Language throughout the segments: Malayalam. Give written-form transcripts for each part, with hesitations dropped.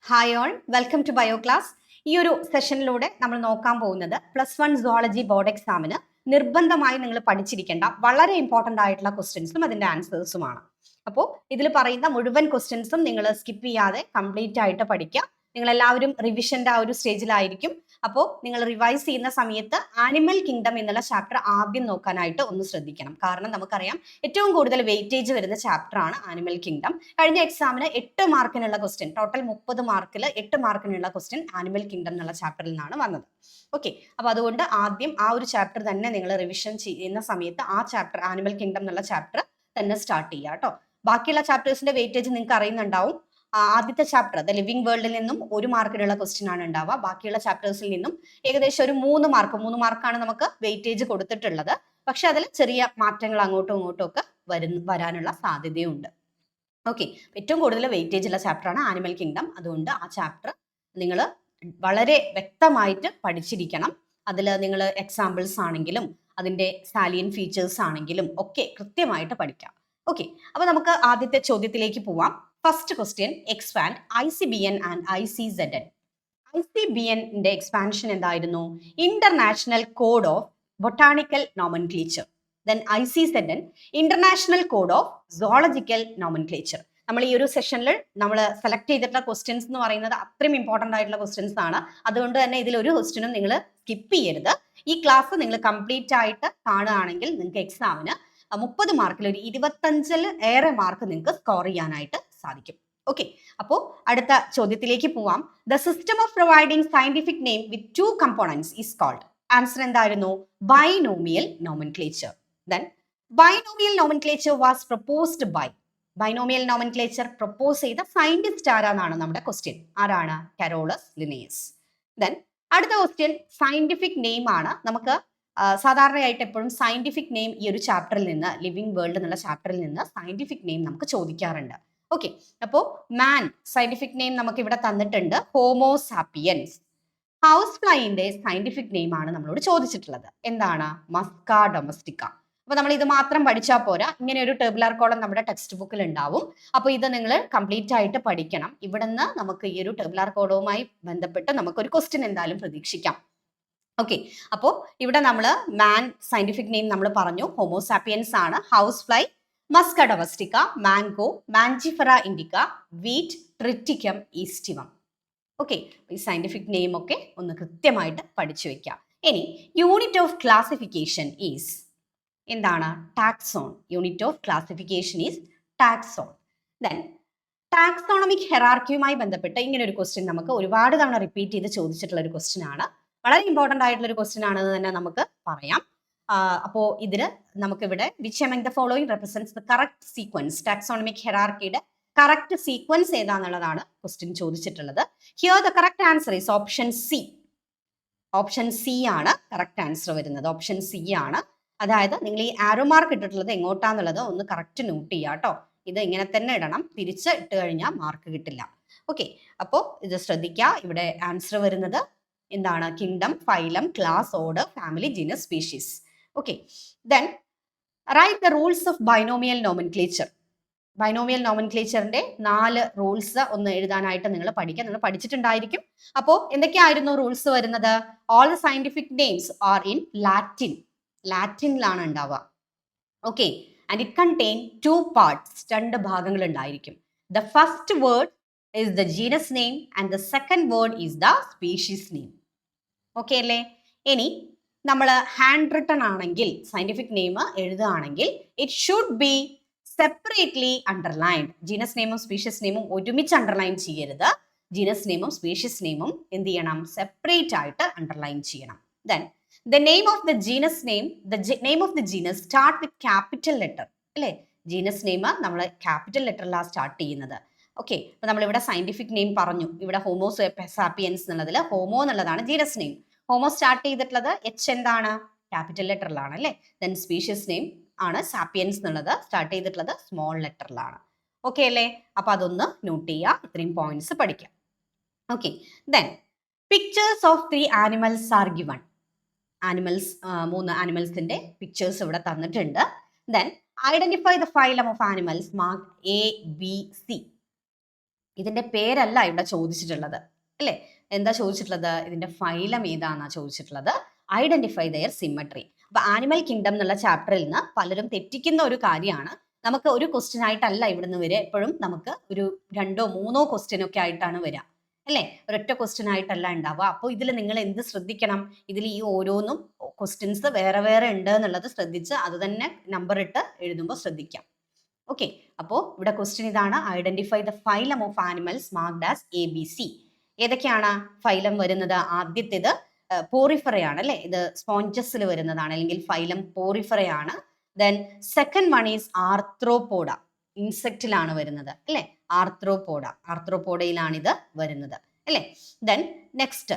Hi all, welcome to bio class. ഈ ഒരു സെഷനിലൂടെ നമ്മൾ നോക്കാൻ പോകുന്നത് +1 സുവോളജി ബോർഡ് എക്സാമിന് നിർബന്ധമായി നിങ്ങൾ പഠിച്ചിരിക്കേണ്ട വളരെ ഇമ്പോർട്ടൻ്റ് ആയിട്ടുള്ള ക്വസ്റ്റ്യൻസും അതിൻ്റെ ആൻസേഴ്സുമാണ്. അപ്പോൾ ഇതിൽ പറയുന്ന മുഴുവൻ ക്വസ്റ്റ്യൻസും നിങ്ങൾ സ്കിപ്പ് ചെയ്യാതെ കംപ്ലീറ്റ് ആയിട്ട് പഠിക്കുക. നിങ്ങൾ എല്ലാവരും റിവിഷന്റെ ആ ഒരു സ്റ്റേജിലായിരിക്കും. അപ്പോൾ നിങ്ങൾ റിവൈസ് ചെയ്യുന്ന സമയത്ത് ആനിമൽ കിങ്ഡം എന്നുള്ള ചാപ്റ്റർ ആദ്യം നോക്കാനായിട്ട് ഒന്ന് ശ്രദ്ധിക്കണം. കാരണം നമുക്കറിയാം ഏറ്റവും കൂടുതൽ വെയിറ്റേജ് വരുന്ന ചാപ്റ്റർ ആണ് ആനിമൽ കിങ്ഡം. കഴിഞ്ഞ എക്സാമിന് 8 മാർക്കിനുള്ള ക്വസ്റ്റ്യൻ, ടോട്ടൽ 30 മാർക്കിൽ 8 മാർക്കിനുള്ള ക്വസ്റ്റ്യൻ ആനിമൽ കിങ്ഡം എന്നുള്ള ചാപ്റ്ററിൽ നിന്നാണ് വന്നത്. ഓക്കെ, അപ്പൊ അതുകൊണ്ട് ആദ്യം ആ ഒരു ചാപ്റ്റർ തന്നെ നിങ്ങൾ റിവിഷൻ ചെയ്യുന്ന സമയത്ത് ആ ചാപ്റ്റർ ആനിമൽ കിങ്ഡം എന്നുള്ള ചാപ്റ്റർ തന്നെ സ്റ്റാർട്ട് ചെയ്യുക കേട്ടോ. ബാക്കിയുള്ള ചാപ്റ്റേഴ്സിന്റെ വെയിറ്റേജ് നിങ്ങൾക്ക് അറിയുന്നുണ്ടാവും. ആദ്യത്തെ ചാപ്റ്റർ ദ ലിവിംഗ് വേൾഡിൽ നിന്നും 1 മാർക്കിനുള്ള ക്വസ്റ്റ്യൻ ആണ് ഉണ്ടാവുക. ബാക്കിയുള്ള ചാപ്റ്റേഴ്സിൽ നിന്നും ഏകദേശം ഒരു 3 മാർക്കാണ് നമുക്ക് വെയിറ്റേജ് കൊടുത്തിട്ടുള്ളത്. പക്ഷെ അതിൽ ചെറിയ മാറ്റങ്ങൾ അങ്ങോട്ടും ഇങ്ങോട്ടും ഒക്കെ വരാനുള്ള സാധ്യതയുണ്ട്. ഓക്കെ, ഏറ്റവും കൂടുതൽ വെയിറ്റേജ് ഉള്ള ചാപ്റ്റർ ആണ് ആനിമൽ കിങ്ഡം. അതുകൊണ്ട് ആ ചാപ്റ്റർ നിങ്ങൾ വളരെ വ്യക്തമായിട്ട് പഠിച്ചിരിക്കണം. അതിൽ നിങ്ങൾ എക്സാമ്പിൾസ് ആണെങ്കിലും അതിന്റെ സാലിയൻ ഫീച്ചേഴ്സ് ആണെങ്കിലും ഒക്കെ കൃത്യമായിട്ട് പഠിക്കാം. ഓക്കെ, അപ്പൊ നമുക്ക് ആദ്യത്തെ ചോദ്യത്തിലേക്ക് പോവാം. First question, expand ICBN and ICZN. ICBNന്റെ എക്സ്പാൻഷൻ എന്തായിരുന്നു? International code of botanical nomenclature. Then ICZN, international code of zoological nomenclature. നമ്മൾ ഈ ഒരു സെഷനിൽ നമ്മൾ സെലക്ട് ചെയ്തിട്ടുള്ള ക്വസ്റ്റ്യൻസ് എന്ന് പറയുന്നത് അത്രയും ഇമ്പോർട്ടൻ്റ് ആയിട്ടുള്ള ക്വസ്റ്റ്യൻസ് ആണ്. അതുകൊണ്ട് തന്നെ ഇതിൽ ഒരു ക്വസ്റ്റ്യനും നിങ്ങൾ സ്കിപ്പ് ചെയ്യരുത്. ഈ ക്ലാസ് നിങ്ങൾ കംപ്ലീറ്റ് ആയിട്ട് കാണുകയാണെങ്കിൽ നിങ്ങൾക്ക് എക്സാമിന് 30 മാർക്കിൽ ഒരു 25-ൽ ഏറെ മാർക്ക് നിങ്ങൾക്ക് സ്കോർ ചെയ്യാനായിട്ട് സാധിക്കും. ഓക്കെ, അപ്പോൾ അടുത്ത ചോദ്യത്തിലേക്ക് പോവാം. The system of providing scientific name with 2 components is called. Answer എന്തായിരുന്നു? Binomial nomenclature. Then binomial nomenclature was proposed by. Binomial nomenclature propose ചെയ്ത സയന്റിസ്റ്റ് ആരാന്നാണ് നമ്മുടെ ക്വസ്റ്റ്യൻ. ആരാണ്? Carolus Linnaeus. ദെൻ അടുത്ത ക്വസ്റ്റ്യൻ സയന്റിഫിക് നെയിം ആണ്. നമുക്ക് സാധാരണയായിട്ട് എപ്പോഴും സയന്റിഫിക് നെയിം ഈ ഒരു ചാപ്റ്ററിൽ നിന്ന്, ലിവിംഗ് വേൾഡ് എന്നുള്ള ചാപ്റ്ററിൽ നിന്ന് സയന്റിഫിക് നെയിം നമുക്ക് ചോദിക്കാറുണ്ട്. ഓക്കെ, അപ്പോൾ മാൻ സയന്റിഫിക് നെയിം നമുക്ക് ഇവിടെ തന്നിട്ടുണ്ട്, ഹോമോസാപ്പിയൻസ്. ഹൗസ് ഫ്ലൈന്റെ സയന്റിഫിക് നെയിം ആണ് നമ്മളോട് ചോദിച്ചിട്ടുള്ളത്. എന്താണ്? Musca domestica. അപ്പൊ നമ്മൾ ഇത് മാത്രം പഠിച്ചാൽ പോരാ, ഇങ്ങനെ ഒരു ടേബുലാർ കോളം നമ്മുടെ ടെക്സ്റ്റ് ബുക്കിൽ ഉണ്ടാവും. അപ്പോൾ ഇത് നിങ്ങൾ കംപ്ലീറ്റ് ആയിട്ട് പഠിക്കണം. ഇവിടുന്ന് നമുക്ക് ഈ ഒരു ടേബുലാർ കോളവുമായി ബന്ധപ്പെട്ട് നമുക്കൊരു ക്വസ്റ്റ്യൻ എന്തായാലും പ്രതീക്ഷിക്കാം. ഓക്കെ, അപ്പോൾ ഇവിടെ നമ്മൾ മാൻ സയന്റിഫിക് നെയിം നമ്മൾ പറഞ്ഞു, ഹോമോസാപ്പിയൻസ് ആണ്. House fly Musca domestica, mango Mangifera indica, wheat Triticum aestivum. Okay, ഈ സയന്റിഫിക് നെയിം ഒക്കെ ഒന്ന് കൃത്യമായിട്ട് പഠിച്ചു വെക്കാം. ഇനി യൂണിറ്റ് ഓഫ് ക്ലാസിഫിക്കേഷൻ ഈസ് എന്താണ്? Taxon. Unit of classification is taxon. Then taxonomic ഹെറാർക്കിയുമായി ബന്ധപ്പെട്ട് ഇങ്ങനെ ഒരു ക്വസ്റ്റ്യൻ നമുക്ക് ഒരുപാട് തവണ റിപ്പീറ്റ് ചെയ്ത് ചോദിച്ചിട്ടുള്ള ഒരു ക്വസ്റ്റ്യൻ ആണ്. വളരെ ഇമ്പോർട്ടൻ്റ് ആയിട്ടുള്ള ഒരു ക്വസ്റ്റ്യൻ ആണെന്ന് തന്നെ നമുക്ക് പറയാം. അപ്പോൾ ഇതിന് നമുക്കിവിടെ which among the following represents the correct sequence? Taxonomic ഹെറാർക്കിയുടെ കറക്റ്റ് സീക്വൻസ് ഏതാന്നുള്ളതാണ് ക്വസ്റ്റ്യൻ ചോദിച്ചിട്ടുള്ളത്. Here the correct answer is option C. Option C ആണ് കറക്റ്റ് ആൻസർ വരുന്നത്. ഓപ്ഷൻ സി ആണ്. അതായത് നിങ്ങൾ ഈ ആരോ മാർക്ക് ഇട്ടിട്ടുള്ളത് എങ്ങോട്ടാന്നുള്ളത് ഒന്ന് കറക്റ്റ് നോട്ട് ചെയ്യുക കേട്ടോ. ഇത് ഇങ്ങനെ തന്നെ ഇടണം, തിരിച്ച് ഇട്ട് കഴിഞ്ഞാൽ മാർക്ക് കിട്ടില്ല. ഓക്കെ, അപ്പോൾ ഇത് ശ്രദ്ധിക്കുക. ഇവിടെ ആൻസർ വരുന്നത് എന്താണ്? Kingdom, phylum, class, order, family, genus, species. Okay, then write the rules of binomial nomenclature. Binomial നോമൻക്ലേച്ചറിന്റെ 4 റൂൾസ് ഒന്ന് എഴുതാനായിട്ട് നിങ്ങൾ പഠിക്കുക. നിങ്ങൾ പഠിച്ചിട്ടുണ്ടായിരിക്കും. അപ്പോൾ എന്തൊക്കെയായിരുന്നു റൂൾസ് വരുന്നത്? All the scientific names are in Latin. ലാറ്റിനിലാണ് ഉണ്ടാവുക. Okay, and it contain 2 parts. 2 ഭാഗങ്ങൾ ഉണ്ടായിരിക്കും. The first word is the genus name and the second word is the species name. Okay അല്ലേ? ഇനി നമ്മൾ ഹാൻഡ് റിട്ടൺ ആണെങ്കിൽ സയന്റിഫിക് നെയിം എഴുതുകയാണെങ്കിൽ it should be separately underlined. Genus നെയിമും സ്പീഷ്യസ് നെയിമും ഒരുമിച്ച് അണ്ടർലൈൻ ചെയ്യരുത്. ജീനസ് നെയിമും സ്പീഷ്യസ് നെയിമും എന്ത് ചെയ്യണം? സെപ്പറേറ്റ് ആയിട്ട് അണ്ടർലൈൻ ചെയ്യണം. Then the name of the genus name, name of the genus start with capital letter. അല്ലേ? ജീനസ് നെയിം നമ്മൾ ക്യാപിറ്റൽ ലെറ്ററിലാണ് സ്റ്റാർട്ട് ചെയ്യുന്നത്. ഓക്കെ, അപ്പൊ നമ്മളിവിടെ സയന്റിഫിക് നെയിം പറഞ്ഞു. ഇവിടെ ഹോമോസാപ്പിയൻസ് എന്നുള്ളതിൽ ഹോമോ എന്നുള്ളതാണ് ജീനസ് നെയിം. ഹോമോ സ്റ്റാർട്ട് ചെയ്തിട്ടുള്ളത് എച്ച് എന്താണ്? ക്യാപിറ്റൽ ലെറ്ററിലാണ് അല്ലേ? ദെൻ സ്പീഷ്യസ് നെയിം ആണ് സാപ്പിയൻസ് എന്നുള്ളത് സ്റ്റാർട്ട് ചെയ്തിട്ടുള്ളത് സ്മോൾ ലെറ്ററിലാണ്. ഓക്കെ അല്ലേ? അപ്പൊ അതൊന്ന് നോട്ട് ചെയ്യുക. ഇത്രയും പോയിന്റ്സ് പഠിക്കാം. Okay, then pictures of 3 animals are given. Animals 3 ആനിമൽസിന്റെ പിക്ചേഴ്സ് ഇവിടെ തന്നിട്ടുണ്ട്. Then identify the phylum of animals mark A, B, C. ഇതിന്റെ പേരല്ല ഇവിടെ ചോദിച്ചിട്ടുള്ളത് അല്ലേ. എന്താ ചോദിച്ചിട്ടുള്ളത്? ഇതിന്റെ ഫൈലം ഏതാന്നാ ചോദിച്ചിട്ടുള്ളത്. Identify their symmetry. അപ്പൊ ആനിമൽ കിങ്ഡം എന്നുള്ള ചാപ്റ്ററിൽ നിന്ന് പലരും തെറ്റിക്കുന്ന ഒരു കാര്യമാണ്. നമുക്ക് ഒരു ക്വസ്റ്റ്യൻ ആയിട്ടല്ല ഇവിടുന്ന് വരിക, എപ്പോഴും നമുക്ക് ഒരു 2 or 3 ക്വസ്റ്റ്യൻ ഒക്കെ ആയിട്ടാണ് വരിക അല്ലേ. ഒരൊറ്റ ക്വസ്റ്റ്യൻ ആയിട്ടല്ല ഉണ്ടാവുക. അപ്പോൾ ഇതിൽ നിങ്ങൾ എന്ത് ശ്രദ്ധിക്കണം? ഇതിൽ ഈ ഓരോന്നും ക്വസ്റ്റ്യൻസ് വേറെ വേറെ ഉണ്ട് എന്നുള്ളത് ശ്രദ്ധിച്ച് അത് തന്നെ നമ്പർ ഇട്ട് എഴുതുമ്പോൾ ശ്രദ്ധിക്കാം. ഓക്കെ, അപ്പോൾ ഇവിടെ ക്വസ്റ്റ്യൻ ഇതാണ്. Identify the phylum of animals marked as ABC. ഏതൊക്കെയാണ് ഫൈലം വരുന്നത്? ആദ്യത്തേത് പോറിഫറയാണ് അല്ലേ. ഇത് സ്പോഞ്ചസിൽ വരുന്നതാണ്, അല്ലെങ്കിൽ ഫൈലം പോറിഫറയാണ്. Then second one is Arthropoda, ഇൻസെക്റ്റിലാണ് വരുന്നത് അല്ലേ. ആർത്രോപോഡയിലാണ് ഇത് വരുന്നത് അല്ലേ. ദെൻ നെക്സ്റ്റ്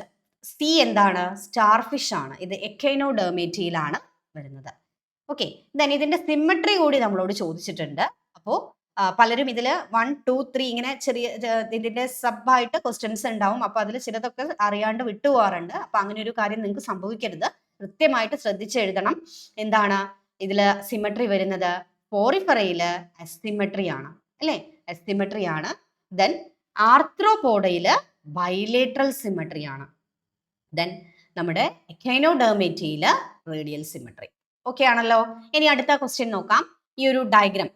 സി എന്താണ്? സ്റ്റാർഫിഷ് ആണ്. ഇത് എക്കൈനോഡെർമേറ്റയിലാണ് വരുന്നത്. ഓക്കെ, ദെൻ ഇതിന്റെ സിമ്മട്രി കൂടി നമ്മളോട് ചോദിച്ചിട്ടുണ്ട്. അപ്പോൾ പലരും ഇതിൽ 1, 2, 3 ഇങ്ങനെ ചെറിയ ഇതിന്റെ സബായിട്ട് ക്വസ്റ്റ്യൻസ് ഉണ്ടാവും. അപ്പൊ അതിൽ ചിലതൊക്കെ അറിയാണ്ട് വിട്ടുപോകാറുണ്ട്. അപ്പൊ അങ്ങനെ ഒരു കാര്യം നിങ്ങൾക്ക് സംഭവിക്കരുത്. കൃത്യമായിട്ട് ശ്രദ്ധിച്ച് എഴുതണം. എന്താണ് ഇതിൽ സിമ്മട്രി വരുന്നത്? പോറിഫറയില് അസിമെട്രി ആണ് അല്ലേ, അസിമെട്രി ആണ്. ദെൻ ആർത്രോപോഡയില് ബൈലേറ്ററൽ സിമ്മട്രി ആണ്. ദെൻ നമ്മുടെ എക്കൈനോഡെർമേറ്റയില് റേഡിയൽ സിമ്മട്രി. ഓക്കെ ആണല്ലോ. ഇനി അടുത്ത ക്വസ്റ്റ്യൻ നോക്കാം. ഈ ഒരു ഡയഗ്രാം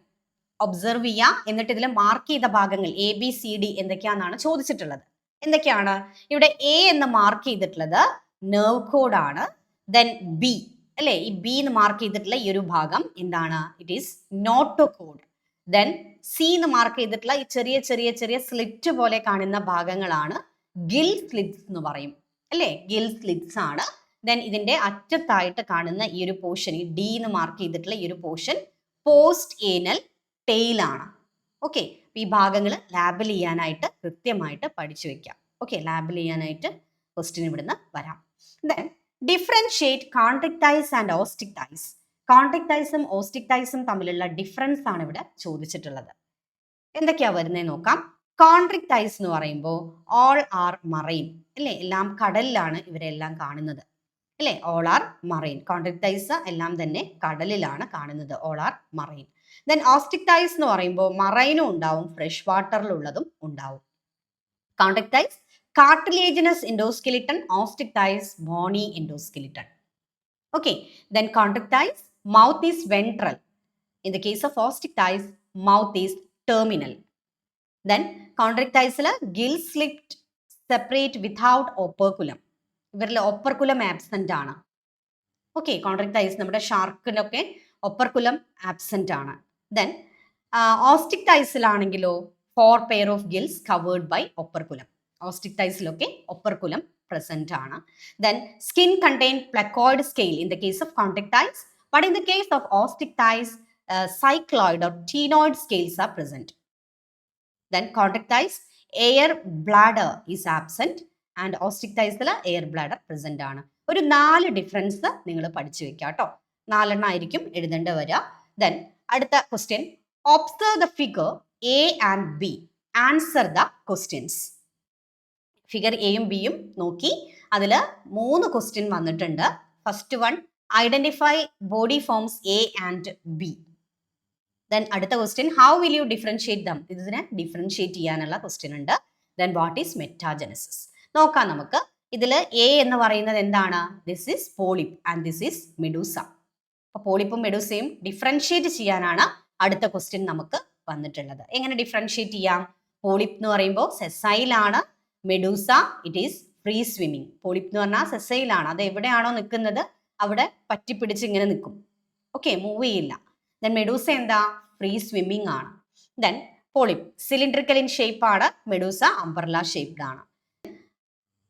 ഒബ്സർവ് ചെയ്യുക, എന്നിട്ട് ഇതിൽ മാർക്ക് ചെയ്ത ഭാഗങ്ങൾ ABCD എന്തൊക്കെയാണെന്നാണ് ചോദിച്ചിട്ടുള്ളത്. എന്തൊക്കെയാണ് ഇവിടെ? A എന്ന് മാർക്ക് ചെയ്തിട്ടുള്ളത് നെർവ് കോഡ് ആണ്. ദെൻ B അല്ലേ, ഈ B എന്ന് മാർക്ക് ചെയ്തിട്ടുള്ള ഈ ഒരു ഭാഗം എന്താണ്? It is Noto code. Then C എന്ന് മാർക്ക് ചെയ്തിട്ടുള്ള ഈ ചെറിയ ചെറിയ ചെറിയ സ്ലിറ്റ് പോലെ കാണുന്ന ഭാഗങ്ങളാണ് ഗിൽ സ്ലിറ്റ്സ് എന്ന് പറയും അല്ലേ, ഗിൽ സ്ലിറ്റ്സ് ആണ്. ദെൻ ഇതിന്റെ അറ്റത്തായിട്ട് കാണുന്ന ഈ ഒരു പോർഷൻ, ഈ D എന്ന് മാർക്ക് ചെയ്തിട്ടുള്ള ഈ ഒരു പോർഷൻ പോസ്റ്റ് ഏനൽ ടെയിൽ ആണ്. ഓക്കെ, ഈ ഭാഗങ്ങൾ ലാബിൽ ചെയ്യാനായിട്ട് കൃത്യമായിട്ട് പഠിച്ചു വെക്കാം. ഓക്കെ, ലാബിൽ ചെയ്യാനായിട്ട് ക്വസ്റ്റ്യൻ ഇവിടുന്ന് വരാം. Then differentiate Chondrichthyes and Osteichthyes. കോൺട്രിക്ടൈൽസും ഓസ്റ്റിക്ടൈൽസും തമ്മിലുള്ള ഡിഫറൻസ് ആണ് ഇവിടെ ചോദിച്ചിട്ടുള്ളത്. എന്തൊക്കെയാ വരുന്നത് നോക്കാം. കോൺട്രിക്ടൈൽസ് എന്ന് പറയുമ്പോൾ ഓൾ ആർ മറൈൻ അല്ലേ, എല്ലാം കടലിലാണ് ഇവരെല്ലാം കാണുന്നത് അല്ലേ. All are marine. കോൺട്രിക്ടൈൽസ് എല്ലാം തന്നെ കടലിലാണ് കാണുന്നത്, all are marine. Then Osteichthyes എന്ന് പറയുമ്പോൾ മറൈനും ഉണ്ടാവും, ഫ്രഷ് വാട്ടറിലുള്ളതും ഉണ്ടാവും. Chondrichthyes cartilaginous endoskeleton, Osteichthyes bony endoskeleton. Okay, then contractiles, mouth is ventral. In the case of osticotiles, mouth is terminal. Then contractiles gill slit separate without operculum. ഇവരിൽ operculum absent ആണ്. Okay, contractiles നമ്മുടെ ഷാർക്കിനൊക്കെ operculum absent ആണ്. Then osticotiles ആണെങ്കിലോ 4 pair of gills covered by operculum. Osticotiles operculum present ആണ്. Then skin contain placoid scale in the case of contractiles, but in the case of osticotiles cycloid or ctenoid scales are present. Then contractiles air bladder is absent and osticotiles air bladder present ആണ്. ഒരു 4 ഡിഫറൻസ് നിങ്ങൾ പഠിച്ചു വെക്കുക കേട്ടോ. 4 എണ്ണം ആയിരിക്കും എഴുതേണ്ടി വരിക. Then അടുത്ത question, observe the figure A and B, answer the questions. Figure എയും ബിയും നോക്കി അതിൽ 3 ക്വസ്റ്റ്യൻ വന്നിട്ടുണ്ട്. First one, identify body forms A and B. Then അടുത്ത question, how will you differentiate them. ഇതിനെ ഡിഫറൻഷിയേറ്റ് ചെയ്യാനുള്ള ക്വസ്റ്റ്യൻ ഉണ്ട്. ദെൻ വാട്ട് ഈസ് മെറ്റാജനസിസ് നോക്കാം നമുക്ക്. ഇതിൽ എ എന്ന് പറയുന്നത് എന്താണ്? This is polyp and this is Medusa. അപ്പോൾ പോളിപ്പും മെഡൂസയും ഡിഫറൻഷിയേറ്റ് ചെയ്യാനാണ് അടുത്ത ക്വസ്റ്റ്യൻ നമുക്ക് വന്നിട്ടുള്ളത്. എങ്ങനെ ഡിഫറൻഷിയേറ്റ് ചെയ്യാം? പോളിപ്പ് എന്ന് പറയുമ്പോൾ സെസൈലാണ്, medusa it is free swimming. Polyp എന്ന് പറഞ്ഞാൽ സെസൈലാണ്, അത് എവിടെയാണോ നിൽക്കുന്നത് അവിടെ പറ്റിപ്പിടിച്ച് ഇങ്ങനെ നിൽക്കും. ഓക്കെ, മൂവ് ചെയ്യില്ല. ദെൻ മെഡൂസ എന്താ? ഫ്രീ സ്വിമ്മിങ് ആണ്. Then polyp cylindrical in shape ആണ്, മെഡൂസ അംബ്രല്ല ഷേപ്ഡ് ആണ്.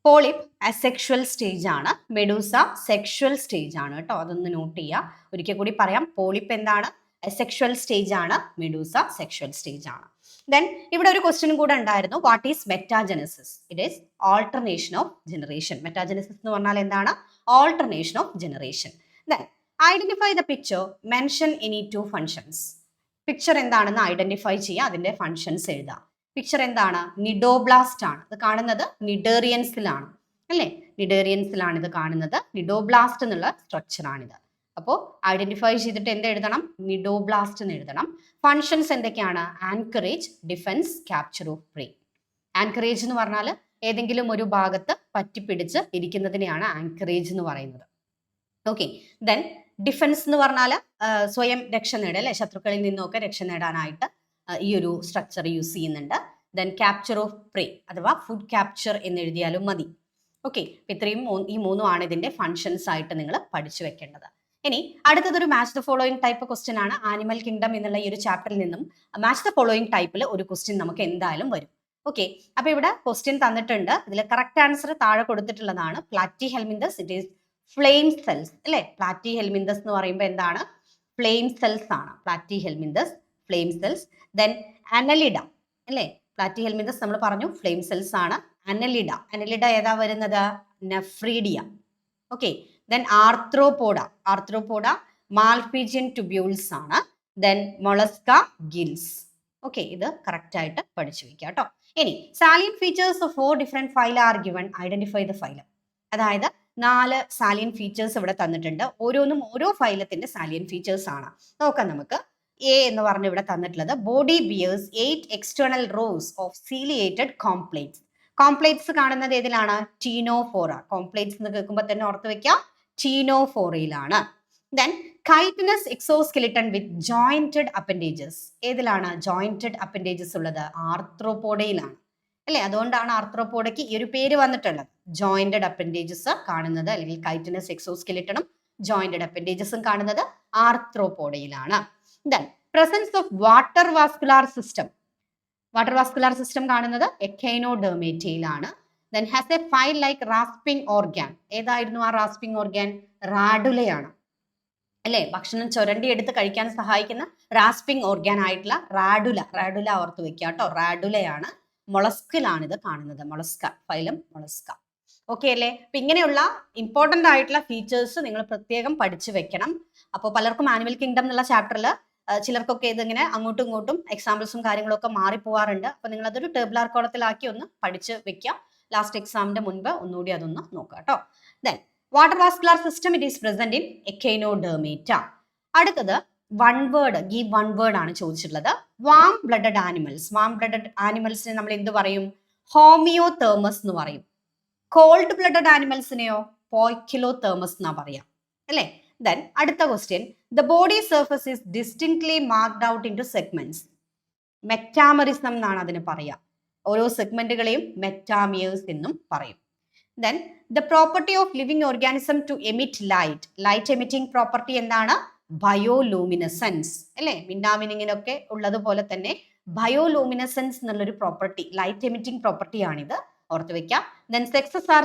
പോളിപ്പ് അസെക്ഷുവൽ സ്റ്റേജ് ആണ്, മെഡൂസ സെക്ഷുവൽ സ്റ്റേജ് ആണ് കേട്ടോ, അതൊന്ന് നോട്ട് ചെയ്യുക. ഒരിക്കൽ കൂടി പറയാം, പോളിപ്പ് എന്താണ്? അസെക്ഷുവൽ സ്റ്റേജ് ആണ്, മെഡൂസ സെക്ഷുവൽ സ്റ്റേജ് ആണ്. ദെൻ ഇവിടെ ഒരു ക്വസ്റ്റ്യൻ കൂടെ ഉണ്ടായിരുന്നു, what is metagenesis? It is alternation of generation. Metagenesis എന്ന് പറഞ്ഞാൽ എന്താണ്? Alternation of generation. Then identify the picture, mention any 2 functions. Picture എന്താണെന്ന് ഐഡന്റിഫൈ ചെയ്യുക, അതിന്റെ ഫങ്ഷൻസ് എഴുതുക. പിക്ചർ എന്താണ്? നിഡോബ്ലാസ്റ്റ് ആണ്. ഇത് കാണുന്നത് നിഡേറിയൻസിലാണ് അല്ലേ, നിഡേറിയൻസിലാണ് ഇത് കാണുന്നത്. നിഡോബ്ലാസ്റ്റ് എന്നുള്ള സ്ട്രക്ചർ ആണിത്. അപ്പോൾ ഐഡന്റിഫൈ ചെയ്തിട്ട് എന്ത് എഴുതണം? നിഡോബ്ലാസ്റ്റ് എന്ന് എഴുതണം. ഫങ്ഷൻസ് എന്തൊക്കെയാണ്? Anchorage, defence, capture of prey. Anchorage എന്ന് പറഞ്ഞാൽ ഏതെങ്കിലും ഒരു ഭാഗത്ത് പറ്റിപ്പിടിച്ച് ഇരിക്കുന്നതിനെയാണ് ആങ്കറേജ് എന്ന് പറയുന്നത്. ഓക്കെ, ദെൻ ഡിഫൻസ് എന്ന് പറഞ്ഞാൽ സ്വയം രക്ഷ നേടുക അല്ലെ, ശത്രുക്കളിൽ നിന്നൊക്കെ രക്ഷ നേടാനായിട്ട് ഈ ഒരു സ്ട്രക്ചർ യൂസ് ചെയ്യുന്നുണ്ട്. ദെൻ ക്യാപ്ചർ ഓഫ് പ്രേ അഥവാ ഫുഡ് ക്യാപ്ചർ എന്ന് എഴുതിയാലും മതി. ഓക്കെ, ഇത്രയും ഈ മൂന്നും ആണ് ഇതിന്റെ ഫങ്ഷൻസ് ആയിട്ട് നിങ്ങൾ പഠിച്ചു വെക്കേണ്ടത്. ഇനി അടുത്തതൊരു match the following type question ആണ്. ആനിമൽ കിങ്ഡം എന്നുള്ള ഈ ഒരു ചാപ്റ്ററിൽ നിന്നും മാച്ച് ദ ഫോളോയിങ് ടൈപ്പിൽ ഒരു ക്വസ്റ്റ്യൻ നമുക്ക് എന്തായാലും വരും. ഓക്കെ, അപ്പൊ ഇവിടെ ക്വസ്റ്റ്യൻ തന്നിട്ടുണ്ട്. ഇതിൽ കറക്റ്റ് ആൻസർ താഴെ കൊടുത്തിട്ടുള്ളതാണ്. Platyhelminthes it is flame cells അല്ലെ. പ്ലാറ്റി ഹെൽമിന്തസ് എന്ന് പറയുമ്പോൾ എന്താണ്? ഫ്ലെയിം സെൽസ് ആണ്. Platyhelminthes flame cells. Then Annelida അല്ലെ, പ്ലാറ്റി ഹെൽമിന്തസ് നമ്മൾ പറഞ്ഞു ഫ്ലെയിം സെൽസ് ആണ്. അനലിഡ ഏതാ വരുന്നത്? Nephridia. Okay, then Arthropoda Malpighian tubules ആണ്. Then Mollusca gills. ഓക്കെ, ഇത് കറക്റ്റ് ആയിട്ട് പഠിച്ചു വെക്കുക കേട്ടോ. ഇനി salient features of 4 different phyla are given, identify the phylum. അതായത് 4 സാലിയൻ ഫീച്ചേഴ്സ് ഇവിടെ തന്നിട്ടുണ്ട്. ഓരോന്നും ഓരോ ഫൈലത്തിന്റെ സാലിയൻ ഫീച്ചേഴ്സ് ആണ്. നോക്കാം നമുക്ക്. എ എന്ന് പറഞ്ഞ് ഇവിടെ തന്നിട്ടുള്ളത് body bears 8 external rows of ciliated comb plates. Comb plates കാണുന്നത് ഏതിലാണ്? ടീനോഫോറ. കോംപ്ലേറ്റ്സ് എന്ന് കേൾക്കുമ്പോൾ തന്നെ ഓർത്ത് വെക്കാം, ടീനോഫോറയിലാണ്. ദെൻ കൈറ്റിനസ് എക്സോസ്കെലിട്ടൺ വിത്ത് ജോയിന്റഡ് അപ്പൻഡേജസ്. ഏതിലാണ് ജോയിന്റഡ് അപ്പൻഡേജസ് ഉള്ളത്? ആർത്രോപോഡയിലാണ് അല്ലെ. അതുകൊണ്ടാണ് ആർത്രോപോഡയ്ക്ക് ഈ ഒരു പേര് വന്നിട്ടുള്ളത്. ജോയിന്റഡ് അപ്പൻഡേജസ് കാണുന്നത്, അല്ലെങ്കിൽ കൈറ്റിനസ് എക്സോസ്കെലിട്ടണും ജോയിന്റഡ് അപ്പൻഡേജസും കാണുന്നത് ആർത്രോപോഡയിലാണ്. Then presence of water vascular system. Water vascular system കാണുന്നത് എക്കൈനോഡെർമേറ്റയിലാണ്. Then has a file like rasping organ. ഏതായിരുന്നു ആ റാസ്പിംഗ് ഓർഗാൻ? റാഡുലയാണ് അല്ലെ. ഭക്ഷണം ചുരണ്ടി എടുത്ത് കഴിക്കാൻ സഹായിക്കുന്ന റാസ്പിംഗ് ഓർഗാൻ ആയിട്ടുള്ള റാഡുല ഓർത്ത് വെക്കുക കേട്ടോ. റാഡുലയാണ്. മൊളസ്കിലാണ് ഇത് കാണുന്നത്. Mollusca, phylum Mollusca. ഓക്കെ അല്ലേ. അപ്പൊ ഇങ്ങനെയുള്ള ഇമ്പോർട്ടന്റ് ആയിട്ടുള്ള ഫീച്ചേഴ്സ് നിങ്ങൾ പ്രത്യേകം പഠിച്ചു വെക്കണം. അപ്പോൾ പലർക്കും ആനിമൽ കിങ്ഡം എന്നുള്ള ചാപ്റ്ററിൽ ചിലർക്കൊക്കെ ഇതിങ്ങനെ അങ്ങോട്ടും ഇങ്ങോട്ടും എക്സാമ്പിൾസും കാര്യങ്ങളൊക്കെ മാറിപ്പോവാറുണ്ട്. അപ്പൊ നിങ്ങൾ അതൊരു ടേബിളാർ കോളത്തിലാക്കി ഒന്ന് പഠിച്ച് വെക്കാം. ലാസ്റ്റ് എക്സാമിന്റെ മുൻപ് ഒന്നുകൂടി അതൊന്ന് നോക്കാം കേട്ടോ. Then water vascular system it is present in Echinodermata. അടുത്തത് വൺ വേർഡ് ആണ് ചോദിച്ചിട്ടുള്ളത്. Warm blooded animals. Warm blooded ആനിമൽസിനെ നമ്മൾ എന്ത് പറയും? ഹോമിയോതേർമസ് എന്ന് പറയും. കോൾഡ് ബ്ലഡഡ് ആനിമൽസിനെയോ പോയ്ക്കിലോതേർമസ് എന്നാ പറയാം അല്ലെ. ദെൻ അടുത്ത question, the body surface is distinctly marked out into segments. Metamerism എന്നാണ് അതിന് പറയാ. ഓരോ സെഗ്മെന്റുകളെയും മെറ്റാമിയേഴ്സ് എന്നും പറയും. Then the property of living organism to emit light emitting property എന്താണ്? ബയോലൂമിനസെൻസ് അല്ലെ. മിന്നാമിനിങ്ങിനൊക്കെ ഉള്ളതുപോലെ തന്നെ ബയോലൂമിനസെൻസ് എന്നുള്ളൊരു പ്രോപ്പർട്ടി, ലൈറ്റ് എമിറ്റിംഗ് പ്രോപ്പർട്ടി ആണിത്, ഓർത്ത് വെക്കാം. Then sexes are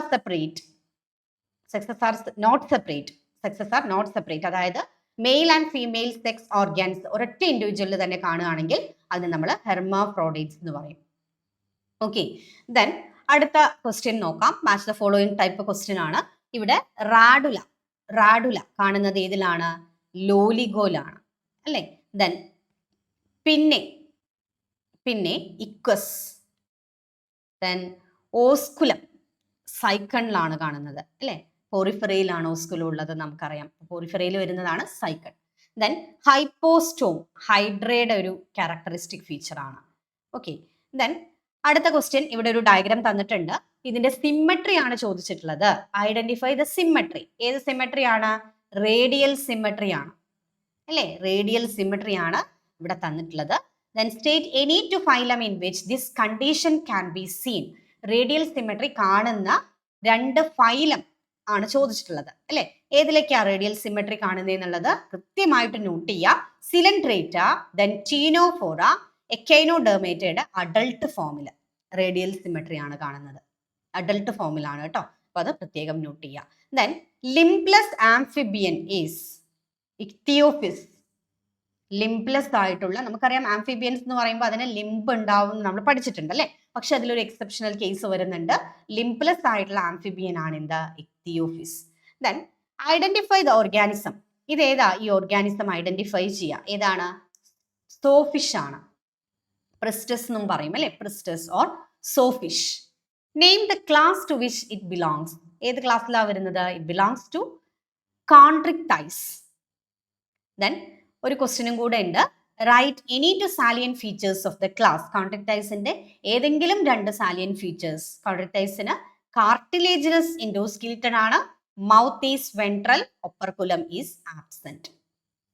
not separate. അതായത് male and female sex organs ഒരൊറ്റ ഇൻഡിവിജ്വലിൽ തന്നെ കാണുകയാണെങ്കിൽ അതിന് നമ്മൾ ഹെർമാഫ്രോഡൈറ്റ്സ് എന്ന് പറയും. ഓക്കെ, ദെൻ അടുത്ത ക്വസ്റ്റ്യൻ നോക്കാം. Match the following type question ആണ്. ഇവിടെ റാഡുല കാണുന്നത് ഏതിലാണ്? ലോലിഗോലാണ് അല്ലെ. ദെൻ പിന്നെ ഇക്വസ്. ദെൻ ഓസ്കുലം സൈക്കണിലാണ് കാണുന്നത് അല്ലെ. പോറിഫെറയിലാണ് ഓസ്കുലം ഉള്ളത് നമുക്കറിയാം. പോറിഫെറയിൽ വരുന്നതാണ് സൈക്കൺ. ദെൻ ഹൈപ്പോസ്റ്റോം ഹൈഡ്രയുടെ ഒരു ക്യാരക്ടറിസ്റ്റിക് ഫീച്ചർ ആണ്. ഓക്കെ, ദെൻ അടുത്ത ക്വസ്റ്റ്യൻ, ഇവിടെ ഒരു ഡയഗ്രാം തന്നിട്ടുണ്ട്. ഇതിന്റെ സിമ്മട്രി ആണ് ചോദിച്ചിട്ടുള്ളത്. Identify the symmetry. ഏത് സിമ്മട്രി ആണ്? റേഡിയൽ സിമ്മട്രി ആണ് അല്ലെ. റേഡിയൽ സിമ്മട്രി ആണ് ഇവിടെ തന്നിട്ടുള്ളത്. Then state any two phylum in which this condition can be seen. Radial symmetry കാണുന്ന 2 ഫൈലം ആണ് ചോദിച്ചിട്ടുള്ളത് അല്ലെ. ഏതിലേക്കാ റേഡിയൽ സിമ്മട്രി കാണുന്നത് എന്നുള്ളത് കൃത്യമായിട്ട് നോട്ട് ചെയ്യുക. സിലൻഡ്രേറ്റ, ദെൻ ടീനോഫോറ, എക്കൈനോഡെർമേറ്റയുടെ അഡൾട്ട് ഫോമില് റേഡിയൽ സിമ്മട്രി ആണ് കാണുന്നത്. അഡൾട്ട് ഫോമിലാണ് കേട്ടോ. അപ്പൊ അത് പ്രത്യേകം നോട്ട് ചെയ്യുക. Then limbless amphibian is Ichthyophis. Limbless ആയിട്ടുള്ള, നമുക്കറിയാം ആംഫിബിയൻസ് എന്ന് പറയുമ്പോൾ അതിന് ലിംബ് ഉണ്ടാവും നമ്മൾ പഠിച്ചിട്ടുണ്ട് അല്ലെ. പക്ഷെ അതിലൊരു എക്സെപ്ഷണൽ കേസ് വരുന്നുണ്ട്. ലിംബ്ലെസ് ആയിട്ടുള്ള ആംഫിബിയൻ ആണ് എന്താ? ഇക്തിയോഫിസ്. Then identify the organism. ഇതേതാ ഈ ഓർഗാനിസം ഐഡന്റിഫൈ ചെയ്യുക? ഏതാണ്? സോഫിഷ് ആണ്. പ്രിസ്റ്റസ് എന്നും പറയും അല്ലെ. Pristis or sawfish. Name the class to which it belongs. ഏത് ക്ലാസ്സിലാണ് വരുന്നത്? It belongs to Chondrichthyes. Then ഒരു ക്വസ്റ്റ്യനും കൂടെ ഉണ്ട്. Write any two salient features of the class. കോൺട്രാക്ടൈൽസിന്റെ ഏതെങ്കിലും രണ്ട് സാലിയൻ ഫീച്ചേഴ്സ്. കോൺട്രാക്ടൈൽസിന് കാർട്ടിലേജിനസ് എൻഡോസ്കെലിറ്റൺ ആണ്, mouth is ventral, operculum is absent.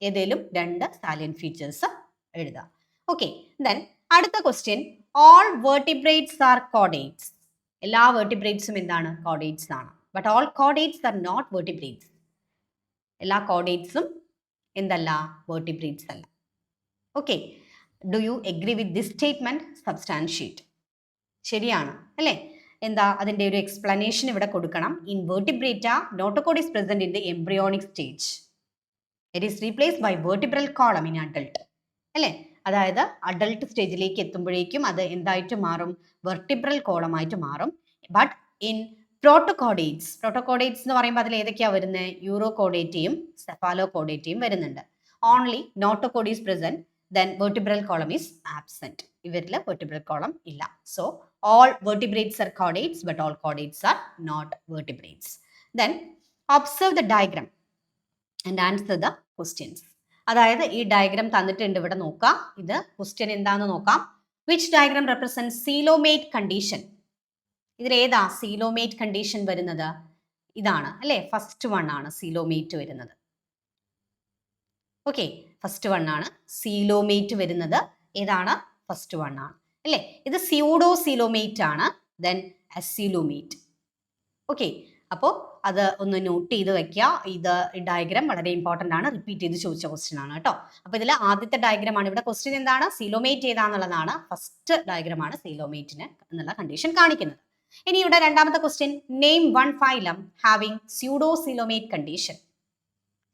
ഏതെങ്കിലും രണ്ട് സാലിയൻ ഫീച്ചേഴ്സ് എഴുതാം. ഓക്കെ, ദെൻ അടുത്ത question, all vertebrates are chordates. എല്ലാ വേർട്ടിബ്രേറ്റ്സും എന്താണ്? കോഡേറ്റ്സ് ആണ്. But all chordates R not vertebrates. എല്ലാ കോഡേറ്റ്സും എന്തല്ല? വേർട്ടിബ്രേറ്റ്സ് അല്ല. Okay, do you agree with this statement? Substantiate. ശരിയാണ് അല്ലേ? എന്താ അതിന്റെ ഒരു എക്സ്പ്ലനേഷൻ ഇവിടെ കൊടുക്കണം. In vertebrate notochord is present in the embryonic stage. It is replaced by vertebral column in adult. അല്ലേ? അതായത് അഡൾട്ട് സ്റ്റേജിലേക്ക് എത്തുമ്പോഴേക്കും അത് എന്തായിട്ട് മാറും? വെർട്ടിബ്രൽ കോളമായിട്ട് മാറും. ബട്ട് ഇൻ പ്രോട്ടോകോഡേറ്റ്സ്, പ്രോട്ടോകോഡേറ്റ്സ് എന്ന് പറയുമ്പോൾ അതിൽ ഏതൊക്കെയാണ് വരുന്നത്? യൂറോകോഡേറ്റയും സെഫാലോകോഡേറ്റയും വരുന്നുണ്ട്. Only notochord is present, then vertebral column is absent. ഇവരിൽ vertebral column ഇല്ല. So all vertebrates are chordates, but all chordates are not vertebrates. Then observe the diagram and answer the questions. അതായത് ഈ ഡയഗ്രാം തന്നിട്ടുണ്ട്, ഇവിടെ നോക്കാം. ഇത് ക്വസ്റ്റ്യൻ എന്താണെന്ന് നോക്കാം. Which diagram represent coelomate condition? ഇതിൽ ഏതാ സീലോമേറ്റ് കണ്ടീഷൻ വരുന്നത്? ഇതാണ് അല്ലേ? ഫസ്റ്റ് വൺ ആണ് സീലോമേറ്റ് വരുന്നത്. ഓക്കെ, ഫസ്റ്റ് വൺ ആണ് സീലോമേറ്റ് വരുന്നത്. ഏതാണ്? ഫസ്റ്റ് വൺ ആണ് അല്ലേ? ഇത് സ്യൂഡോ സീലോമേറ്റ് ആണ്, ദെൻ അസീലോമേറ്റ്. ഓക്കെ, അപ്പോൾ അത് ഒന്ന് നോട്ട് ചെയ്ത് വെക്കുക. ഇത് ഡയഗ്രാം വളരെ ഇമ്പോർട്ടൻ്റ് ആണ്, റിപ്പീറ്റ് ചെയ്ത് ചോദിച്ച ക്വസ്റ്റ്യൻ ആണ് കേട്ടോ. അപ്പോൾ ഇതിൽ ആദ്യത്തെ ഡയഗ്രാം ആണ്. ഇവിടെ ക്വസ്റ്റ്യൻ എന്താണ്? സീലോമേറ്റ് ഏതാന്നുള്ളതാണ്. ഫസ്റ്റ് ഡയഗ്രാം ആണ് സീലോമേറ്റിന് എന്നുള്ള കണ്ടീഷൻ കാണിക്കുന്നത്. ഇനി ഇവിടെ രണ്ടാമത്തെ question, name one phylum having pseudocoelomate condition.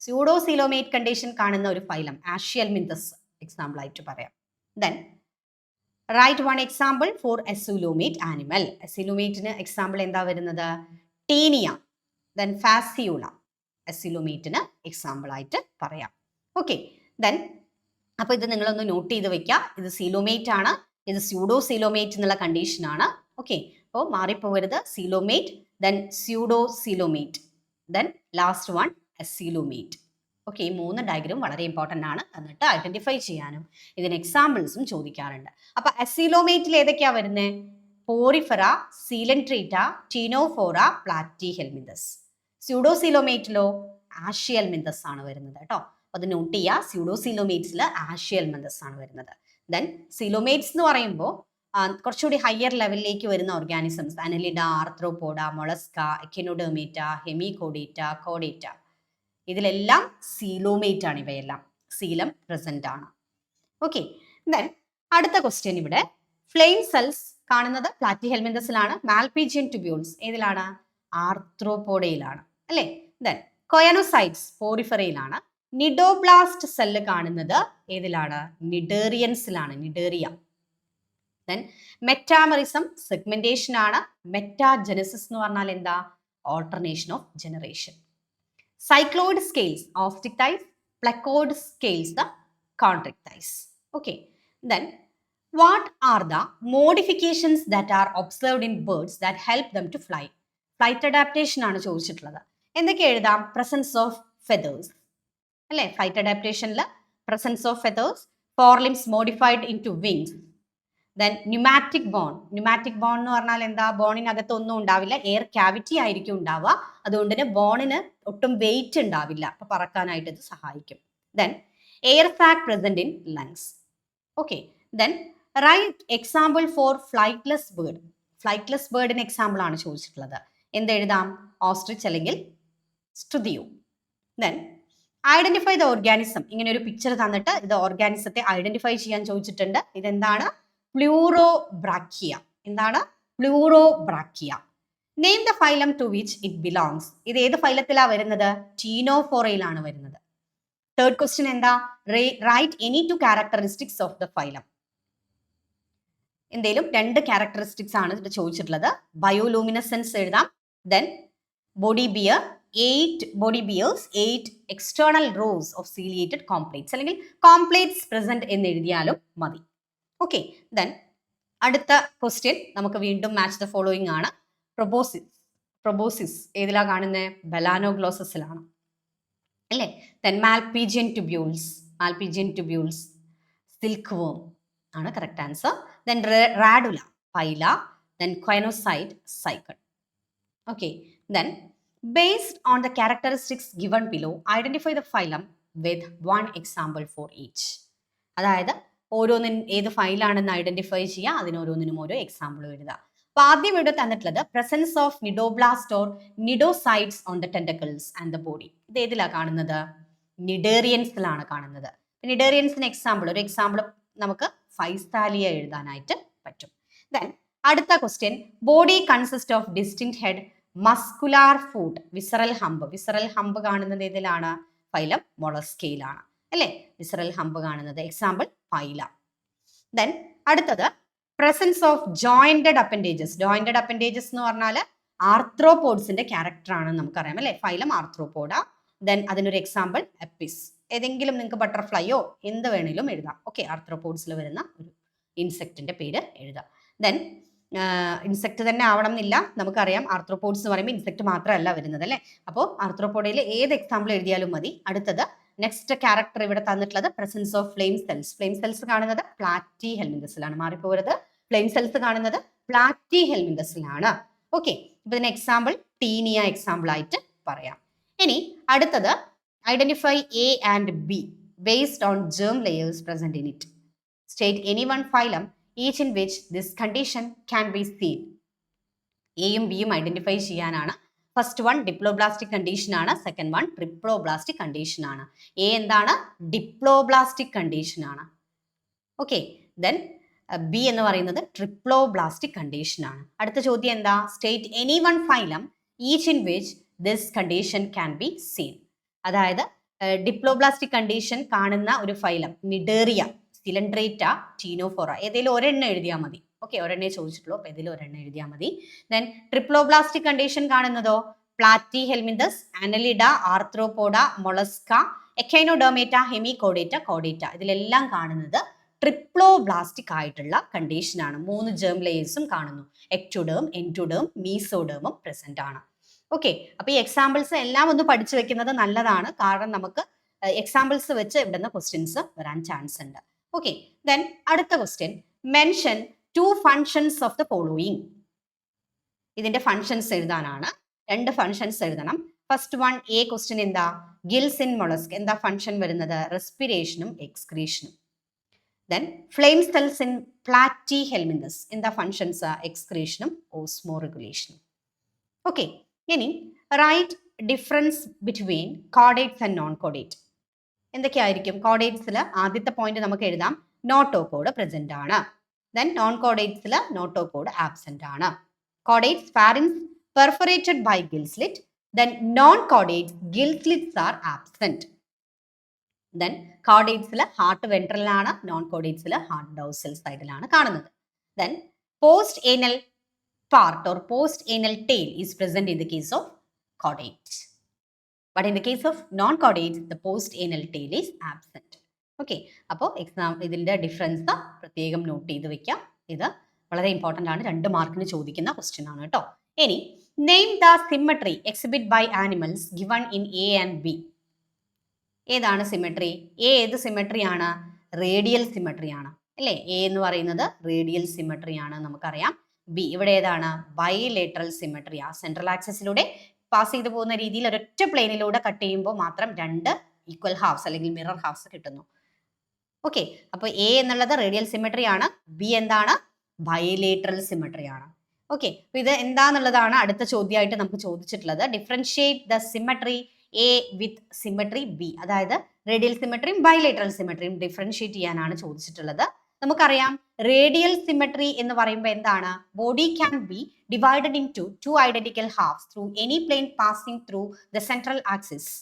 Pseudocoelomate condition കാണുന്ന ഒരു ഫൈലം ആഷ്യൽമിന്തസ് എക്സാമ്പിൾ ആയിട്ട് പറയാം. Then write one example for acoelomate animal. അസീലോമേറ്റിന് എക്സാമ്പിൾ എന്താ വരുന്നത്? Taenia, then Fasciola. അസീലോമേറ്റിന് എക്സാമ്പിൾ ആയിട്ട് പറയാം. ഓക്കെ, ദെൻ അപ്പോൾ ഇത് നിങ്ങളൊന്ന് നോട്ട് ചെയ്ത് വെക്കുക. ഇത് സീലോമേറ്റ് ആണ്, ഇത് സ്യൂഡോ സീലോമേറ്റ് എന്നുള്ള കണ്ടീഷൻ ആണ്. ഓക്കെ, അപ്പോൾ മാറിപ്പോവരുത്. Coelomate, then pseudocoelomate, then last one acoelomate. Okay, ഈ മൂന്ന് ഡയഗ്രാം വളരെ ഇമ്പോർട്ടൻ്റ് ആണ്. എന്നിട്ട് ഐഡന്റിഫൈ ചെയ്യാനും ഇതിന് എക്സാമ്പിൾസും ചോദിക്കാറുണ്ട്. അപ്പൊ അസീലോമേറ്റിൽ ഏതൊക്കെയാ വരുന്നത്? Porifera, coelenterate, Ctenophora, Platyhelminthes. സ്യൂഡോസീലോമേറ്റിലോ ആഷ്യൽമിന്തസ് ആണ് വരുന്നത് കേട്ടോ. അത് നോട്ട് ചെയ്യുക. സ്യൂഡോസീലോമേറ്റ്സിൽ ആഷ്യൽമിന്തസ് ആണ് വരുന്നത്. ദെൻ സീലോമേറ്റ്സ് എന്ന് പറയുമ്പോൾ കുറച്ചുകൂടി ഹയർ ലെവലിലേക്ക് വരുന്ന organisms, Annelida, Arthropoda, Mollusca, Echinodermata, Hemichordata, കോഡേറ്റ, ഇതിലെല്ലാം സീലോമേറ്റ് ആണ്. ഇവയെല്ലാം സീലം പ്രസന്റ് ആണ്. ഓക്കെ, ദെൻ അടുത്ത ക്വസ്റ്റ്യൻ, ഇവിടെ ഫ്ലെയിം സെൽസ് കാണുന്നത് പ്ലാറ്റിഹെൽമിന്തസിലാണ്. മാൽപീജിയൻ ട്യൂബ്യൂൾസ് ഏതിലാണ്? ആർത്രോപോഡയിലാണ് അല്ലേ? ദെൻ കൊയനോസൈറ്റ്സ് പോറിഫെറയിലാണ്. നിഡോബ്ലാസ്റ്റ് സെല്ല് കാണുന്നത് ഏതിലാണ്? നിഡേറിയൻസിലാണ്, നിഡേറിയ. ദെൻ മെറ്റാമറിസം സെഗ്മെന്റേഷൻ ആണ്. മെറ്റാജെനസിസ് എന്ന് പറഞ്ഞാൽ എന്താ? Alternation of generation. Cycloid scales, optic thighs, placoid scales, the chondric thighs. Okay, then what are the modifications that are observed in birds that help them to fly? Flight adaptation ആണ് ചോദിച്ചിട്ടുള്ളത്. എന്തൊക്കെ എഴുതാം? Presence of feathers അല്ലേ? Flight adaptationൽ presence of feathers, forelimbs modified into wings. Then pneumatic bone. Pneumatic bone എന്ന് പറഞ്ഞാൽ എന്താ? ബോണിനകത്ത് ഒന്നും ഉണ്ടാവില്ല, എയർ ക്യാവിറ്റി ആയിരിക്കും ഉണ്ടാവുക. അതുകൊണ്ട് തന്നെ ബോണിന് ഒട്ടും വെയിറ്റ് ഉണ്ടാവില്ല, അപ്പൊ പറക്കാനായിട്ട് ഇത് സഹായിക്കും. Then air sac present in lungs. Okay, then write example for flightless bird. Flightless ബേർഡിന് എക്സാമ്പിൾ ആണ് ചോദിച്ചിട്ടുള്ളത്. എന്തെഴുതാം? ഓസ്ട്രിച്ച് അല്ലെങ്കിൽ Struthio. Then identify the organism. ഇങ്ങനെ ഒരു പിക്ചർ തന്നിട്ട് ഇത് ഓർഗാനിസത്തെ ഐഡന്റിഫൈ ചെയ്യാൻ ചോദിച്ചിട്ടുണ്ട്. ഇതെന്താണ്? പ്ലൂറോബ്രാക്കിയ. എന്താണ്? Pleurobrachia. Name the phylum to which it belongs. ഇത് ഏത് ഫൈലത്തിലാണ് വരുന്നത്? ടീനോഫോറയിലാണ് വരുന്നത്. തേർഡ് ക്വസ്റ്റ്യൻ എന്താ? Write any two characteristics of the phylum. എന്തേലും രണ്ട് ക്യാരക്ടറിസ്റ്റിക്സ് ആണ് ഇത് ചോദിച്ചിട്ടുള്ളത്. ബയോലൂമിനസെൻസ് എഴുതാം. Then body bear 8 body bears 8 external rows of ciliated comb plates, അല്ലെങ്കിൽ കോംപ്ലേറ്റ്സ് പ്രസന്റ് എന്ന് എഴുതിയാലും മതി. ഓക്കെ, ദെൻ അടുത്ത ക്വസ്റ്റ്യൻ നമുക്ക് വീണ്ടും മാച്ച് ദ ഫോളോയിങ് ആണ്. പ്രൊബോസിസ് ഏതിലാ കാണുന്നത്? ബലാനോഗ്ലോസസിലാണ് അല്ലേ? Then Malpighian tubules silk worm ആണ് correct answer. Then radula, Pila, then choanocyte, cycle. Okay, then based on the characteristics given below, identify the phylum with one example for each. അതായത് ഓരോന്നിനും ഏത് ഫൈലാണെന്ന് ഐഡന്റിഫൈ ചെയ്യുക, അതിന് ഓരോന്നിനും ഓരോ എക്സാമ്പിൾ എഴുതുക. അപ്പൊ ആദ്യം ഇവിടെ തന്നിട്ടുള്ളത് presence of cnidoblast or cnidocytes on the tentacles and the body. ഇത് ഏതിലാണ് കാണുന്നത്? നിഡേറിയൻസിലാണ് കാണുന്നത്. നിഡേറിയൻസിന് ഒരു എക്സാമ്പിൾ നമുക്ക് ഫൈസ്താലിയ എഴുതാനായിട്ട് പറ്റും. ദെൻ അടുത്ത question, body consist of distinct head, muscular foot, visceral hump കാണുന്നത് ഏതിലാണ്? ഫൈലം മൊളസ്കയിലാണ് അല്ലേ വിസറൽ ഹമ്പ് കാണുന്നത്. Example Pila. ദെൻ അടുത്തത് presence of jointed appendages. Jointed appendages എന്ന് പറഞ്ഞാൽ ആർത്രോപോഡ്സിന്റെ ക്യാരക്ടർ ആണെന്ന് നമുക്കറിയാം അല്ലേ, ഫൈലം ആർത്രോപോഡ. ദെൻ അതിനൊരു എക്സാമ്പിൾ എപ്പിസ്. ഏതെങ്കിലും നിങ്ങൾക്ക് ബട്ടർഫ്ലൈയോ എന്ത് വേണേലും എഴുതാം. ഓക്കെ, ആർത്രോപോഡ്സിൽ വരുന്ന ഒരു ഇൻസെക്റ്റിന്റെ പേര് എഴുതാം. ദെൻ ഇൻസെക്ട് തന്നെ ആവണം എന്നില്ല, നമുക്കറിയാം ആർത്രോപോഡ്സ് എന്ന് പറയുമ്പോൾ ഇൻസെക്ട് മാത്രമല്ല വരുന്നത് അല്ലേ. അപ്പോൾ ആർത്രോപോഡയിൽ ഏത് എക്സാമ്പിൾ എഴുതിയാലും മതി. അടുത്തത് നെക്സ്റ്റ് ക്യാരക്ടർ ഇവിടെ തന്നിട്ടുള്ളത് presence of flame cells. Flame cells കാണുന്നത് പ്ലാറ്റി ഹെൽമിന്തസിലാണ്, മാറിപ്പോരുത്. ഫ്ലെയിം സെൽസ് കാണുന്നത് പ്ലാറ്റി ഹെൽമിന്തസിലാണ്. ഓക്കെ, ഇപ്പൊ ഇതിന് എക്സാമ്പിൾ ടീനിയ എക്സാമ്പിൾ ആയിട്ട് പറയാം. ഇനി അടുത്തത് identify A and B based on germ layers present in it. State any one phylum each in which this condition can be seen. എയും ബിയും ഐഡന്റിഫൈ ചെയ്യാനാണ്. ഫസ്റ്റ് വൺ ഡിപ്ലോബ്ലാസ്റ്റിക് കണ്ടീഷൻ ആണ്, സെക്കൻഡ് വൺ ട്രിപ്ലോബ്ലാസ്റ്റിക് കണ്ടീഷൻ ആണ്. എ എന്താണ്? ഡിപ്ലോബ്ലാസ്റ്റിക് കണ്ടീഷൻ ആണ്. ഓക്കെ, ദെൻ ബി എന്ന് പറയുന്നത് ട്രിപ്ലോബ്ലാസ്റ്റിക് കണ്ടീഷൻ ആണ്. അടുത്ത ചോദ്യം എന്താ? State any one phylum each in which this condition can be seen. അതായത് ഡിപ്ലോബ്ലാസ്റ്റിക് കണ്ടീഷൻ കാണുന്ന ഒരു ഫൈലം നിഡേറിയ, സിലൻഡ്രേറ്റ, ടീനോഫോറ, ഏതെങ്കിലും ഒരെണ്ണം എഴുതിയാൽ മതി. ഓക്കെ, ഒരെണ്ണേ ചോദിച്ചിട്ടുള്ളൂ, അപ്പോൾ ഏതെങ്കിലും ഒരെണ്ണം എഴുതിയാൽ മതി. ദെൻ ട്രിപ്ലോബ്ലാസ്റ്റിക് കണ്ടീഷൻ കാണുന്നതോ Platyhelminthes, Annelida, Arthropoda, Mollusca, Echinodermata, Hemichordata, കോഡേറ്റ, ഇതിലെല്ലാം കാണുന്നത് ട്രിപ്ലോബ്ലാസ്റ്റിക് ആയിട്ടുള്ള കണ്ടീഷനാണ്. 3 ജേം ലെയേഴ്സും കാണുന്നു. എക്ടോഡേം, എൻഡോഡേം, മീസോഡേമും പ്രസന്റ് ആണ്. ഓക്കെ, അപ്പോൾ ഈ എക്സാമ്പിൾസ് എല്ലാം ഒന്ന് പഠിച്ചു വെക്കുന്നത് നല്ലതാണ്, കാരണം നമുക്ക് എക്സാമ്പിൾസ് വെച്ച് ഇവിടുന്ന് ക്വസ്റ്റ്യൻസ് വരാൻ ചാൻസ് ഉണ്ട്. ഓക്കെ, ദെൻ അടുത്ത question, mention 2 functions of the following. ഇതിന്റെ ഫങ്ഷൻസ് എഴുതാനാണ്. 2 ഫങ്ഷൻസ് എഴുതണം. ഫസ്റ്റ് വൺ എ ക്വസ്റ്റ്യൻ എന്താ? ഗിൽസ് ഇൻ മൊളസ്ക് എന്താ ഫങ്ഷൻ വരുന്നത്? റെസ്പിറേഷനും എക്സ്ക്രീഷനും. Then flame cells in Platyhelminthes എന്താ ഫങ്ഷൻസ്? എക്സ്ക്രീഷനും ഓസ്മോ റെഗുലേഷനും. ഓക്കെ, ഇനി write difference between chordates and non കോഡേറ്റ്. എന്തൊക്കെയായിരിക്കും? കോഡേറ്റ്സിൽ ആദ്യത്തെ പോയിന്റ് നമുക്ക് എഴുതാം, നോട്ടോകോഡ് പ്രസന്റ് ആണ്. ദെൻ നോൺ കോഡേറ്റ്സിൽ നോട്ടോകോഡ് ആബ്സെന്റ് ആണ്. Chordates pharynx perforated by gill slit. Then non chordates gill slits are absent. Then കോഡേറ്റ്സിൽ ഹാർട്ട് വെൻട്രലാണ്, നോൺ കോഡേറ്റ്സിൽ ഹാർട്ട് ഡോർസൽ സൈഡിലാണ് കാണുന്നത്. Then post anal part or post anal tail is present in the case of chordates, but in the case of non chordates the post anal tail is absent. Okay, അപ്പോൾ ഇതിന്റെ ഡിഫറൻസ് പ്രത്യേകം നോട്ട് ചെയ്ത് വെക്കാം. ഇത് വളരെ ഇമ്പോർട്ടൻ്റ് ആണ്, 2 മാർക്കിന് ചോദിക്കുന്ന ക്വസ്റ്റ്യൻ ആണ് കേട്ടോ. ഇനി name the symmetry exhibit by animals given in A and B. ഏതാണ് സിമെട്രി? എ ഏത് സിമെട്രി ആണ്? റേഡിയൽ സിമെട്രി ആണ് അല്ലേ. എ എന്ന് പറയുന്നത് റേഡിയൽ സിമെട്രി ആണ് നമുക്കറിയാം. ബി ഇവിടെ ഏതാണ്? Bilateral symmetry. ആ സെൻട്രൽ ആക്സിസിലൂടെ പാസ് ചെയ്തു പോകുന്ന രീതിയിൽ ഒരൊറ്റ പ്ലെയിനിലൂടെ കട്ട് ചെയ്യുമ്പോൾ മാത്രം 2 ഈക്വൽ ഹാഫ്സ് അല്ലെങ്കിൽ മിറർ ഹാഫ്സ് കിട്ടുന്നു. ഓക്കെ, അപ്പോൾ എ എന്നുള്ളത് റേഡിയൽ സിമെട്രി ആണ്, ബി എന്താണ്? ബൈലേറ്ററൽ സിമെട്രി ആണ്. ഓക്കെ, അപ്പോൾ ഇത് എന്താന്നുള്ളതാണ് അടുത്ത ചോദ്യമായിട്ട് നമുക്ക് ചോദിച്ചിട്ടുള്ളത്. Differentiate the symmetry A with symmetry B. അതായത് റേഡിയൽ സിമെട്രിയും ബൈലേറ്ററൽ സിമെട്രിയും ഡിഫറൻഷിയേറ്റ് ചെയ്യാനാണ് ചോദിച്ചിട്ടുള്ളത്. നമുക്കറിയാം റേഡിയൽ സിമെട്രി എന്ന് പറയുമ്പോൾ എന്താണ്? Body can be divided into 2 identical halves through any plane passing through the central axis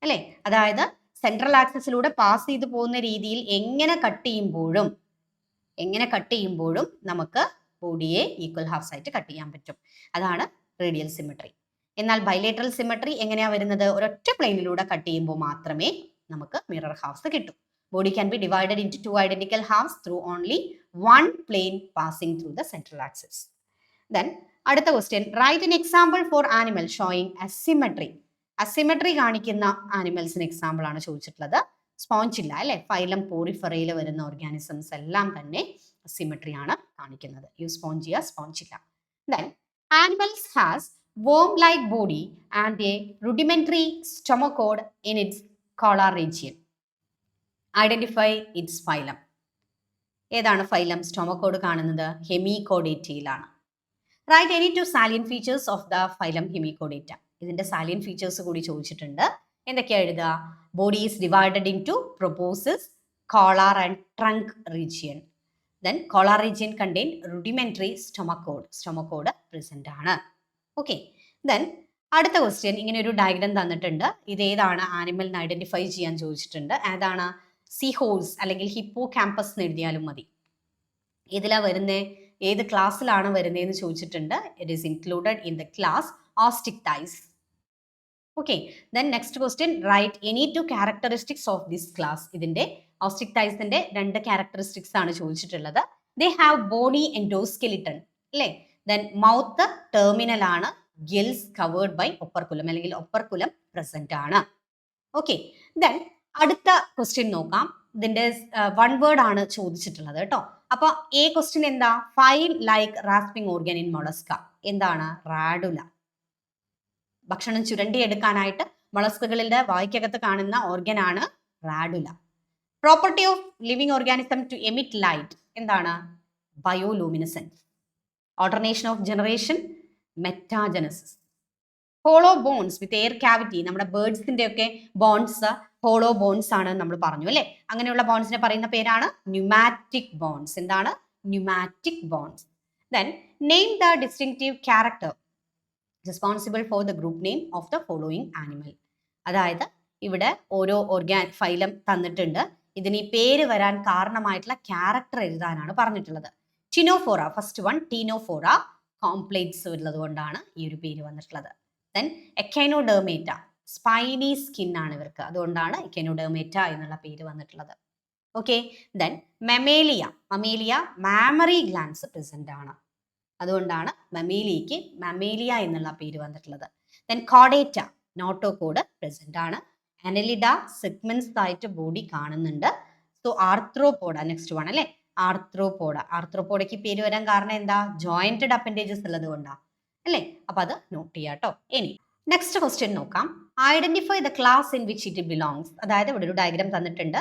അല്ലേ. അതായത് സെൻട്രൽ ആക്സിസിലൂടെ പാസ് ചെയ്തു പോകുന്ന രീതിയിൽ എങ്ങനെ കട്ട് ചെയ്യുമ്പോഴും നമുക്ക് ബോഡിയെ ഈക്വൽ ഹാഫ്സ് ആയിട്ട് കട്ട് ചെയ്യാൻ പറ്റും. അതാണ് റേഡിയൽ സിമെട്രി. എന്നാൽ ബൈലേറ്ററൽ സിമെട്രി എങ്ങനെയാ വരുന്നത്? ഒരൊറ്റ പ്ലെയിനിലൂടെ കട്ട് ചെയ്യുമ്പോൾ മാത്രമേ നമുക്ക് മിറർ ഹാഫ്സ് കിട്ടും. Body can be divided into 2 identical halves through only one plane passing through the central axis. Then, അടുത്ത question, write an example for animal showing asymmetry. Asymmetry കാണിക്കുന്ന ആനിമൽസിന് എക്സാമ്പിൾ ആണ് ചോദിച്ചിട്ടുള്ളത്. സ്പോഞ്ച് ഇല്ല അല്ലെ. ഫൈലം പോറിഫെറയിൽ വരുന്ന ഓർഗാനിസംസ് എല്ലാം തന്നെ സിമെട്രി ആണ് കാണിക്കുന്നത്. യൂസ്പോഞ്ചിയ സ്പോഞ്ച് ഇല്ല. Then animals has worm like body and a rudimentary stomachod in its collar region. Identify its phylum. ഏതാണ് ഫൈലം? സ്റ്റൊമക്കോഡ് കാണുന്നത് ഹെമികോഡേറ്റയിലാണ്. Write any two salient features of the phylum Hemichordata. ഇതിന്റെ സാലിയൻ ഫീച്ചേഴ്സ് കൂടി ചോദിച്ചിട്ടുണ്ട്. എന്തൊക്കെയാ എഴുതുക? Body is divided into proboscis, collar and trunk region. Then collar region contain rudimentary stomachode. Stomochord present ആണ്. ഓക്കെ. ദെൻ അടുത്ത ക്വസ്റ്റ്യൻ, ഇങ്ങനെ ഒരു ഡയഗ്രം തന്നിട്ടുണ്ട്. ഇത് ഏതാണ് ആനിമലിന് ഐഡന്റിഫൈ ചെയ്യാൻ ചോദിച്ചിട്ടുണ്ട്. ഏതാണ്? സീ ഹോഴ്സ് അല്ലെങ്കിൽ ഹിപ്പോ ക്യാമ്പസ് എന്ന് എഴുതിയാലും മതി. ഇതിലാ വരുന്നേ? ഏത് ക്ലാസ്സിലാണ് വരുന്നതെന്ന് ചോദിച്ചിട്ടുണ്ട്. It is included in the class Osteichthyes. Okay. Then next question, write any two characteristics of this class. ഇതിന്റെ ഓസ്റ്റിക്ടൈസിന്റെ 2 ക്യാരക്ടറിസ്റ്റിക്സ് ആണ് ചോദിച്ചിട്ടുള്ളത്. ദേ ഹാവ് ബോണി എൻഡോസ്കെലിട്ടൺ അല്ലേ. ദെൻ മൗത്ത് ടെർമിനൽ ആണ്. ഗിൽസ് കവേർഡ് ബൈ ഒപ്പർക്കുലം അല്ലെങ്കിൽ ഒപ്പർക്കുലം പ്രസന്റ് ആണ്. ഓക്കെ. ദെൻ അടുത്ത ക്വസ്റ്റ്യൻ നോക്കാം. ഇതിന്റെ 1 വേർഡ് ആണ് ചോദിച്ചിട്ടുള്ളത് കേട്ടോ. അപ്പൊ എ ക്വസ്റ്റ്യൻ എന്താ? File like rasping organ in Mollusca. എന്താണ്? റാഡുല. ഭക്ഷണം ചുരണ്ടിയെടുക്കാനായിട്ട് മൊളസ്കുകളുടെ വായ്ക്കകത്ത് കാണുന്ന ഓർഗൻ ആണ് radula. Property of living organism to emit light. എന്താണ്? Bioluminescence. Alternation of generation, metagenesis. Hollow bones with air cavity. നമ്മുടെ ബേർഡ്സിന്റെ ഒക്കെ ബോൺസ് ഹോളോ ബോൺസ് ആണ് നമ്മൾ പറഞ്ഞു അല്ലെ. അങ്ങനെയുള്ള ബോൺസിനെ പറയുന്ന പേരാണ് ന്യൂമാറ്റിക് ബോൺസ്. എന്താണ്? Pneumatic bones. Then name the distinctive character responsible for the group name of the following animal. അതായത് ഇവിടെ ഓരോ ഫൈലം തന്നിട്ടുണ്ട്. ഇതിന് ഈ പേര് വരാൻ കാരണമായിട്ടുള്ള ക്യാരക്ടർ എഴുതാനാണ് പറഞ്ഞിട്ടുള്ളത്. Ctenophora, first one Ctenophora, comb plates ഉള്ളത് കൊണ്ടാണ് ഈ ഒരു പേര് വന്നിട്ടുള്ളത്. ദെൻ എക്കൈനോഡെർമേറ്റ, സ്പൈനി സ്കിൻ ആണ് ഇവർക്ക്, അതുകൊണ്ടാണ് എക്കൈനോഡെർമേറ്റ എന്നുള്ള പേര് വന്നിട്ടുള്ളത്. Okay. Then Mammalia, Mammalia mammary glance present ആണ്, അതുകൊണ്ടാണ് മമേലിയയ്ക്ക് മമേലിയ എന്നുള്ള പേര് വന്നിട്ടുള്ളത്. ദെൻ കോഡേറ്റ, നോട്ടോകോഡ് പ്രസന്റ് ആണ്. അനലിഡ സെഗ്മെന്റ്സ് ആയിട്ട് ബോഡി കാണുന്നുണ്ട്. സോ ആർത്രോപോഡ നെക്സ്റ്റ് വൺ അല്ലെ. ആർത്രോപോഡ, ആർത്രോപോഡയ്ക്ക് പേര് വരാൻ കാരണം എന്താ? ജോയിന്റഡ് അപ്പൻഡേജസ് ഉള്ളത് കൊണ്ടാ അല്ലേ. അപ്പൊ അത് നോട്ട് ചെയ്യാട്ടോ. ഇനി നെക്സ്റ്റ് ക്വസ്റ്റ്യൻ നോക്കാം. Identify the class in which it belongs. അതായത് ഇവിടെ ഒരു ഡയഗ്രാം തന്നിട്ടുണ്ട്.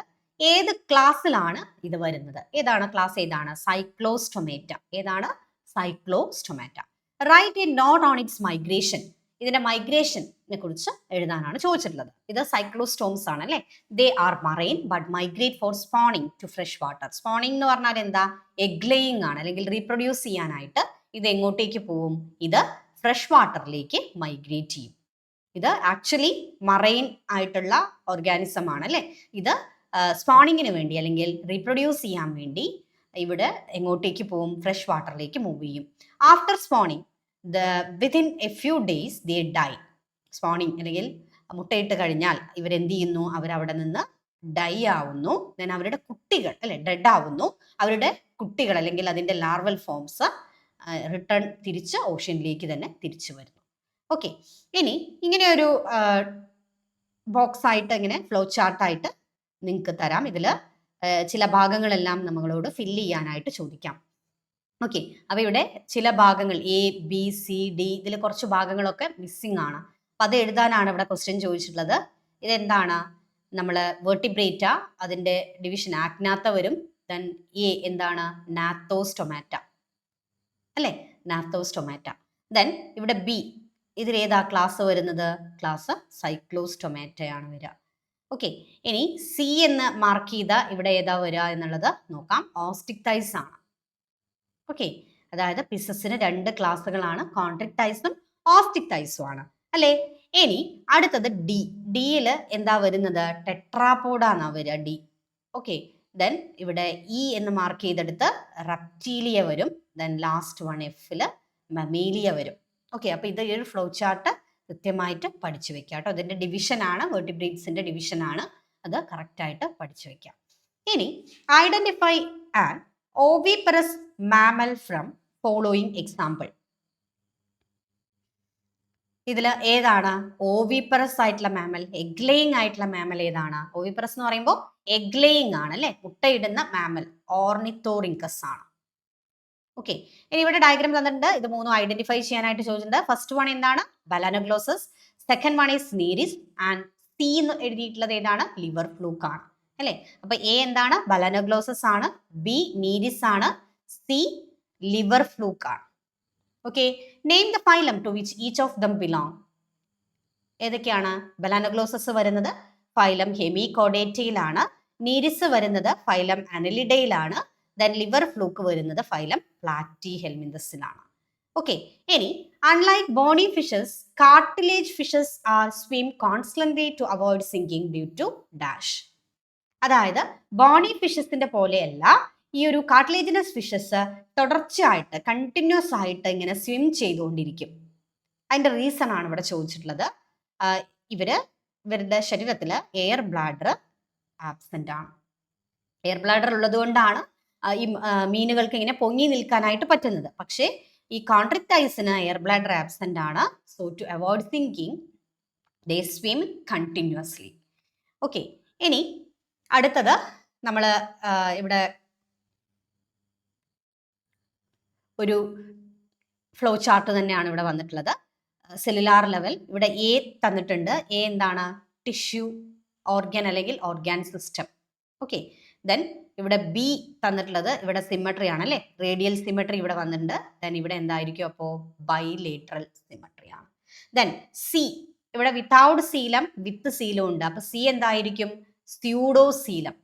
ഏത് ക്ലാസ്സിലാണ് ഇത് വരുന്നത്? ഏതാണ് ക്ലാസ്? ഏതാണ്? സൈക്ലോസ്റ്റൊമേറ്റ. ഏതാണ്? Cyclostomata. Write a note on its migration. ഇതിന്റെ മൈഗ്രേഷനെ കുറിച്ച് എഴുതാനാണ് ചോദിച്ചിട്ടുള്ളത്. ഇത് സൈക്ലോസ്റ്റോംസ് ആണ് അല്ലെ. They are marine but migrate for spawning to fresh water. Spawning എന്ന് പറഞ്ഞാൽ എന്താ? എഗ് ലേയിങ് ആണ്, അല്ലെങ്കിൽ റീപ്രൊഡ്യൂസ് ചെയ്യാനായിട്ട് ഇത് എങ്ങോട്ടേക്ക് പോവും? ഇത് ഫ്രഷ് വാട്ടറിലേക്ക് മൈഗ്രേറ്റ് ചെയ്യും. ഇത് ആക്ച്വലി മറൈൻ ആയിട്ടുള്ള ഓർഗാനിസം ആണ് അല്ലെ. ഇത് സ്പോണിങ്ങിന് വേണ്ടി അല്ലെങ്കിൽ റീപ്രൊഡ്യൂസ് ചെയ്യാൻ വേണ്ടി ഇവിടെ എങ്ങോട്ടേക്ക് പോവും? ഫ്രഷ് വാട്ടറിലേക്ക് മൂവ് ചെയ്യും. After spawning within A few days they dye. Spawning അല്ലെങ്കിൽ മുട്ടയിട്ട് കഴിഞ്ഞാൽ ഇവരെന്ത് ചെയ്യുന്നു? അവരവിടെ നിന്ന് ഡൈ ആവുന്നു. ദെൻ അവരുടെ കുട്ടികൾ അല്ലെ ഡെഡ് ആവുന്നു. അവരുടെ കുട്ടികൾ അല്ലെങ്കിൽ അതിന്റെ ലാർവൽ ഫോംസ് റിട്ടേൺ തിരിച്ച് ഓഷ്യനിലേക്ക് തന്നെ തിരിച്ചു വരുന്നു. ഓക്കെ. ഇനി ഇങ്ങനെ ഒരു ബോക്സ് ആയിട്ട് ഇങ്ങനെ ഫ്ലോ ചാർട്ടായിട്ട് നിങ്ങൾക്ക് തരാം. ഇതിൽ ചില ഭാഗങ്ങളെല്ലാം നമ്മളോട് ഫില്ല് ചെയ്യാനായിട്ട് ചോദിക്കാം. ഓക്കെ. അപ്പൊ ഇവിടെ ചില ഭാഗങ്ങൾ എ ബി സി ഡി ഇതിൽ കുറച്ച് ഭാഗങ്ങളൊക്കെ മിസ്സിംഗ് ആണ്. അപ്പൊ അത് എഴുതാനാണ് ഇവിടെ ക്വസ്റ്റ്യൻ ചോദിച്ചിട്ടുള്ളത്. ഇതെന്താണ്? നമ്മൾ വെർട്ടിബ്രേറ്റ, അതിന്റെ ഡിവിഷൻ ആഗ്നാത്ത വരും. ദെൻ എ എന്താണ്? നാത്തോസ്റ്റൊമാറ്റ അല്ലെ. നാത്തോസ്റ്റൊമാറ്റ. ദെൻ ഇവിടെ ബി, ഇതിലേതാ ക്ലാസ് വരുന്നത്? ക്ലാസ് സൈക്ലോസ്റ്റൊമാറ്റയാണ് വരിക. ഓക്കെ. ഇനി സി എന്ന് മാർക്ക് ചെയ്ത ഇവിടെ ഏതാ വരിക എന്നുള്ളത് നോക്കാം. ഓസ്റ്റിക്ടൈസ് ആണ്. ഓക്കെ. അതായത് പിസസിന് 2 ക്ലാസ്സുകളാണ്, കോൺട്രിക്ടൈസും ഓസ്റ്റിക്ടൈസും ആണ് അല്ലേ. ഇനി അടുത്തത് ഡി. ഡിയിൽ എന്താ വരുന്നത്? ടെട്രാപോഡ എന്നാ വരിക ഡി. ഓക്കെ. ദെൻ ഇവിടെ ഇ എന്ന് മാർക്ക് ചെയ്തെടുത്ത് റെപ്റ്റീലിയ വരും. ദെൻ ലാസ്റ്റ് വൺ എഫില് മമേലിയ വരും. ഓക്കെ. അപ്പൊ ഇത് ഒരു ഫ്ലോ ചാർട്ട് കൃത്യമായിട്ട് പഠിച്ചു വെക്കുക കേട്ടോ. ഇതിന്റെ ഡിവിഷൻ ആണ്, വെർട്ടിബ്രേറ്റ്സിന്റെ ഡിവിഷൻ ആണ്, അത് കറക്റ്റ് ആയിട്ട് പഠിച്ചു വെക്കാം. ഇനി identify an oviparous mammal from following example. ഇതിൽ ഏതാണ് ഓവിപ്പറസ് ആയിട്ടുള്ള മാമൽ, എഗ് ലേയിങ് ആയിട്ടുള്ള മാമൽ ഏതാണ്? ഓവിപ്പറസ് എന്ന് പറയുമ്പോൾ എഗ് ലേയിങ് ആണ് അല്ലെ, മുട്ടയിടുന്ന മാമൽ ഓർണിത്തോറിങ്കസ് ആണ്. ഓക്കെ, ഇനി ഇവിടെ ഡയഗ്രാം തന്നിട്ടുണ്ട്. ഇത് മൂന്നും ഐഡന്റിഫൈ ചെയ്യാനായിട്ട് ചോദിച്ചിട്ടുണ്ട്. ഫസ്റ്റ് വൺ എന്താണ്? Balanoglossus. Second one is നീരിസ് and C എന്ന് എഴുതിയിട്ടുള്ളത് ഏതാണ്? ലിവർ ഫ്ലൂക്ക് ആണ് അല്ലെ. അപ്പൊ എ എന്താണ്? ബലാനോഗ്ലോസസ് ആണ്, ബി നീരിസ് ആണ്, സി ലിവർ ഫ്ലൂക്ക് ആണ്. Okay, name the phylum to which each of them belong. ഏതൊക്കെയാണ്? ബലാനോഗ്ലോസസ് വരുന്നത് ഫൈലം ഹെമികോഡേറ്റയിലാണ്, നീരിസ് വരുന്നത് ഫൈലം അനലിഡയിലാണ്, ദെൻ ലിവർ ഫ്ലൂക്ക് വരുന്നത് ഫൈലം പ്ലാറ്റിഹെൽമിന്തസിലാണ്. ഓക്കെ, ഇനി unlike bony fishes, cartilage fishes are swim constantly to avoid sinking due to dash. അതായത് ബോണി ഫിഷസിന്റെ പോലെയല്ല ഈ ഒരു കാർട്ടിലേജിനസ് ഫിഷസ് തുടർച്ചയായിട്ട് കണ്ടിന്യൂസ് ആയിട്ട് ഇങ്ങനെ സ്വിം ചെയ്തുകൊണ്ടിരിക്കും. അതിന്റെ റീസൺ ആണ് ഇവിടെ ചോദിച്ചിട്ടുള്ളത്. ഇവരുടെ ശരീരത്തിൽ എയർ ബ്ലാഡർ ആബ്സെന്റ് ആണ്. എയർ ബ്ലാഡർ ഉള്ളത് കൊണ്ടാണ് ഈ മീനുകൾക്ക് ഇങ്ങനെ പൊങ്ങി നിൽക്കാനായിട്ട് പറ്റുന്നത്. പക്ഷേ ഈ കോൺട്രിക്ടൈസിന് എയർ ബ്ലാഡർ ആബ്സെന്റ് ആണ്. So to avoid sinking they swim continuously. Okay, ഇനി അടുത്തത് നമ്മൾ ഇവിടെ ഒരു ഫ്ലോ ചാർട്ട് തന്നെയാണ് ഇവിടെ വന്നിട്ടുള്ളത്. സെല്ലുലാർ ലെവൽ ഇവിടെ എ തന്നിട്ടുണ്ട്. എ എന്താണ്? ടിഷ്യൂ ഓർഗൻ അല്ലെങ്കിൽ ഓർഗാൻ സിസ്റ്റം. ഓക്കെ, ദെൻ ഇവിടെ ബി തന്നിട്ടുള്ളത് ഇവിടെ സിമ്മട്രി ആണ് അല്ലേ, റേഡിയൽ സിമ്മട്രി ഇവിടെ വന്നിട്ടുണ്ട്. ദെൻ ഇവിടെ എന്തായിരിക്കും? അപ്പോൾ ബൈലേറ്ററൽ സിമ്മട്രി ആണ്. ദെൻ സി ഇവിടെ വിത്തൗട്ട് സീലം വിത്ത് സീലം ഉണ്ട്. അപ്പൊ സി എന്തായിരിക്കും? Pseudo coelom.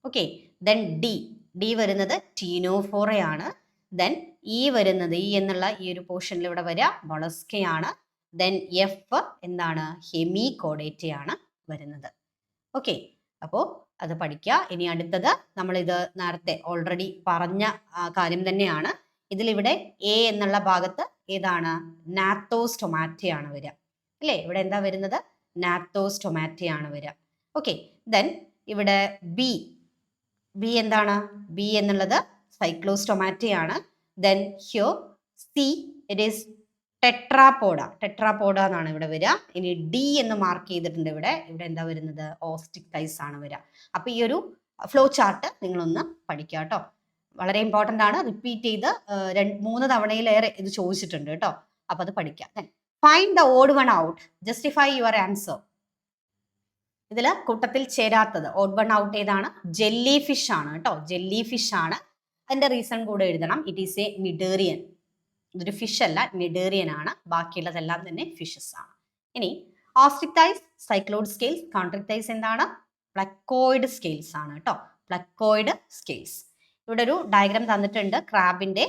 Okay, then D വരുന്നത് ടീനോഫോറയാണ്. ദെൻ ഇ വരുന്നത്, ഇ എന്നുള്ള ഈ ഒരു പോർഷനിൽ ഇവിടെ വരിക മൊളസ്കയാണ്. ദെൻ എഫ് എന്താണ്? ഹെമികോഡേറ്റയാണ് വരുന്നത്. ഓക്കെ, അപ്പോൾ അത് പഠിക്കുക. ഇനി അടുത്തത് നമ്മളിത് നേരത്തെ ഓൾറെഡി പറഞ്ഞ കാര്യം തന്നെയാണ്. ഇതിലിവിടെ എ എന്നുള്ള ഭാഗത്ത് ഏതാണ്? നാത്തോസ്റ്റൊമാറ്റയാണ് വരിക അല്ലേ. ഇവിടെ എന്താ വരുന്നത്? നാത്തോസ്റ്റൊമാറ്റയാണ് വരിക. ഓക്കെ, ദെൻ ഇവിടെ ബി എന്താണ്? ബി എന്നുള്ളത് സൈക്ലോസ്റ്റൊമാറ്റയാണ്. Then here C it is Tetrapoda എന്നാണ് ഇവിടെ വരിക. ഇനി ഡി എന്ന് മാർക്ക് ചെയ്തിട്ടുണ്ട് ഇവിടെ എന്താ വരുന്നത്? ഓസ്റ്റിക്ടൈസ് ആണ് വരിക. അപ്പൊ ഈ ഒരു ഫ്ലോ ചാർട്ട് നിങ്ങളൊന്ന് പഠിക്കുക കേട്ടോ, വളരെ ഇമ്പോർട്ടൻ്റ് ആണ്. റിപ്പീറ്റ് ചെയ്ത് 2-3 തവണയിലേറെ ഇത് ചോദിച്ചിട്ടുണ്ട് കേട്ടോ. അപ്പൊ അത് പഠിക്കാം. Find the odd one out, justify your answer. ഇതിൽ കൂട്ടത്തിൽ ചേരാത്തത് ഓഡ് വൺ ഔട്ട് ഏതാണ്? ജെല്ലി ഫിഷ് ആണ് കേട്ടോ, ജെല്ലി ഫിഷ് ആണ്. അതിന്റെ റീസൺ കൂടെ എഴുതണം. It is a cnidarian. ഇതൊരു ഫിഷ് അല്ല, നിഡേറിയൻ ആണ്. ബാക്കിയുള്ളതെല്ലാം തന്നെ ഫിഷസ് ആണ്. ഇനി ഓസ്റ്റിക്ടൈസ്, സൈക്ലോയിഡ് സ്കെയിൽസ്, കോൺട്രിക്ടൈസ് എന്താണ്? പ്ലക്കോയിഡ് സ്കെയിൽസ് ആണ് കേട്ടോ, പ്ലക്കോയിഡ് സ്കെയിൽസ്. ഇവിടെ ഒരു ഡയഗ്രാം തന്നിട്ടുണ്ട് ക്രാബിന്റെ.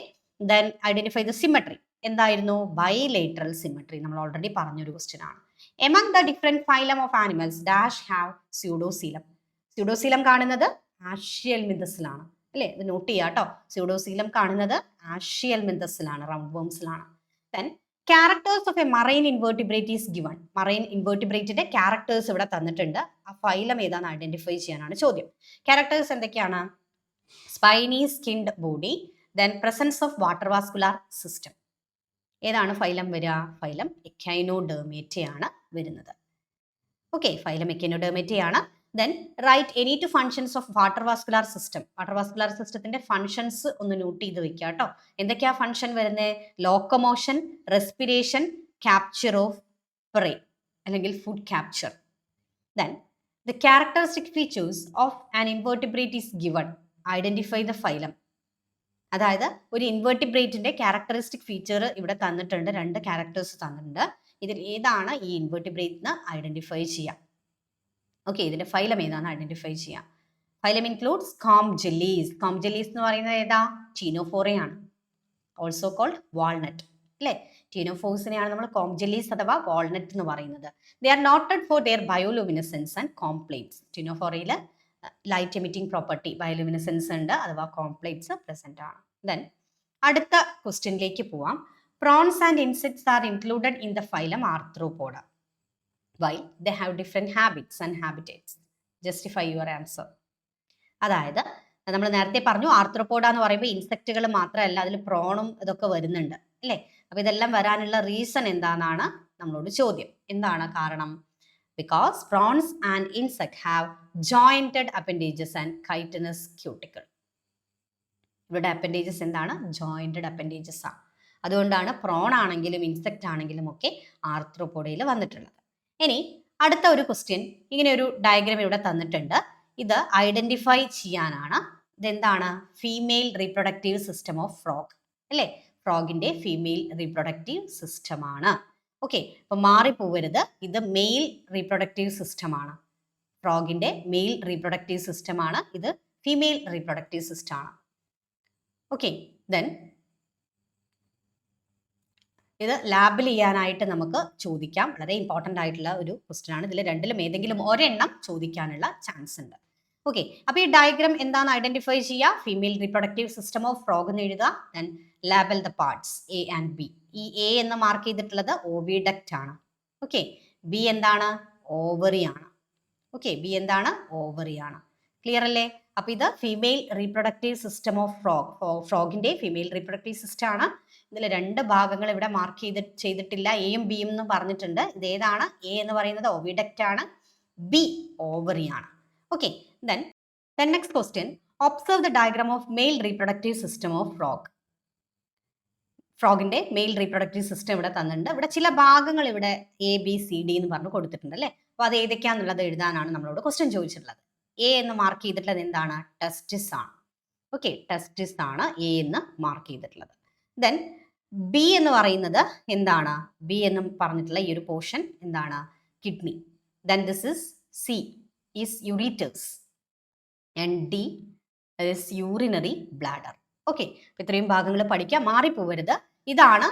Then identify the symmetry. എന്തായിരുന്നു? Bilateral symmetry. നമ്മൾ ഓൾറെഡി പറഞ്ഞൊരു ക്വസ്റ്റ്യൻ ആണ്. Among the different phylum of animals dash have pseudocoelom. Pseudocoelom കാണുന്നത് ആഷ്യൽമിന്തസിലാണ് അല്ലേ, ഇത് നോട്ട് ചെയ്യുക കേട്ടോ. സ്യൂഡോസീലം കാണുന്നത് ആഷ്യൽമിന്തസിലാണ്, റൗണ്ട് വേംസിലാണ്. Then characters of a marine invertebrate is given. Marine ഇൻവേർട്ടിബ്രേറ്റിന്റെ ക്യാരക്ടേഴ്സ് ഇവിടെ തന്നിട്ടുണ്ട്. ആ ഫൈലം ഏതാണെന്ന് ഐഡന്റിഫൈ ചെയ്യാനാണ് ചോദ്യം. ക്യാരക്ടേഴ്സ് എന്തൊക്കെയാണ്? Spiny skinned body, then presence of water vascular system. ഏതാണ് ഫൈലം വരിക? ഫൈലം എക്കൈനോഡെർമേറ്റയാണ് വരുന്നത്. ഓക്കെ, ഫൈലം എക്കൈനോഡെർമേറ്റയാണ്. Then write any two functions of water vascular system. Water vascular സിസ്റ്റത്തിന്റെ ഫങ്ഷൻസ് ഒന്ന് നോട്ട് ചെയ്ത് വെക്കുക കേട്ടോ. എന്തൊക്കെയാ ഫങ്ഷൻ വരുന്നത്? Locomotion, respiration, capture of prey അല്ലെങ്കിൽ food capture. Then the characteristic features of an invertebrate is given. Identify the phylum. അതായത് ഒരു ഇൻവേർട്ടിബ്രേറ്റിന്റെ ക്യാരക്ടറിസ്റ്റിക് ഫീച്ചർ ഇവിടെ തന്നിട്ടുണ്ട്. 2 ക്യാരക്ടേഴ്സ് തന്നിട്ടുണ്ട്. ഇതിൽ ഏതാണ് ഈ ഇൻവേർട്ടിബ്രേറ്റ് എന്ന് ഐഡന്റിഫൈ ചെയ്യാം. ഓക്കെ, ഇതിന്റെ ഫൈലം ഏതാണെന്ന് ഐഡന്റിഫൈ ചെയ്യാം. Phylum includes comb jellies. Comb jellies എന്ന് പറയുന്നത് ഏതാ? ടീനോഫോറയാണ്, ഓൾസോ കോൾഡ് വാൾനട്ട് അല്ലേ. ടീനോഫോഴ്സിനെയാണ് നമ്മൾ കോംപ് ജെല്ലീസ് അഥവാ വാൾനട്ട് എന്ന് പറയുന്നത്. They are noted for their bioluminescence and comb plates. ടീനോഫോറയിൽ ലൈറ്റ് എമിറ്റിംഗ് പ്രോപ്പർട്ടി ബയോലുമിനസെൻസ് ഉണ്ട് അഥവാ കോംപ്ലേറ്റ്സ് പ്രസന്റ് ആണ്. ദെൻ അടുത്ത ക്വസ്റ്റ്യനിലേക്ക് പോവാം. Prawns and insects are included in the phylum Arthropoda. Why? They have different habits and habitats. Justify your answer. അതായത് നമ്മൾ നേരത്തെ പറഞ്ഞു ആർത്രോപോഡ എന്ന് പറയുമ്പോൾ ഇൻസെക്റ്റുകൾ മാത്രമല്ല, അതിൽ പ്രോണും ഇതൊക്കെ വരുന്നുണ്ട് അല്ലേ. അപ്പോൾ ഇതെല്ലാം വരാനുള്ള റീസൺ എന്താണെന്നാണ് നമ്മളോട് ചോദ്യം. എന്താണ് കാരണം? Because prawns and insect have jointed appendages and chitinous cuticle. ഇവിടെ അപ്പൻഡേജസ് എന്താണ്? ജോയിന്റഡ് അപ്പൻഡേജസ് ആണ്. അതുകൊണ്ടാണ് പ്രോൺ ആണെങ്കിലും ഇൻസെക്റ്റ് ആണെങ്കിലും ഒക്കെ ആർത്രോപോഡയിൽ വന്നിട്ടുള്ളത്. ഇനി അടുത്ത ഒരു ക്വസ്റ്റ്യൻ, ഇങ്ങനെ ഒരു ഡയഗ്രാം ഇവിടെ തന്നിട്ടുണ്ട്. ഇത് ഐഡന്റിഫൈ ചെയ്യാനാണ്. ഇതെന്താണ്? Female reproductive system of frog അല്ലേ? ഫ്രോഗിന്റെ ഫീമെയിൽ റീപ്രൊഡക്റ്റീവ് സിസ്റ്റം ആണ്. ഓക്കെ, അപ്പൊ മാറിപ്പോവരുത്. ഇത് മെയിൽ റീപ്രൊഡക്റ്റീവ് സിസ്റ്റം ആണ്. ഫ്രോഗിന്റെ മെയിൽ റീപ്രൊഡക്റ്റീവ് സിസ്റ്റം ആണ്. ഇത് ഫീമെയിൽ റീപ്രൊഡക്റ്റീവ് സിസ്റ്റം ആണ്. ഓക്കെ, ദെൻ ഇത് ലാബിൽ ചെയ്യാനായിട്ട് നമുക്ക് ചോദിക്കാം. വളരെ ഇമ്പോർട്ടൻ്റ് ആയിട്ടുള്ള ഒരു ക്വസ്റ്റ്യൻ ആണ്. ഇതിൽ രണ്ടിലും ഏതെങ്കിലും ഒരെണ്ണം ചോദിക്കാനുള്ള ചാൻസ് ഉണ്ട്. ഓക്കെ, അപ്പോൾ ഈ ഡയഗ്രാം എന്താണെന്ന് ഐഡന്റിഫൈ ചെയ്യുക. Female reproductive system of frog എന്ന് എഴുതുക. Then label the parts A and B. ഈ എ എന്ന് മാർക്ക് ചെയ്തിട്ടുള്ളത് ഓവിഡക്റ്റ് ആണ്. ഓക്കെ, ബി എന്താണ്? ഓവറി ആണ്. ഓക്കെ, ബി എന്താണ്? ഓവറി ആണ്. ക്ലിയർ അല്ലേ? അപ്പോൾ ഇത് ഫീമെയിൽ റീപ്രൊഡക്റ്റീവ് സിസ്റ്റം ഓഫ് ഫ്രോഗിന്റെ ഫീമെയിൽ റീപ്രൊഡക്റ്റീവ് സിസ്റ്റം ആണ്. ഇതിൽ രണ്ട് ഭാഗങ്ങൾ ഇവിടെ മാർക്ക് ചെയ്തിട്ടില്ല. എയും ബിയും എന്ന് പറഞ്ഞിട്ടുണ്ട്. ഇത് ഏതാണ്? എ എന്ന് പറയുന്നത് ഓവിഡക്റ്റ് ആണ്, ബി ഓവറി ആണ്. Okay, then next question, observe the diagram of male reproductive system of frog. ഫ്രോഗിന്റെ മെയിൽ റീപ്രൊഡക്റ്റീവ് സിസ്റ്റം ഇവിടെ തന്നിട്ടുണ്ട്. ഇവിടെ ചില ഭാഗങ്ങൾ ഇവിടെ എ ബി സി ഡി എന്ന് പറഞ്ഞ് കൊടുത്തിട്ടുണ്ട് അല്ലേ? അപ്പോൾ അത് ഏതൊക്കെയാണെന്നുള്ളത് എഴുതാനാണ് നമ്മളോട് ക്വസ്റ്റ്യൻ ചോദിച്ചിട്ടുള്ളത്. എ എന്ന് മാർക്ക് ചെയ്തിട്ടുള്ളത് എന്താണ്? ടെസ്റ്റിസ് ആണ്. ഓക്കെ, ടെസ്റ്റിസ് ആണ് എ എന്ന് മാർക്ക് ചെയ്തിട്ടുള്ളത്. ദെൻ ബി എന്ന് പറയുന്നത് എന്താണ്? ബി എന്ന് പറഞ്ഞിട്ടുള്ള ഈ ഒരു പോർഷൻ എന്താണ്? Kidney. Then this is C is ureters and D is urinary bladder. Okay, ഇത്രയും ഭാഗങ്ങൾ പഠിക്കുക, മാറിപ്പോവരുത്. ഇതാണ്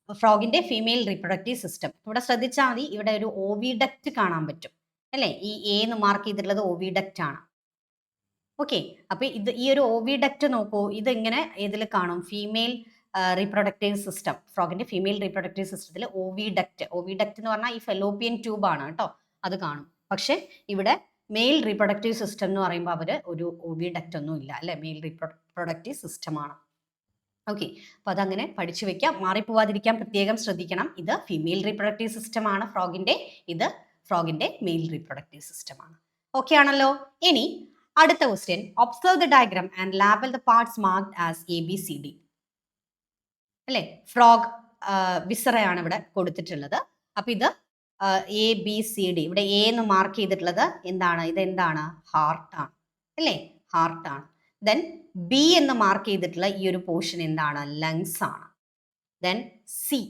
ഫ്രോഗിന്റെ ഫീമെയിൽ റീപ്രൊഡക്റ്റീവ് സിസ്റ്റം. ഇവിടെ ശ്രദ്ധിച്ചാൽ മതി, ഇവിടെ ഒരു ഓവിഡക്റ്റ് കാണാൻ പറ്റും അല്ലേ? ഈ എ എന്ന് മാർക്ക് ചെയ്തിട്ടുള്ളത് ഓവിഡക്റ്റ് ആണ്. ഓക്കെ, അപ്പൊ ഇത് ഈ ഒരു ഓവിഡക്റ്റ് നോക്കൂ. ഇത് ഇങ്ങനെ ഇതിൽ കാണും, ഫീമെയിൽ റീപ്രൊഡക്റ്റീവ് സിസ്റ്റം. ഫ്രോഗിന്റെ ഫീമെയിൽ റീപ്രൊഡക്റ്റീവ് സിസ്റ്റത്തിൽ ഓവിഡക്റ്റ് എന്ന് പറഞ്ഞാൽ ഈ ഫെലോപ്പിയൻ ട്യൂബ് ആണ് കേട്ടോ, അത് കാണും. പക്ഷെ ഇവിടെ മെയിൽ റീപ്രൊഡക്റ്റീവ് സിസ്റ്റം എന്ന് പറയുമ്പോൾ അവർ ഒരു ഓവിഡക്റ്റ് ഒന്നും ഇല്ല അല്ലെ? മെയിൽ റീപ്രൊഡക്റ്റീവ് സിസ്റ്റം ആണ്. ഓക്കെ, അപ്പൊ അതങ്ങനെ പഠിച്ചു വെക്കാം, മാറിപ്പോവാതിരിക്കാൻ പ്രത്യേകം ശ്രദ്ധിക്കണം. ഇത് ഫീമെയിൽ റീപ്രൊഡക്റ്റീവ് സിസ്റ്റം ആണ് ഫ്രോഗിന്റെ, ഇത് ഫ്രോഗിന്റെ മെയിൽ റീപ്രൊഡക്റ്റീവ് സിസ്റ്റം ആണ്. ഓക്കെ ആണല്ലോ? ഇനി അടുത്ത question, observe the diagram and label the parts marked as A B C D അല്ലെ? ഫ്രോഗ് വിസറയാണ് ഇവിടെ കൊടുത്തിട്ടുള്ളത്. അപ്പൊ ഇത് എ ബി സി ഡി. ഇവിടെ എ എന്ന് മാർക്ക് ചെയ്തിട്ടുള്ളത് എന്താണ്? ഇത് എന്താണ്? ഹാർട്ടാണ് അല്ലേ? ഹാർട്ടാണ്. ദെൻ ബി എന്ന് മാർക്ക് ചെയ്തിട്ടുള്ള ഈ ഒരു പോർഷൻ എന്താണ്? ലങ്സ് ആണ്. ദെൻ സി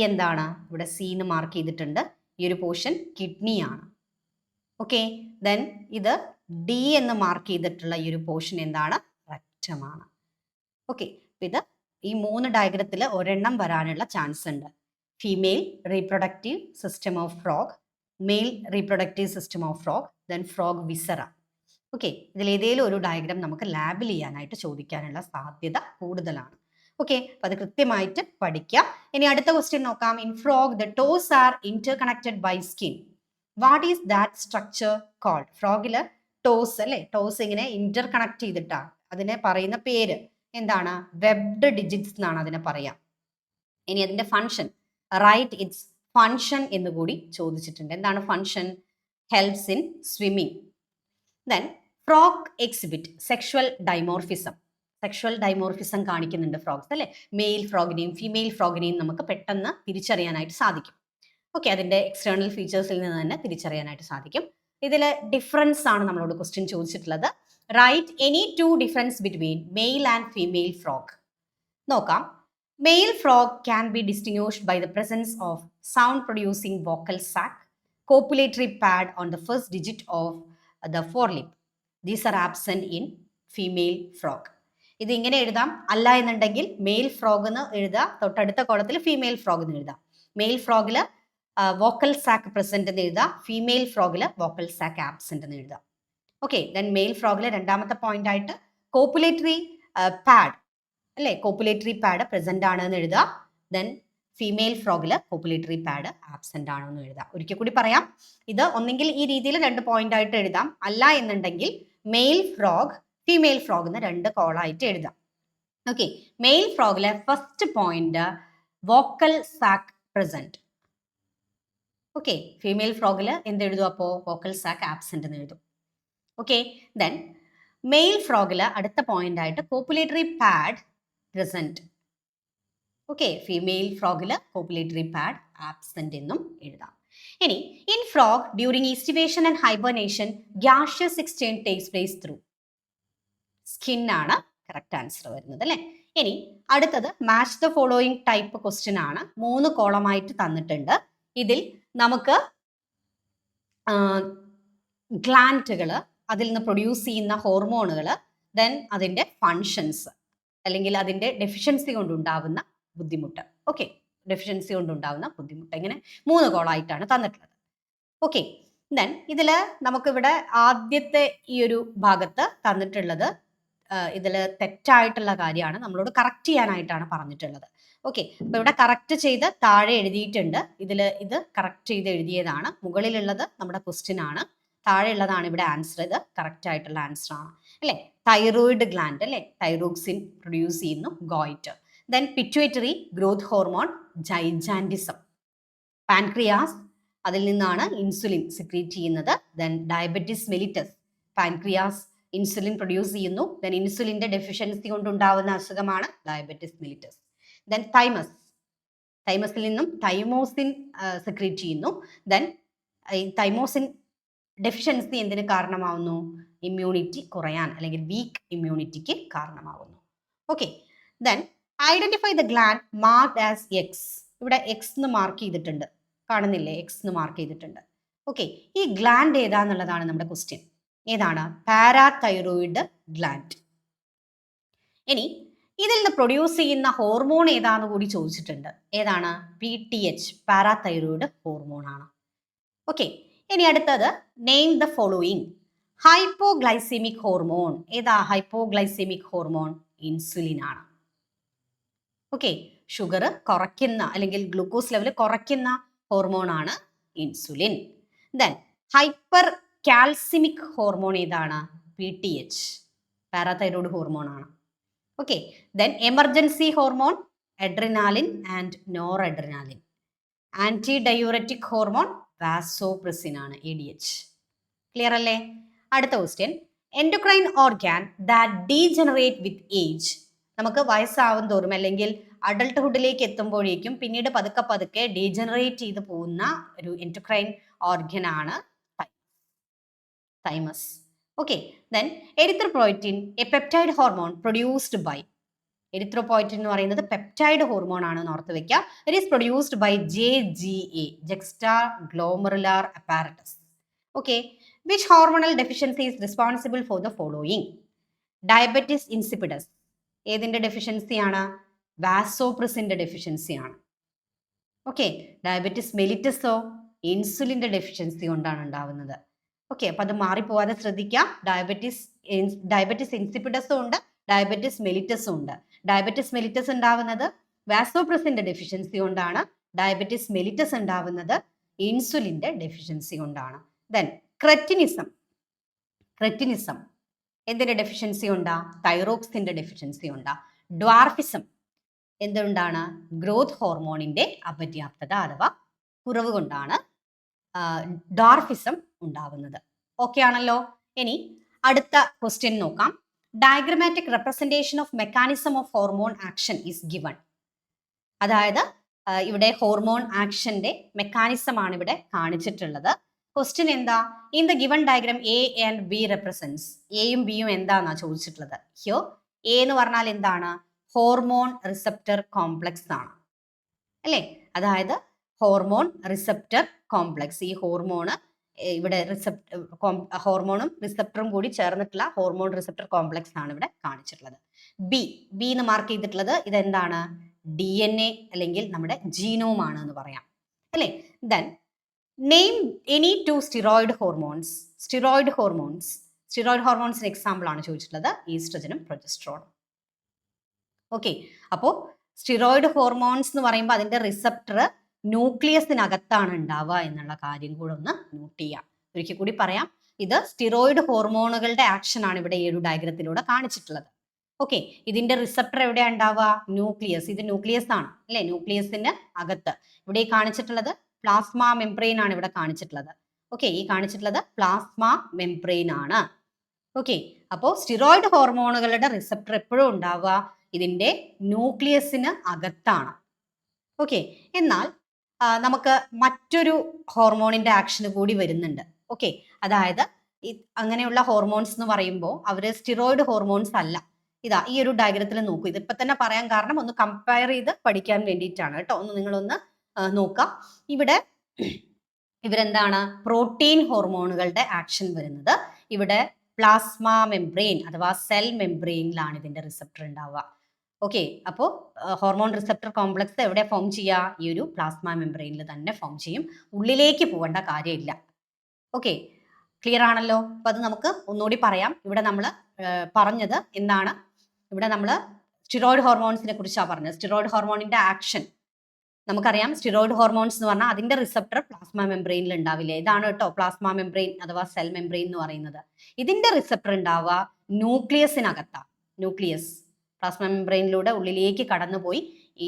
എന്താണ്? ഇവിടെ സി എന്ന് മാർക്ക് ചെയ്തിട്ടുണ്ട്. ഈ ഒരു പോർഷൻ കിഡ്നി ആണ്. ഓക്കെ, ദെൻ ഇത് ഡി എന്ന് മാർക്ക് ചെയ്തിട്ടുള്ള ഈ ഒരു പോർഷൻ എന്താണ്? റെക്റ്റമാണ്. ഓക്കെ, ഇത് ഈ മൂന്ന് ഡയഗ്രത്തിൽ ഒരെണ്ണം വരാനുള്ള ചാൻസ് ഉണ്ട്. Female reproductive system of frog, mail reproductive system of frog, then frog viscera. Okay, ഇതിൽ ഏതെങ്കിലും ഒരു ഡയഗ്രാം നമുക്ക് ലാബിൽ ചെയ്യാനായിട്ട് ചോദിക്കാനുള്ള സാധ്യത കൂടുതലാണ്. ഓക്കെ, അപ്പൊ അത് കൃത്യമായിട്ട് പഠിക്കുക. ഇനി അടുത്ത ക്വസ്റ്റ്യൻ നോക്കാം. In frog the toes are interconnected by skin. What is that structure called? ഫ്രോഗില് ടോസ് അല്ലെ? ടോസ് ഇങ്ങനെ ഇന്റർ കണക്ട് ചെയ്തിട്ടാണ്. അതിനെ പറയുന്ന പേര് എന്താണ്? വെബ്ഡ് ഡിജിറ്റ്സ് എന്നാണ് അതിനെ പറയാം. ഇനി അതിന്റെ ഫംഗ്ഷൻ, റൈറ്റ് ഇറ്റ്സ് ഫംഗ്ഷൻ എന്ന് കൂടി ചോദിച്ചിട്ടുണ്ട്. എന്താണ് function? Helps in swimming. Then frog exhibit sexual dimorphism. Sexual dimorphism കാണിക്കുന്നുണ്ട് ഫ്രോഗ്സ് അല്ലെ? മെയിൽ ഫ്രോഗിനെയും ഫീമെയിൽ ഫ്രോഗിനെയും നമുക്ക് പെട്ടെന്ന് തിരിച്ചറിയാനായിട്ട് സാധിക്കും. ഓക്കെ, അതിന്റെ എക്സ്റ്റേണൽ ഫീച്ചേഴ്സിൽ നിന്ന് തന്നെ തിരിച്ചറിയാനായിട്ട് സാധിക്കും. ഇതിൽ ഡിഫറൻസ് ആണ് നമ്മളോട് ക്വസ്റ്റ്യൻ ചോദിച്ചിട്ടുള്ളത്. Write any two difference between male and female frog. നോക്കാം. Male frog can be distinguished by the presence of sound producing vocal sac, copulatory pad on the first digit of the forelimb. These are absent in female frog. ഇത് ഇങ്ങനെ എഴുതാം. അല്ല എന്നുണ്ടെങ്കിൽ മെയിൽ ഫ്രോഗ് എന്ന് എഴുതാം, തൊട്ടടുത്ത കോളത്തിൽ ഫീമെയിൽ ഫ്രോഗ് എന്ന് എഴുതാം. മെയിൽ ഫ്രോഗില് വോക്കൽ സാക്ക് പ്രസന്റ് എന്ന് എഴുതാം, ഫീമെയിൽ ഫ്രോഗില് വോക്കൽ സാക്ക് ആബ്സെന്റ് എന്ന് എഴുതാം. ഓക്കെ, ദെൻ മെയിൽ ഫ്രോഗിലെ രണ്ടാമത്തെ പോയിന്റ് ആയിട്ട് കോപ്പുലേറ്ററി പാഡ് അല്ലെ? കോപ്പുലേറ്ററി പാഡ് പ്രസന്റ് ആണ് എന്ന് എഴുതാം. ദെൻ ഫീമെയിൽ ഫ്രോഗില് കോപ്പുലേറ്ററി പാഡ് ആബ്സെന്റ് ആണോ എന്ന് എഴുതാം. ഒരിക്കൽ കൂടി പറയാം, ഇത് ഒന്നെങ്കിൽ ഈ രീതിയിൽ രണ്ട് പോയിന്റ് ആയിട്ട് എഴുതാം, അല്ല എന്നുണ്ടെങ്കിൽ മെയിൽ ഫ്രോഗ് ഫീമെയിൽ ഫ്രോഗ് എന്ന് രണ്ട് കോളായിട്ട് എഴുതാം. ഓക്കെ, മെയിൽ ഫ്രോഗിലെ first point vocal sac present. Okay, female ഫ്രോഗിൽ എന്ത് എഴുതും അപ്പോൾ? വോക്കൽ സാക്ക് ആബ്സെന്റ് എന്ന് എഴുതും. ഓക്കെ, ദെൻ മെയിൽ ഫ്രോഗിൽ അടുത്ത പോയിന്റ് ആയിട്ട് copulatory pad present. Okay, female ഫ്രോഗിൽ കോപ്പുലേറ്ററി പാഡ് ആബ്സെന്റ് എന്നും എഴുതാം. ഇനി in frog during aestivation and hibernation gaseous exchange takes place through skin ആണ് കറക്റ്റ് ആൻസർ വരുന്നത് അല്ലേ. ഇനി അടുത്തത് match the following type question ആണ്. 3 കോളമായിട്ട് തന്നിട്ടുണ്ട്. ഇതിൽ നമുക്ക് ഗ്ലാൻഡുകൾ, അതിൽ നിന്ന് പ്രൊഡ്യൂസ് ചെയ്യുന്ന ഹോർമോണുകൾ, ദെൻ അതിൻ്റെ ഫങ്ഷൻസ് അല്ലെങ്കിൽ അതിൻ്റെ ഡെഫിഷ്യൻസി കൊണ്ടുണ്ടാവുന്ന ബുദ്ധിമുട്ട്. ഓക്കെ, ഡെഫിഷ്യൻസി കൊണ്ടുണ്ടാവുന്ന ബുദ്ധിമുട്ട്, ഇങ്ങനെ 3 കോളായിട്ടാണ് തന്നിട്ടുള്ളത്. ഓക്കെ, ദെൻ ഇതിൽ നമുക്കിവിടെ ആദ്യത്തെ ഈ ഒരു ഭാഗത്ത് തന്നിട്ടുള്ളത് ഇതിൽ തെറ്റായിട്ടുള്ള കാര്യമാണ്, നമ്മളോട് കറക്റ്റ് ചെയ്യാനായിട്ടാണ് പറഞ്ഞിട്ടുള്ളത്. ഓക്കെ, അപ്പോൾ ഇവിടെ കറക്റ്റ് ചെയ്ത് താഴെ എഴുതിയിട്ടുണ്ട്. ഇത് കറക്റ്റ് ചെയ്ത് എഴുതിയതാണ്. മുകളിലുള്ളത് നമ്മുടെ ക്വസ്റ്റ്യൻ ആണ്, താഴെയുള്ളതാണ് ഇവിടെ ആൻസർ. ഇത് കറക്റ്റ് ആയിട്ടുള്ള ആൻസർ ആണ് അല്ലേ. തൈറോയിഡ് ഗ്ലാൻഡ് അല്ലേ, തൈറോക്സിൻ പ്രൊഡ്യൂസ് ചെയ്യുന്നു, goitre. Then pituitary growth hormone gigantism. Pancreas, അതിൽ നിന്നാണ് ഇൻസുലിൻ സിക്രീറ്റ് ചെയ്യുന്നത്. Then diabetes mellitus, pancreas insulin produce ചെയ്യുന്നു. ദെൻ ഇൻസുലിൻ്റെ ഡെഫിഷ്യൻസി കൊണ്ടുണ്ടാവുന്ന അസുഖമാണ് ഡയബറ്റിസ് മെലിറ്റസ്. ദെൻ തൈമസ്, തൈമസിൽ നിന്നും തൈമോസിൻ സെക്രീറ്റ് ചെയ്യുന്നു. ദെൻ ഈ തൈമോസിൻ ഡെഫിഷ്യൻസി എന്തിന് കാരണമാവുന്നു? ഇമ്മ്യൂണിറ്റി കുറയാൻ അല്ലെങ്കിൽ വീക്ക് ഇമ്മ്യൂണിറ്റിക്ക് കാരണമാവുന്നു. Okay, then identify the gland marked as X. ഇവിടെ എക്സ് എന്ന് മാർക്ക് ചെയ്തിട്ടുണ്ട്, കാണുന്നില്ലേ? എക്സ് എന്ന് മാർക്ക് ചെയ്തിട്ടുണ്ട്. ഓക്കെ, ഈ ഗ്ലാൻഡ് ഏതാന്നുള്ളതാണ് നമ്മുടെ ക്വസ്റ്റ്യൻ. ഏതാണ്? Parathyroid gland. ഇനി ഇതിൽ നിന്ന് പ്രൊഡ്യൂസ് ചെയ്യുന്ന ഹോർമോൺ ഏതാന്ന് കൂടി ചോദിച്ചിട്ടുണ്ട്. ഏതാണ്? PTH, പാരാതൈറോയിഡ് ഹോർമോൺ ആണ്. ഓക്കെ, ഇനി അടുത്തത് name the following. Hypoglycaemic hormone ഏതാ? ഹൈപ്പോഗ്ലൈസെമിക് ഹോർമോൺ ഇൻസുലിൻ ആണ്. ഓക്കെ, ഷുഗർ കുറയ്ക്കുന്ന അല്ലെങ്കിൽ ഗ്ലൂക്കോസ് ലെവൽ കുറയ്ക്കുന്ന ഹോർമോൺ ആണ് insulin. Then hypercalcaemic hormone ഏതാണ്? PTH, പാരാതൈറോയിഡ് ഹോർമോൺ ആണ്. Okay, then emergency hormone adrenaline and noradrenaline. Antidiuretic hormone vasopressin ആണ്, ADH. ക്ലിയർ അല്ലേ? അടുത്ത question, endocrine organ that degenerate with age. നമുക്ക് വയസ്സാവും തോറും അല്ലെങ്കിൽ അഡൾട്ട്ഹുഡിലേക്ക് എത്തുമ്പോഴേക്കും പിന്നീട് പതുക്കെ പതുക്കെ ഡീജനറേറ്റ് ചെയ്ത് പോകുന്ന ഒരു എൻഡോക്രൈൻ ഓർഗൻ ആണ് thymus. Okay, then erythropoietin, a peptide hormone produced by. Erythropoietin എന്ന് പറയുന്നത് പെപ്റ്റൈഡ് ഹോർമോൺ ആണെന്ന് ഓർത്ത് വെക്കുക. It is produced by JGA, juxta glomerular apparatus. Okay, which hormonal deficiency is responsible for the following? Diabetes insipidus ഏതിൻ്റെ ഡെഫിഷ്യൻസിയാണ്? വാസോപ്രസിൻ്റെ ഡെഫിഷ്യൻസിയാണ്. ഓക്കെ, ഡയബറ്റിസ് മെലിറ്റസോ ഇൻസുലിൻ്റെ ഡെഫിഷ്യൻസി കൊണ്ടാണ് ഉണ്ടാവുന്നത്. ഓക്കെ, അപ്പം അത് മാറിപ്പോവാതെ ശ്രദ്ധിക്കുക. ഡയബറ്റിസ് ഇൻസിപ്പിഡസും ഉണ്ട്, ഡയബറ്റിസ് മെലിറ്റസും ഉണ്ട്. ഡയബറ്റിസ് മെലിറ്റസ് ഉണ്ടാവുന്നത് വാസോപ്രസിൻ്റെ ഡെഫിഷ്യൻസി കൊണ്ടാണ്. ഡയബറ്റിസ് മെലിറ്റസ് ഉണ്ടാവുന്നത് ഇൻസുലിൻ്റെ ഡെഫിഷ്യൻസി കൊണ്ടാണ്. ദെൻ ക്രെറ്റിനിസം എന്തിൻ്റെ ഡെഫിഷ്യൻസി ഉണ്ടാ? തൈറോക്സിൻ്റെ ഡെഫിഷ്യൻസി ഉണ്ടാ. ഡ്വാർഫിസം എന്തുകൊണ്ടാണ്? ഗ്രോത്ത് ഹോർമോണിൻ്റെ അപര്യാപ്തത അഥവാ കുറവ് കൊണ്ടാണ് ഡ്വാർഫിസം ഉണ്ടാവുന്നത്. ഓക്കെ ആണല്ലോ? ഇനി അടുത്ത ക്വസ്റ്റ്യൻ നോക്കാം. Diagrammatic representation of mechanism of hormone action is given. അതായത് ഇവിടെ ഹോർമോൺ ആക്ഷന്റെ മെക്കാനിസം ആണ് ഇവിടെ കാണിച്ചിട്ടുള്ളത്. ക്വസ്റ്റ്യൻ എന്താ? In the given diagram A and B represents. എയും ബിയും എന്താന്നാ ചോദിച്ചിട്ടുള്ളത്. ഹിയോ എ എന്ന് പറഞ്ഞാൽ എന്താണ്? ഹോർമോൺ റിസപ്റ്റർ കോംപ്ലക്സ് ആണ് അല്ലേ. അതായത് ഹോർമോൺ റിസപ്റ്റർ കോംപ്ലക്സ്, ഈ ഹോർമോണ് ഇവിടെ ഹോർമോണും റിസപ്റ്ററും കൂടി ചേർന്നിട്ടുള്ള ഹോർമോൺ റിസപ്റ്റർ കോംപ്ലക്സ് ആണ് ഇവിടെ കാണിച്ചിട്ടുള്ളത്. ബി എന്ന് മാർക്ക് ചെയ്തിട്ടുള്ളത് ഇതെന്താണ്? DNA അല്ലെങ്കിൽ നമ്മുടെ ജീനോം ആണ് എന്ന് പറയാം അല്ലേ. Then name any two steroid hormones. Steroid ഹോർമോൺസിന് എക്സാമ്പിൾ ആണ് ചോദിച്ചിട്ടുള്ളത്, ഈസ്ട്രജനും പ്രൊജസ്ട്രോണും. ഓക്കെ, അപ്പോൾ സ്റ്റിറോയിഡ് ഹോർമോൺസ് എന്ന് പറയുമ്പോൾ അതിന്റെ റിസപ്റ്റർ ന്യൂക്ലിയസിനകത്താണ് ഉണ്ടാവുക എന്നുള്ള കാര്യം കൂടെ ഒന്ന് നോട്ട് ചെയ്യാം. ഒരിക്കൽ കൂടി പറയാം, ഇത് സ്റ്റിറോയിഡ് ഹോർമോണുകളുടെ ആക്ഷൻ ആണ് ഇവിടെ ഈ ഒരു ഡയഗ്രത്തിലൂടെ കാണിച്ചിട്ടുള്ളത്. ഓക്കെ, ഇതിന്റെ റിസപ്റ്റർ എവിടെയാ ഉണ്ടാവുക? ന്യൂക്ലിയസ്. ഇത് ന്യൂക്ലിയസ് ആണ് അല്ലെ? ന്യൂക്ലിയസിന്റെ അകത്ത്. ഇവിടെ ഈ കാണിച്ചിട്ടുള്ളത് പ്ലാസ്മ മെംബ്രെയിൻ ആണ് ഇവിടെ കാണിച്ചിട്ടുള്ളത്. ഓക്കെ, ഈ കാണിച്ചിട്ടുള്ളത് പ്ലാസ്മ മെംബ്രെയിൻ ആണ്. ഓക്കെ, അപ്പോൾ സ്റ്റിറോയിഡ് ഹോർമോണുകളുടെ റിസപ്റ്റർ എപ്പോഴും ഉണ്ടാവുക ഇതിന്റെ ന്യൂക്ലിയസിന് അകത്താണ്. ഓക്കെ, എന്നാൽ നമുക്ക് മറ്റൊരു ഹോർമോണിന്റെ ആക്ഷൻ കൂടി വരുന്നുണ്ട്. ഓക്കെ, അതായത് അങ്ങനെയുള്ള ഹോർമോൺസ് എന്ന് പറയുമ്പോൾ അവര് സ്റ്റിറോയിഡ് ഹോർമോൺസ് അല്ല. ഇതാ ഈ ഒരു ഡയഗ്രത്തിൽ നോക്കൂ. ഇതിപ്പോ തന്നെ പറയാൻ കാരണം ഒന്ന് കമ്പയർ ചെയ്ത് പഠിക്കാൻ വേണ്ടിയിട്ടാണ് കേട്ടോ. നിങ്ങളൊന്ന് നോക്കാം. ഇവിടെ ഇവരെന്താണ് പ്രോട്ടീൻ ഹോർമോണുകളുടെ ആക്ഷൻ വരുന്നത് ഇവിടെ പ്ലാസ്മ മെംബ്രെയിൻ അഥവാ സെൽ മെംബ്രെയിനിലാണ് ഇതിന്റെ റിസപ്റ്റർ ഉണ്ടാവുക. ഓക്കെ, അപ്പോൾ ഹോർമോൺ റിസപ്റ്റർ കോംപ്ലക്സ് എവിടെ ഫോം ചെയ്യുക? ഈ ഒരു പ്ലാസ്മ മെംബ്രെയിനിൽ തന്നെ ഫോം ചെയ്യും. ഉള്ളിലേക്ക് പോകേണ്ട കാര്യമില്ല. ഓക്കെ, ക്ലിയർ ആണല്ലോ? അപ്പൊ അത് നമുക്ക് ഒന്നുകൂടി പറയാം. ഇവിടെ നമ്മൾ പറഞ്ഞത് എന്താണ്? ഇവിടെ നമ്മൾ സ്റ്റിറോയിഡ് ഹോർമോൺസിനെ കുറിച്ചാണ് പറഞ്ഞത്. സ്റ്റിറോയിഡ് ഹോർമോണിന്റെ ആക്ഷൻ നമുക്കറിയാം. സ്റ്റിറോയിഡ് ഹോർമോൺസ് എന്ന് പറഞ്ഞാൽ അതിന്റെ റിസപ്റ്റർ പ്ലാസ്മ മെംബ്രെയിനിൽ ഉണ്ടാവില്ലേ? ഇതാണ് കേട്ടോ പ്ലാസ്മ മെംബ്രെയിൻ അഥവാ സെൽ മെംബ്രെയിൻ എന്ന് പറയുന്നത്. ഇതിന്റെ റിസപ്റ്റർ ഉണ്ടാവുക ന്യൂക്ലിയസിനകത്താണ്. ന്യൂക്ലിയസ് പ്ലാസ്മ മെംബ്രെയിനിലൂടെ ഉള്ളിലേക്ക് കടന്നുപോയി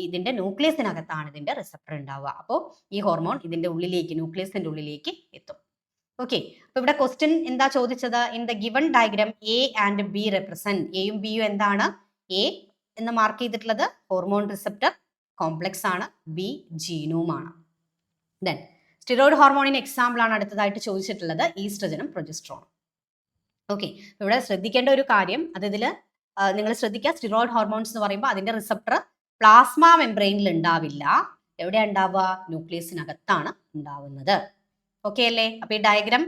ഇതിന്റെ ന്യൂക്ലിയസിനകത്താണ് ഇതിന്റെ റിസപ്റ്റർ ഉണ്ടാവുക. അപ്പോൾ ഈ ഹോർമോൺ ഇതിന്റെ ഉള്ളിലേക്ക് ന്യൂക്ലിയസിന്റെ ഉള്ളിലേക്ക് എത്തും. ഓക്കെ, അപ്പൊ ഇവിടെ ക്വസ്റ്റ്യൻ എന്താ ചോദിച്ചത്? In the given diagram A and B represent. എയും ബിയും എന്താണ്? എ എന്ന് മാർക്ക് ചെയ്തിട്ടുള്ളത് ഹോർമോൺ റിസപ്റ്റർ കോംപ്ലക്സ് ആണ്, ബി ജീനോമാണ്. ദെൻ സ്റ്റിറോയിഡ് ഹോർമോണിന് എക്സാമ്പിൾ ആണ് അടുത്തതായിട്ട് ചോദിച്ചിട്ടുള്ളത് ഈസ്ട്രജനും പ്രൊജസ്ട്രോണും. ഓക്കെ, ഇവിടെ ശ്രദ്ധിക്കേണ്ട ഒരു കാര്യം അത് ഇതിൽ നിങ്ങൾ ശ്രദ്ധിക്കുക. സ്റ്റിറോയിഡ് ഹോർമോൺസ് എന്ന് പറയുമ്പോൾ അതിന്റെ റിസപ്റ്റർ പ്ലാസ്മ മെംബ്രെയിനിൽ ഉണ്ടാവില്ല. എവിടെയാണ് ഉണ്ടാവുക? ന്യൂക്ലിയസിനകത്താണ് ഉണ്ടാവുന്നത്. ഓക്കെ അല്ലേ? അപ്പൊ ഈ ഡയഗ്രാം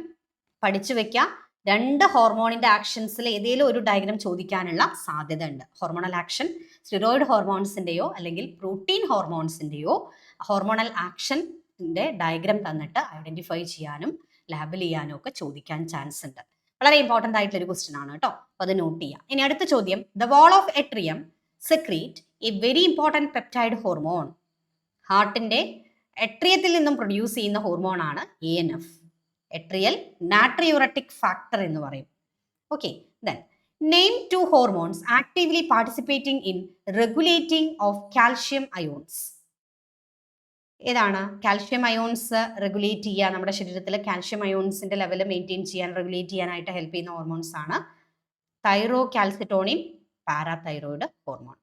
പഠിച്ചു വെക്കുക. രണ്ട് ഹോർമോണിന്റെ ആക്ഷൻസിൽ ഏതെങ്കിലും ഒരു ഡയഗ്രാം ചോദിക്കാനുള്ള സാധ്യത ഉണ്ട്. ഹോർമോണൽ ആക്ഷൻ സ്റ്റിറോയിഡ് ഹോർമോൺസിന്റെയോ അല്ലെങ്കിൽ പ്രോട്ടീൻ ഹോർമോൺസിന്റെയോ ഹോർമോണൽ ആക്ഷന്റെ ഡയഗ്രാം തന്നിട്ട് ഐഡന്റിഫൈ ചെയ്യാനും ലാബിൽ ചെയ്യാനും ഒക്കെ ചോദിക്കാൻ ചാൻസ് ഉണ്ട്. വളരെ ഇമ്പോർട്ടന്റ് ആയിട്ടുള്ള ഒരു ക്വസ്റ്റ്യൻ ആണ് കേട്ടോ. അപ്പൊ അത് നോട്ട് ചെയ്യാം. ഇനി അടുത്ത ചോദ്യം, the wall of atrium secrete a very important peptide hormone. ഹാർട്ടിന്റെ എട്രിയത്തിൽ നിന്നും പ്രൊഡ്യൂസ് ചെയ്യുന്ന ഹോർമോൺ ആണ് ANF, എട്രിയൽ നാട്രിയൂററ്റിക് ഫാക്ടർ എന്ന് പറയും. Okay, then name 2 hormones actively participating in regulating of calcium ions. ഏതാണ്? കാൽഷ്യം അയോൺസ് റെഗുലേറ്റ് ചെയ്യുക, നമ്മുടെ ശരീരത്തിലെ കാൽഷ്യം അയോൺസിന്റെ ലെവൽ മെയിൻറ്റെയിൻ ചെയ്യാൻ റെഗുലേറ്റ് ചെയ്യാനായിട്ട് ഹെൽപ്പ് ചെയ്യുന്ന ഹോർമോൺസ് ആണ് തൈറോകാൽസിറ്റോണിൻ, പാരാതൈറോയിഡ് ഹോർമോൺ.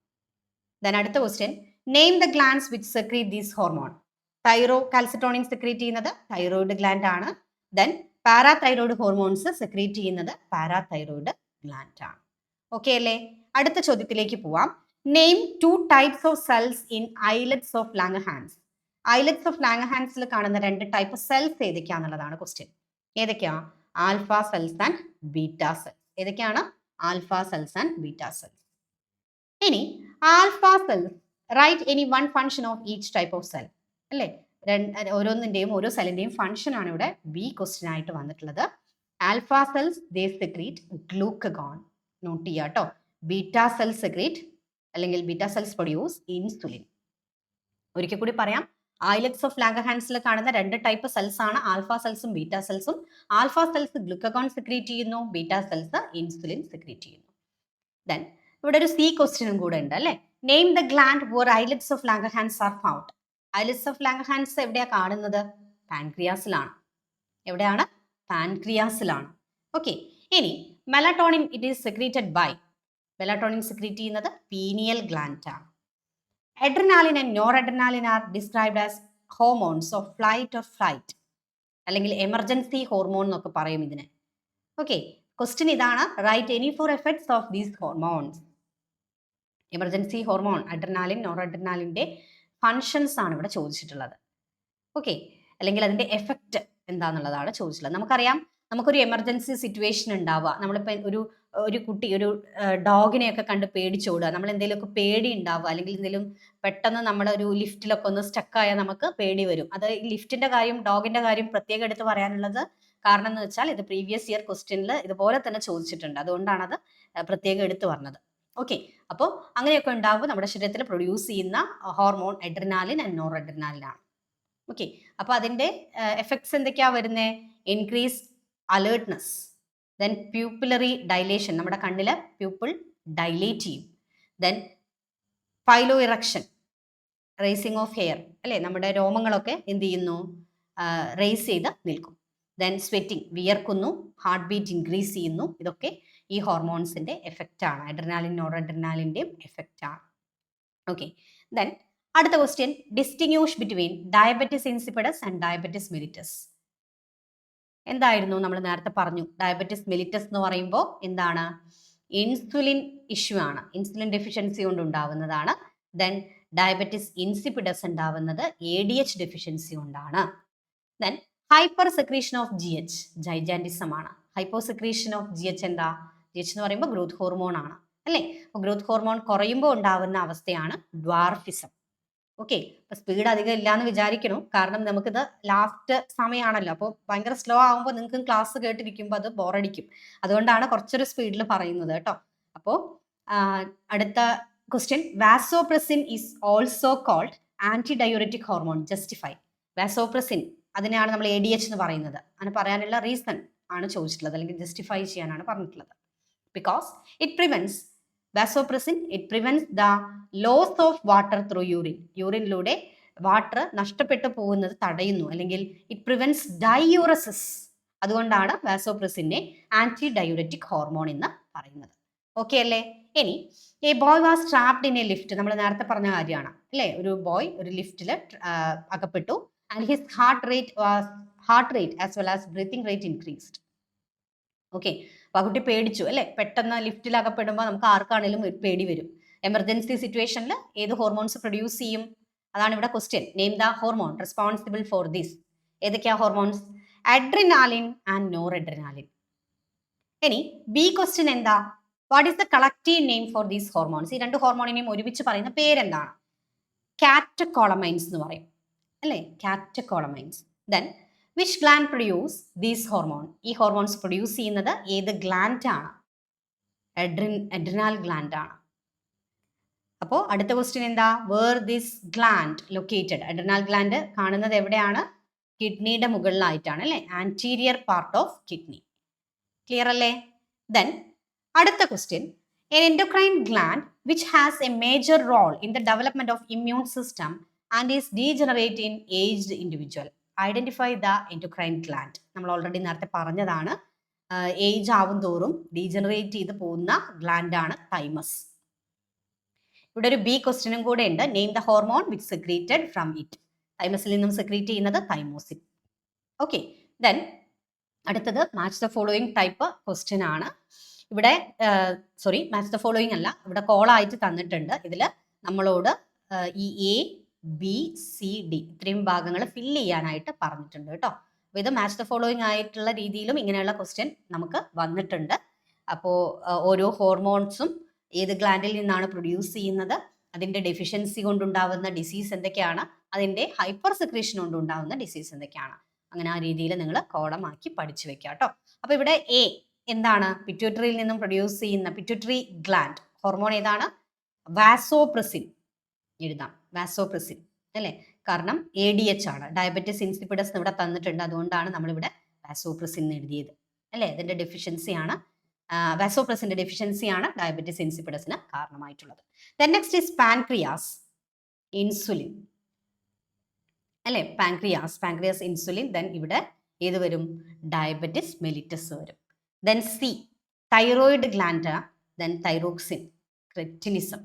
ദെൻ അടുത്ത question, name the glands which secrete these hormone. Thyrocalcitonin secrete ചെയ്യുന്നത് തൈറോയിഡ് ഗ്ലാൻഡ് ആണ്. ദെൻ പാരാതൈറോയിഡ് ഹോർമോൺസ് സെക്രീറ്റ് ചെയ്യുന്നത് പാരാതൈറോയിഡ് ഗ്ലാൻഡ് ആണ്. ഓക്കെ അല്ലേ? അടുത്ത ചോദ്യത്തിലേക്ക് പോവാം. Name 2 types of cells in islets of Langerhans. Islets of ലാംഗർഹാൻസിൽ കാണുന്ന 2 ടൈപ്പ് സെൽസ് ഏതൊക്കെയാണെന്നുള്ളതാണ് ക്വസ്റ്റ്യൻ. ഏതൊക്കെയാ? Alpha cells and beta cells. ഏതൊക്കെയാണ്? Alpha cells and beta cells. ഇനി alpha cells write any one function of each type of cell അല്ലേ? ഓരോന്നിന്റെയും ഓരോ സെല്ലിന്റെയും ഫംഗ്ഷൻ ആണ് ഇവിടെ ബി ക്വസ്റ്റ്യൻ ആയിട്ട് വന്നിട്ടുള്ളത്. Alpha cells they secrete glucagon. Note ചെയ്യുക കേട്ടോ. ബീറ്റ സെൽസ് സെക്രീറ്റ് അല്ലെങ്കിൽ ബീറ്റ സെൽസ് പ്രൊഡ്യൂസ് ഇൻസുലിൻ. ഒരിക്കൽ കൂടി പറയാം. ഐലറ്റ്സ് ഓഫ് ലാംഗർഹാൻസിൽ കാണുന്ന 2 ടൈപ്പ് സെൽസ് ആണ് ആൽഫ സെൽസും ബീറ്റ സെൽസും. ആൽഫ സെൽസ് ഗ്ലൂക്കഗോൺ സെക്രീറ്റ് ചെയ്യുന്നു, ബീറ്റ സെൽസ് ഇൻസുലിൻ സെക്രീറ്റ് ചെയ്യുന്നു. ദെൻ ഇവിടെ ഒരു സി ക്വസ്റ്റ്യനും കൂടെ ഉണ്ട് അല്ലേ? Name the gland where islets of Langerhans are found. Islets of Langerhans എവിടെയാ കാണുന്നത്? പാൻക്രിയാസിലാണ്. എവിടെയാണ്? പാൻക്രിയാസിലാണ്. ഓക്കെ, ഇനി melatonin it is secreted by. Melatonin secrete ചെയ്യുന്നത് പീനിയൽ ഗ്ലാൻഡ് ആണ്. Adrenaline and noradrenaline are described as hormones of flight or flight അല്ലെങ്കിൽ എമർജൻസി ഹോർമോൺ എന്നൊക്കെ പറയും ഇതിനെ. ഓക്കെ, ക്വസ്റ്റ്യൻ ഇതാണ്, write any 4 effects of these hormones. Emergency hormone adrenaline, നോറഡ്രിനാലിൻ്റെ ഫങ്ഷൻസ് ആണ് ഇവിടെ ചോദിച്ചിട്ടുള്ളത്. ഓക്കെ, അല്ലെങ്കിൽ അതിൻ്റെ എഫക്റ്റ് എന്താണെന്നുള്ളതാണ് ചോദിച്ചിട്ടുള്ളത്. നമുക്കറിയാം, നമുക്കൊരു എമർജൻസി സിറ്റുവേഷൻ ഉണ്ടാവുക, നമ്മളിപ്പോൾ ഒരു കുട്ടി ഒരു ഡോഗിനെയൊക്കെ കണ്ട് പേടിച്ചോടുക, നമ്മൾ എന്തെങ്കിലുമൊക്കെ പേടി ഉണ്ടാവുക, അല്ലെങ്കിൽ എന്തെങ്കിലും പെട്ടെന്ന് നമ്മളൊരു ലിഫ്റ്റിലൊക്കെ ഒന്ന് സ്റ്റക്കായാൽ നമുക്ക് പേടി വരും. അത് ഈ ലിഫ്റ്റിന്റെ കാര്യം ഡോഗിന്റെ കാര്യം പ്രത്യേകം എടുത്ത് പറയാനുള്ളത് കാരണം എന്ന് വെച്ചാൽ ഇത് പ്രീവിയസ് ഇയർ ക്വസ്റ്റ്യനിൽ ഇതുപോലെ തന്നെ ചോദിച്ചിട്ടുണ്ട്. അതുകൊണ്ടാണ് അത് പ്രത്യേകം എടുത്തു പറഞ്ഞത്. ഓക്കെ, അപ്പോൾ അങ്ങനെയൊക്കെ ഉണ്ടാവുമ്പോൾ നമ്മുടെ ശരീരത്തിൽ പ്രൊഡ്യൂസ് ചെയ്യുന്ന hormone adrenaline and noradrenaline ആണ്. ഓക്കെ, അപ്പോൾ അതിൻ്റെ എഫക്ട്സ് എന്തൊക്കെയാണ് വരുന്നത്? Increase alertness, then pupillary dilation, നമ്മുടെ കണ്ണിൽ പ്യൂപ്പിൾ ഡൈലേറ്റ് ചെയ്യും. Then piloerection, raising of hair, അല്ലേ, നമ്മുടെ രോമങ്ങളൊക്കെ എന്ത് ചെയ്യുന്നു, റേസ് ചെയ്ത് നിൽക്കും. ദെൻ സ്വെറ്റിംഗ്, വിയർക്കുന്നു, ഹാർട്ട് ബീറ്റ് ഇൻക്രീസ് ചെയ്യുന്നു. ഇതൊക്കെ ഈ ഹോർമോൺസിന്റെ എഫക്റ്റ് ആണ്, അഡ്രിനാലിൻ നോർ അഡ്രിനാലിൻ്റെയും എഫക്റ്റ് ആണ്. ഓക്കെ, ദെൻ അടുത്ത question, distinguish between diabetes insipidus and diabetes mellitus. എന്തായിരുന്നു നമ്മൾ നേരത്തെ പറഞ്ഞു, ഡയബറ്റിസ് മെലിറ്റസ് എന്ന് പറയുമ്പോൾ എന്താണ്, ഇൻസുലിൻ ഇഷ്യൂ ആണ്, ഇൻസുലിൻ ഡെഫിഷ്യൻസി കൊണ്ട് ഉണ്ടാവുന്നതാണ്. ദെൻ ഡയബറ്റിസ് ഇൻസിപ്പിഡസ് ഉണ്ടാവുന്നത് ADH ഡെഫിഷ്യൻസി കൊണ്ടാണ്. Then hyper secretion of GH gigantism ആണ്. ഹൈപ്പോ സെക്രീഷൻ ഓഫ് GH എന്താ, GH എന്ന് പറയുമ്പോൾ ഗ്രോത്ത് ഹോർമോൺ ആണ്, അല്ലേ. അപ്പോൾ ഗ്രോത്ത് ഹോർമോൺ കുറയുമ്പോൾ ഉണ്ടാവുന്ന അവസ്ഥയാണ് ഡ്വാർഫിസം. ഓക്കെ, അപ്പൊ സ്പീഡ് അധികം ഇല്ലാന്ന് വിചാരിക്കണം, കാരണം നമുക്കിത് ലാസ്റ്റ് സമയമാണല്ലോ, അപ്പോൾ ഭയങ്കര സ്ലോ ആകുമ്പോൾ നിങ്ങൾക്ക് ക്ലാസ് കേട്ടിരിക്കുമ്പോൾ അത് ബോറടിക്കും. അതുകൊണ്ടാണ് കുറച്ചൊരു സ്പീഡിൽ പറയുന്നത് കേട്ടോ. അപ്പോൾ അടുത്ത question, vasopressin is also called antidiuretic hormone, justify. Vasopressin, അതിനെയാണ് നമ്മൾ ADH എന്ന് പറയുന്നത്. അങ്ങനെ പറയാനുള്ള റീസൺ ആണ് ചോദിച്ചിട്ടുള്ളത്, അല്ലെങ്കിൽ ജസ്റ്റിഫൈ ചെയ്യാനാണ് പറഞ്ഞിട്ടുള്ളത്. Because it prevents vasopressin, it prevents the loss of water through urine. യൂറിനിലൂടെ വാട്ടർ നഷ്ടപ്പെട്ടു പോകുന്നത് തടയുന്നു, അല്ലെങ്കിൽ ഇറ്റ് പ്രിവെന്റ്സ് ഡയൂറസിസ്. അതുകൊണ്ടാണ് വാസോപ്രസിനെ ആന്റി ഡയൂററ്റിക് ഹോർമോൺ എന്ന് പറയുന്നത്. ഓക്കെ അല്ലേ. ഇനി A boy was trapped in A lift, നമ്മൾ നേരത്തെ പറഞ്ഞ കാര്യമാണ്, അല്ലേ. ഒരു ബോയ് ഒരു ലിഫ്റ്റിൽ അകപ്പെട്ടു, and his heart rate as well as breathing rate increased. Okay, അപ്പോൾ ആ കുട്ടി പേടിച്ചു, അല്ലേ. പെട്ടെന്ന് ലിഫ്റ്റിൽ അകപ്പെടുമ്പോൾ നമുക്ക് ആർക്കാണെങ്കിലും പേടി വരും. എമർജൻസി സിറ്റുവേഷനിൽ ഏത് ഹോർമോൺസ് പ്രൊഡ്യൂസ് ചെയ്യും, അതാണ് ഇവിടെ question. Name the hormone responsible for this. ഏതൊക്കെയാ hormones, adrenaline and noradrenaline. ഇനി ബി ക്വസ്റ്റ്യൻ എന്താ, what is the collective name for these hormones. ഈ രണ്ട് ഹോർമോണിനെയും ഒരുമിച്ച് പറയുന്ന പേരെന്താണ്, കാറ്റക്കോളമൈൻസ് എന്ന് പറയും, അല്ലേ, കാറ്റക്കോളമൈൻസ്. Then which gland produce these hormone. ഈ ഹോർമോൺസ് പ്രൊഡ്യൂസ് ചെയ്യുന്നത് ഏത് ഗ്ലാൻഡ് ആണ്, അഡ്രിനാൽ ഗ്ലാൻഡ് ആണ്. അപ്പോൾ അടുത്ത ക്വസ്റ്റ്യൻ എന്താ, where this gland located. Adrenal gland കാണുന്നത് എവിടെയാണ്, കിഡ്നിയുടെ മുകളിലായിട്ടാണ്, അല്ലേ, anterior part of kidney. Clear അല്ലേ. ദെൻ അടുത്ത question, an endocrine gland which has a major role in the development of immune system and is degenerate in aged individual. Identify the endocrine gland. നമ്മൾ ഓൾറെഡി നേരത്തെ പറഞ്ഞതാണ്, ഏജ് ആവും തോറും ഡീജനറേറ്റ് ചെയ്ത് പോകുന്ന ഗ്ലാൻഡ് ആണ് തൈമസ്. ഇവിടെ ഒരു ബി ക്വസ്റ്റ്യനും കൂടെ ഉണ്ട്, name the hormone which secreted from it. തൈമസിൽ നിന്നും സെക്രീറ്റ് ചെയ്യുന്നത് തൈമോസിൻ. ഓക്കെ, ദെൻ അടുത്തത് match the following type question ആണ്. ഇവിടെ മാച്ച് ദ ഫോളോയിങ് അല്ല, ഇവിടെ കോളായിട്ട് തന്നിട്ടുണ്ട്. ഇതിൽ നമ്മളോട് ഈ ABCD ഇത്രയും ഭാഗങ്ങൾ ഫില്ല് ചെയ്യാനായിട്ട് പറഞ്ഞിട്ടുണ്ട് കേട്ടോ. അപ്പോൾ ഇത് മാച്ച് ദ ഫോളോയിങ് ആയിട്ടുള്ള രീതിയിലും ഇങ്ങനെയുള്ള ക്വസ്റ്റ്യൻ നമുക്ക് വന്നിട്ടുണ്ട്. അപ്പോൾ ഓരോ ഹോർമോൺസും ഏത് ഗ്ലാൻഡിൽ നിന്നാണ് പ്രൊഡ്യൂസ് ചെയ്യുന്നത്, അതിൻ്റെ ഡെഫിഷ്യൻസി കൊണ്ടുണ്ടാവുന്ന ഡിസീസ് എന്തൊക്കെയാണ്, അതിൻ്റെ ഹൈപ്പർ സെക്രീഷൻ കൊണ്ടുണ്ടാവുന്ന ഡിസീസ് എന്തൊക്കെയാണ്, അങ്ങനെ ആ രീതിയിൽ നിങ്ങൾ കോളമാക്കി പഠിച്ചു വെക്കുക കേട്ടോ. അപ്പോൾ ഇവിടെ A എന്താണ്, പിറ്റ്യൂട്ടറിയിൽ നിന്നും പ്രൊഡ്യൂസ് ചെയ്യുന്ന പിറ്റ്യൂട്ടറി ഗ്ലാൻഡ് ഹോർമോൺ ഏതാണ്, വാസോപ്രസിൻ എഴുതാം, വാസോപ്രസിൻ, അല്ലേ. കാരണം ADH ആണ്, ഡയബറ്റിസ് ഇൻസിപ്പിഡസ് ഇവിടെ തന്നിട്ടുണ്ട്, അതുകൊണ്ടാണ് നമ്മളിവിടെ വാസോപ്രസിൻ എഴുതിയത്, അല്ലേ. ഇതിന്റെ ഡെഫിഷ്യൻസിയാണ്, വാസോപ്രസിന്റെ ഡെഫിഷ്യൻസിയാണ് ഡയബറ്റിസ് ഇൻസിപ്പിഡസിന് കാരണമായിട്ടുള്ളത്. Then next is pancreas, insulin, അല്ലേ. Pancreas insulin. ദെൻ ഇവിടെ ഏത് വരും, ഡയബറ്റിസ് മെലിറ്റസ് വരും. Then C thyroid gland, then thyroxine, cretinism.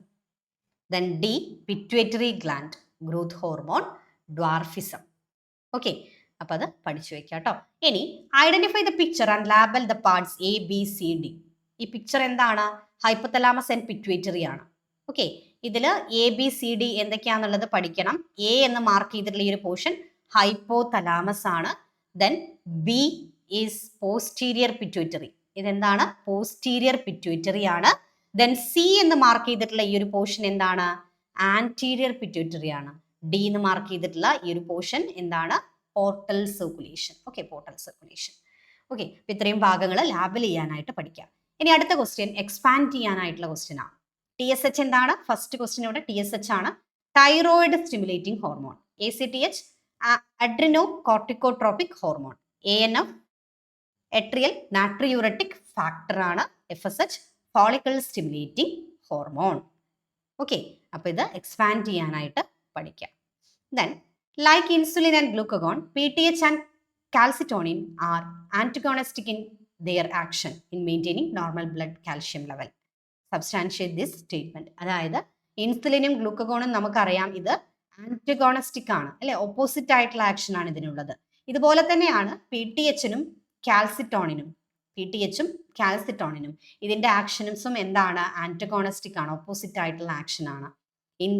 Then D pituitary gland, growth hormone, dwarfism. Okay, അപ്പോൾ അത് പഠിച്ചു വെക്കുക കേട്ടോ. ഇനി identify the picture and label the parts ABCD. ഈ പിക്ചർ എന്താണ്, ഹൈപ്പോതലാമസ് ആൻഡ് പിറ്റ്യൂട്ടറി ആണ്. ഓക്കെ, ഇതിൽ ABCD എന്തൊക്കെയാണെന്നുള്ളത് പഠിക്കണം. A എന്ന് മാർക്ക് ചെയ്തിട്ടുള്ള ഈ ഒരു പോർഷൻ ഹൈപ്പോതലാമസ് ആണ്. Then B is posterior pituitary, ഇതെന്താണ്, പോസ്റ്റീരിയർ പിറ്റ്യൂട്ടറി ആണ്. ദെൻ C എന്ന് മാർക്ക് ചെയ്തിട്ടുള്ള ഈ ഒരു പോർഷൻ എന്താണ്, ആന്റീരിയർ പിറ്റ്യൂട്ടറി ആണ്. D എന്ന് മാർക്ക് ചെയ്തിട്ടുള്ള ഈ ഒരു പോർഷൻ എന്താണ്, portal circulation. Okay, portal circulation. Okay, അപ്പോൾ ഇത്രയും ഭാഗങ്ങൾ ലാബിൽ ചെയ്യാനായിട്ട് പഠിക്കാം. ഇനി അടുത്ത ക്വസ്റ്റ്യൻ എക്സ്പാൻഡ് ചെയ്യാനായിട്ടുള്ള ക്വസ്റ്റ്യൻ ആണ്. TSH എന്താണ്, ഫസ്റ്റ് ക്വസ്റ്റ്യൻ ഇവിടെ TSH ആണ്, thyroid stimulating hormone. ACTH Adreno corticotropic hormone. ANF atrial natriuretic factor ആണ്. FSH follicle stimulating hormone. Okay, അപ്പോൾ ഇത് എക്സ്പാൻഡ് ചെയ്യാനായിട്ട് പഠിക്കാം. Then like insulin and glucagon, PTH and calcitonin are antagonistic in their action in maintaining normal blood calcium level. Substantiate this statement. അതായത് ഇൻസുലിനും ഗ്ലൂക്കഗോണും നമുക്കറിയാം ഇത് ആന്റഗോണിസ്റ്റിക് ആണ് അല്ലെ, ഓപ്പോസിറ്റ് ആയിട്ടുള്ള ആക്ഷൻ ആണ് ഇതിനുള്ളത്. ഇതുപോലെ തന്നെയാണ് PTHനും കാൽസിറ്റോണിനും ഇതിന്റെ ആക്ഷൻസും എന്താണ്, ആന്റഗോണിസ്റ്റിക് ആണ്, ഓപ്പോസിറ്റ് ആയിട്ടുള്ള ആക്ഷൻ ആണ്. In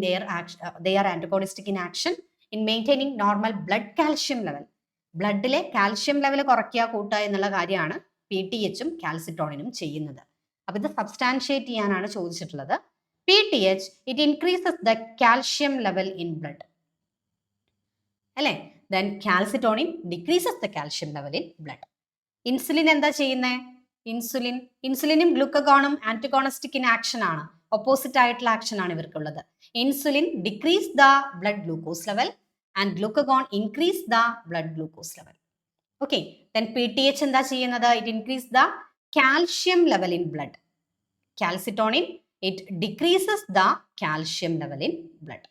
they are antagonistic in action in maintaining normal blood calcium level. ബ്ലഡിലെ കാൽഷ്യം ലെവൽ കുറയ്ക്കുക കൂട്ടുക എന്നുള്ള കാര്യമാണ് PTHും കാൽസിറ്റോണിനും ചെയ്യുന്നത്. അപ്പോൾ ഇത് സബ്സ്റ്റാൻഷിയേറ്റ് ചെയ്യാനാണ് ചോദിച്ചിട്ടുള്ളത്. PTH it increases the calcium level in blood അല്ലേ, then calcitonin decreases the calcium level in blood. Insulin എന്താ ചെയ്യുന്നത്, ഇൻസുലിനും ഗ്ലൂക്കഗോണും ആന്റഗോണിസ്റ്റിക് ഇൻ ആക്ഷൻ ആണ്, ഓപ്പോസിറ്റ് ആയിട്ടുള്ള ആക്ഷൻ ആണ് ഇവർക്കുള്ളത്. Insulin decrease the blood glucose level and glucagon increase the blood glucose level. Okay, then PTH എന്താ ചെയ്യുന്നത്, it increase the calcium level in blood. Calcitonin it decreases the calcium level in blood.